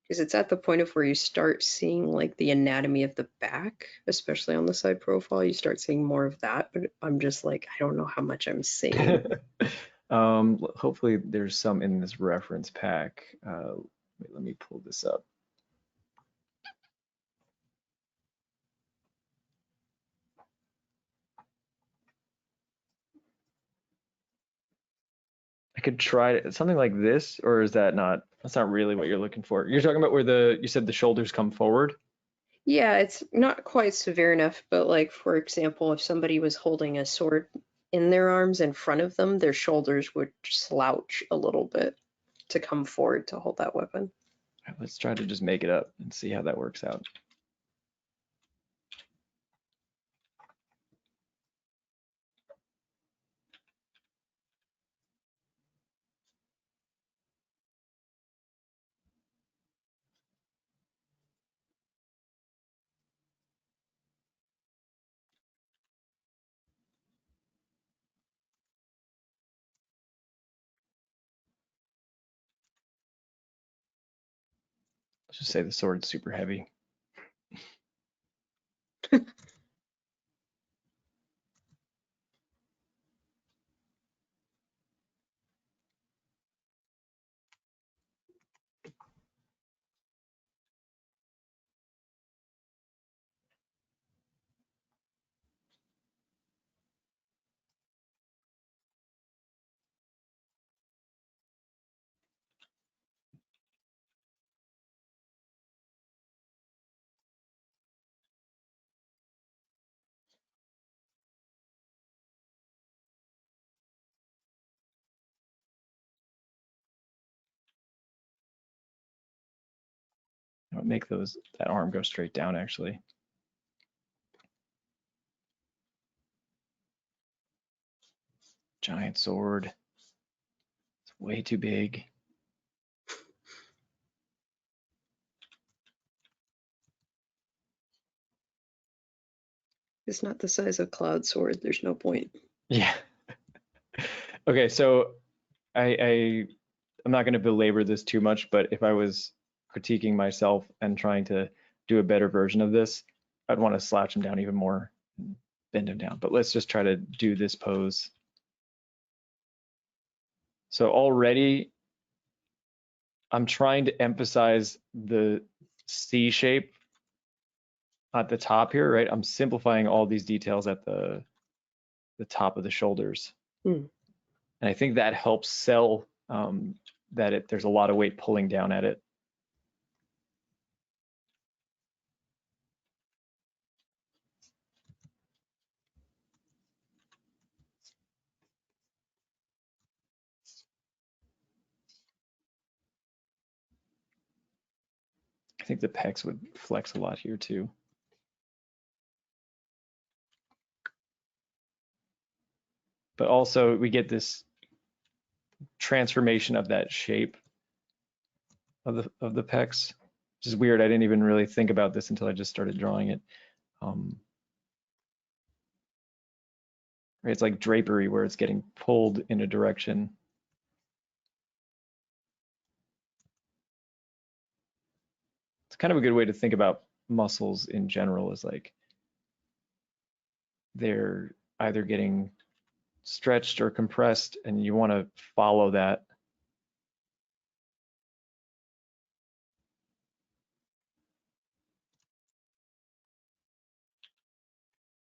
Because it's at the point of where you start seeing like the anatomy of the back, especially on the side profile, you start seeing more of that, but I'm just like, I don't know how much I'm seeing. Hopefully there's some in this reference pack. Wait, let me pull this up. I could try something like this, or is that not, that's not really what you're looking for. You're talking about where you said the shoulders come forward? Yeah, it's not quite severe enough, but like, for example, if somebody was holding a sword in their arms in front of them, their shoulders would slouch a little bit to come forward to hold that weapon. All right, let's try to just make it up and see how that works out. Let's just say the sword's super heavy. Make that arm go straight down actually. Giant sword. It's way too big. It's not the size of Cloud Sword. There's no point. Yeah. Okay, so I'm not going to belabor this too much, but if I was critiquing myself and trying to do a better version of this, I'd want to slouch him down even more, bend him down. But let's just try to do this pose. So already I'm trying to emphasize the C shape at the top here, right? I'm simplifying all these details at the top of the shoulders. Hmm. And I think that helps sell that there's a lot of weight pulling down at it. I think the pecs would flex a lot here too. But also we get this transformation of that shape of the pecs, which is weird. I didn't even really think about this until I just started drawing it. It's like drapery where it's getting pulled in a direction. It's kind of a good way to think about muscles in general, is like they're either getting stretched or compressed, and you want to follow that.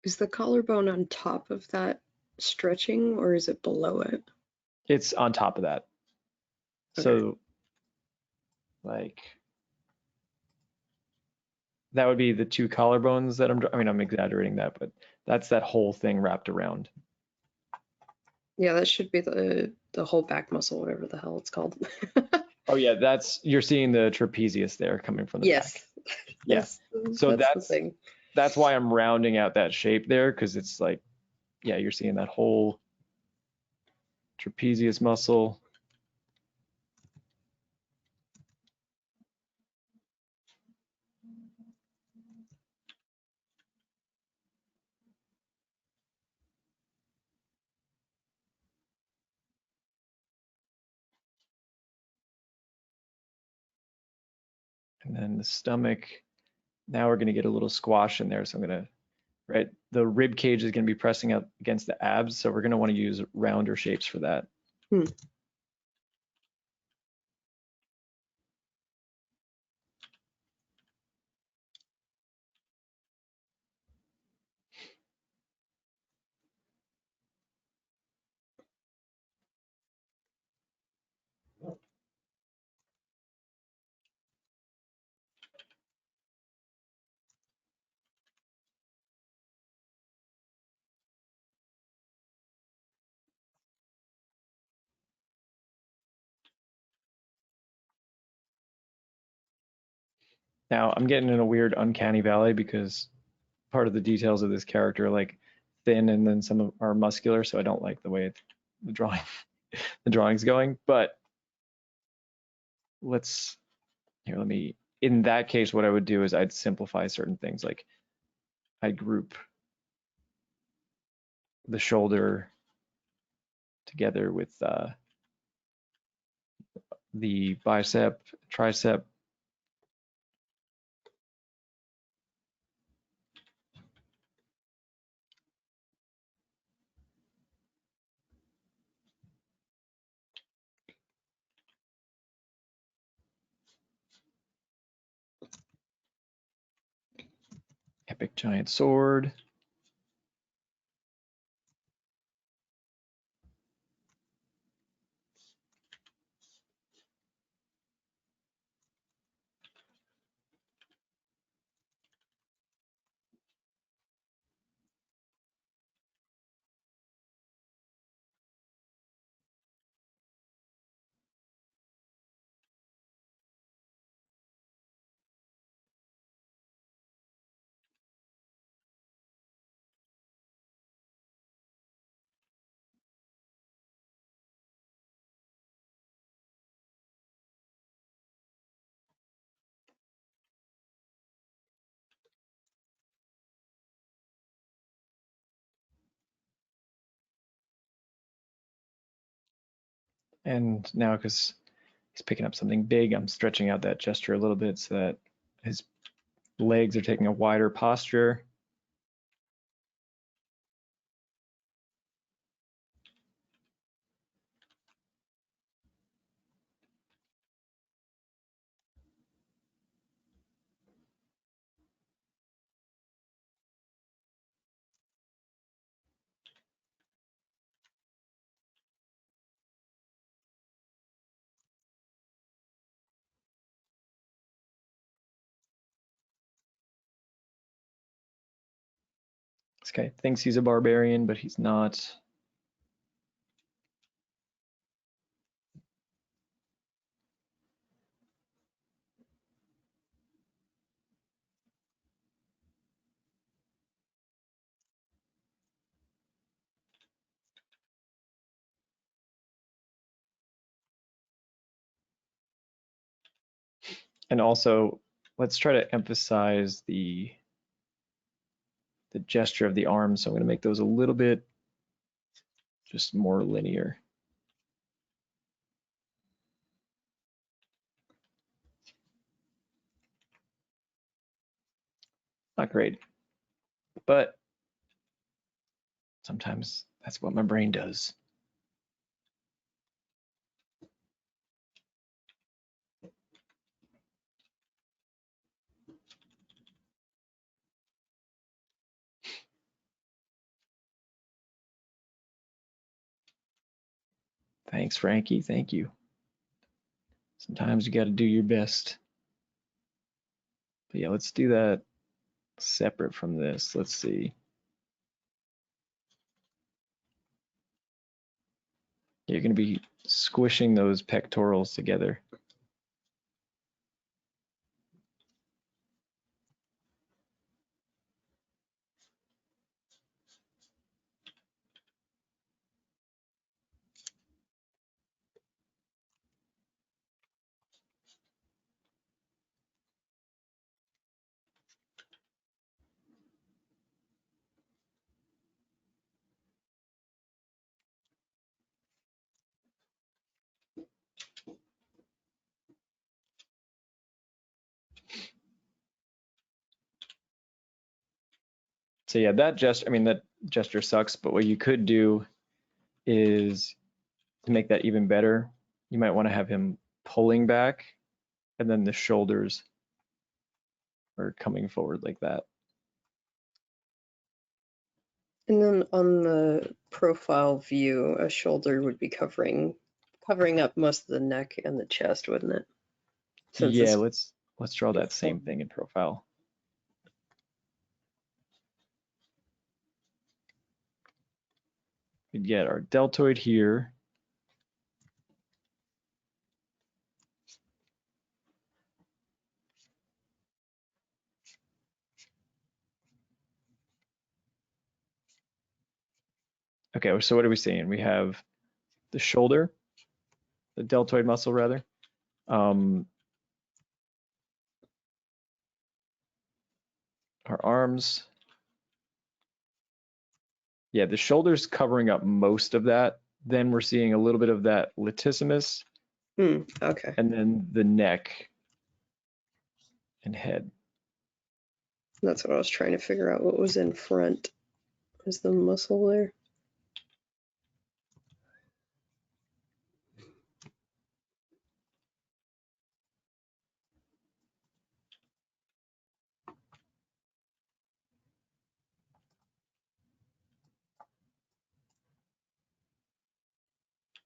Is the collarbone on top of that stretching, or is it below it? It's on top of that. Okay. So like that would be the two collarbones that I'm exaggerating that, but that's that whole thing wrapped around. Yeah, that should be the whole back muscle, whatever the hell it's called. Oh yeah, you're seeing the trapezius there coming from the yes. back. Yes. So that's the thing. That's why I'm rounding out that shape there, because it's like, yeah, you're seeing that whole trapezius muscle. And then the stomach, now we're going to get a little squash in there. So I'm going to, right, the rib cage is going to be pressing up against the abs. So we're going to want to use rounder shapes for that. Now I'm getting in a weird uncanny valley because part of the details of this character are like thin and then some are muscular. So I don't like the way the drawing's going, but in that case, what I would do is I'd simplify certain things. Like I'd group the shoulder together with the bicep, tricep. Epic giant sword. And now because he's picking up something big, I'm stretching out that gesture a little bit so that his legs are taking a wider posture. This guy thinks he's a barbarian, but he's not. And also, let's try to emphasize the gesture of the arms. So I'm going to make those a little bit just more linear. Not great, but sometimes that's what my brain does. Thanks, Frankie. Thank you. Sometimes you got to do your best. But yeah, let's do that separate from this. Let's see. You're going to be squishing those pectorals together. So yeah, that gesture sucks, but what you could do is to make that even better, you might want to have him pulling back and then the shoulders are coming forward like that. And then on the profile view, a shoulder would be covering up most of the neck and the chest, wouldn't it? Yeah, let's draw that same thing in profile. We get our deltoid here. Okay, so what are we seeing? We have the shoulder, the deltoid muscle rather. Our arms. Yeah, the shoulder's covering up most of that. Then we're seeing a little bit of that latissimus. Okay. And then the neck and head. That's what I was trying to figure out. What was in front? Was the muscle there?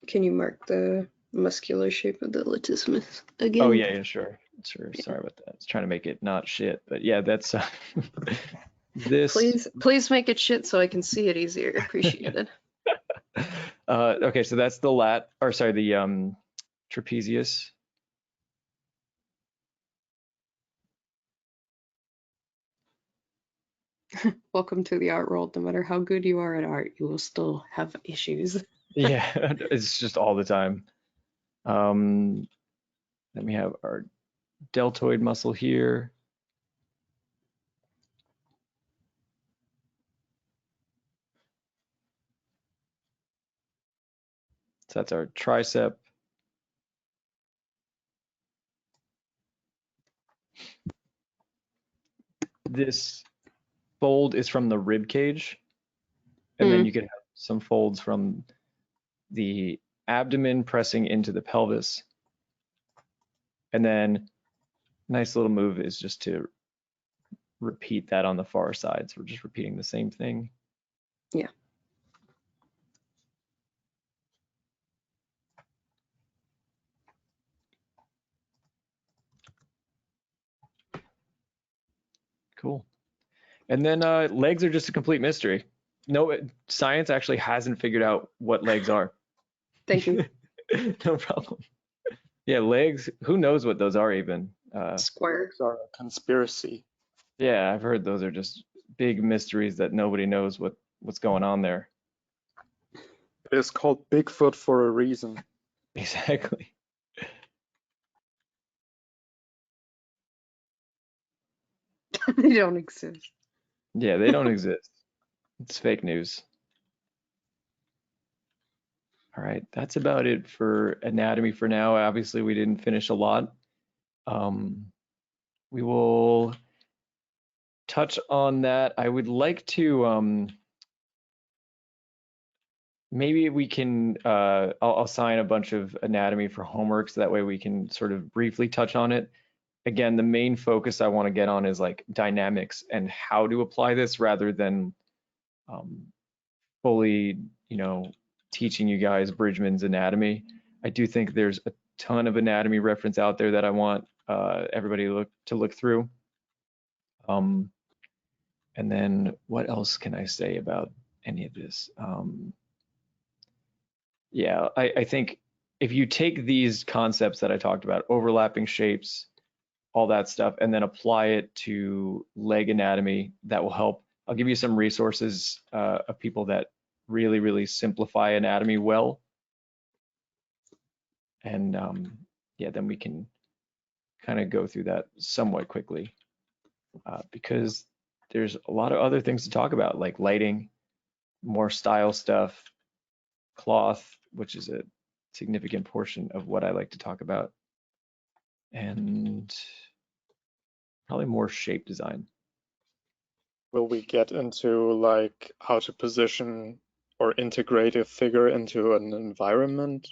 Can you mark the muscular shape of the latissimus again? Oh yeah, sure. Yeah. Sorry about that. I was trying to make it not shit, but yeah, that's this. Please make it shit so I can see it easier. Appreciate it. Okay, so that's the the trapezius. Welcome to the art world. No matter how good you are at art, you will still have issues. Yeah, it's just all the time. Then we have our deltoid muscle here. So that's our tricep. This fold is from the rib cage, and then you could have some folds from the abdomen pressing into the pelvis. And then nice little move is just to repeat that on the far side. So we're just repeating the same thing. Yeah. Cool. And then legs are just a complete mystery. No, science actually hasn't figured out what legs are. Thank you. No problem. Yeah, legs, who knows what those are even? Square. Legs are a conspiracy. Yeah, I've heard those are just big mysteries that nobody knows what's going on there. It is called Bigfoot for a reason. Exactly. They don't exist. Yeah, they don't exist. It's fake news. All right, that's about it for anatomy for now. Obviously, we didn't finish a lot. We will touch on that. I would like to maybe we can I'll assign a bunch of anatomy for homework so that way we can sort of briefly touch on it. Again, the main focus I want to get on is like dynamics and how to apply this rather than fully, teaching you guys Bridgman's anatomy. I do think there's a ton of anatomy reference out there that I want everybody to look through. And then what else can I say about any of this? Yeah, I think if you take these concepts that I talked about, overlapping shapes, all that stuff, and then apply it to leg anatomy, that will help. I'll give you some resources of people that really, really simplify anatomy well. And yeah, then we can kind of go through that somewhat quickly because there's a lot of other things to talk about, like lighting, more style stuff, cloth, which is a significant portion of what I like to talk about, and probably more shape design. Will we get into like how to position or integrate a figure into an environment?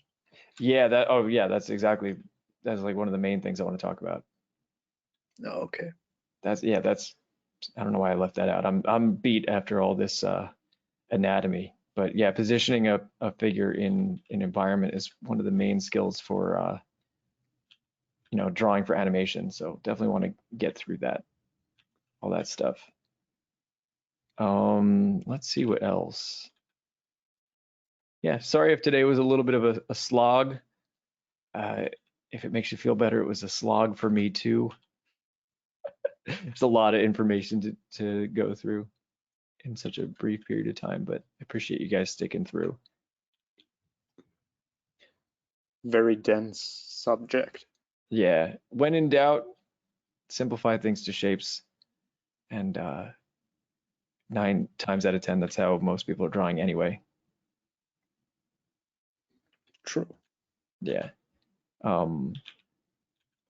Yeah, that's like one of the main things I want to talk about. Oh, okay. That's I don't know why I left that out. I'm beat after all this anatomy, but yeah, positioning a figure in an environment is one of the main skills for drawing for animation. So definitely want to get through that, all that stuff. Let's see what else. Yeah, sorry if today was a little bit of a slog. If it makes you feel better, it was a slog for me too. There's a lot of information to go through in such a brief period of time, but I appreciate you guys sticking through. Very dense subject. Yeah, when in doubt, simplify things to shapes, and 9 times out of 10, that's how most people are drawing anyway. True. Yeah.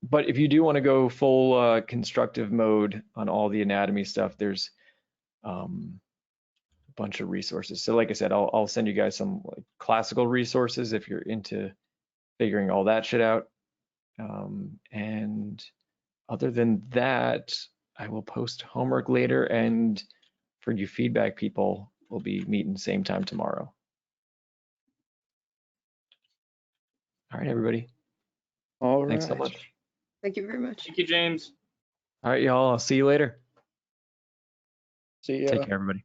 But if you do want to go full constructive mode on all the anatomy stuff, there's a bunch of resources. So like I said, I'll send you guys some like classical resources if you're into figuring all that shit out. And other than that, I will post homework later, and for you feedback people, we'll be meeting same time tomorrow. All right, everybody. All right. Thanks so much. Thank you very much. Thank you, James. All right, y'all. I'll see you later. See ya. Take care, everybody.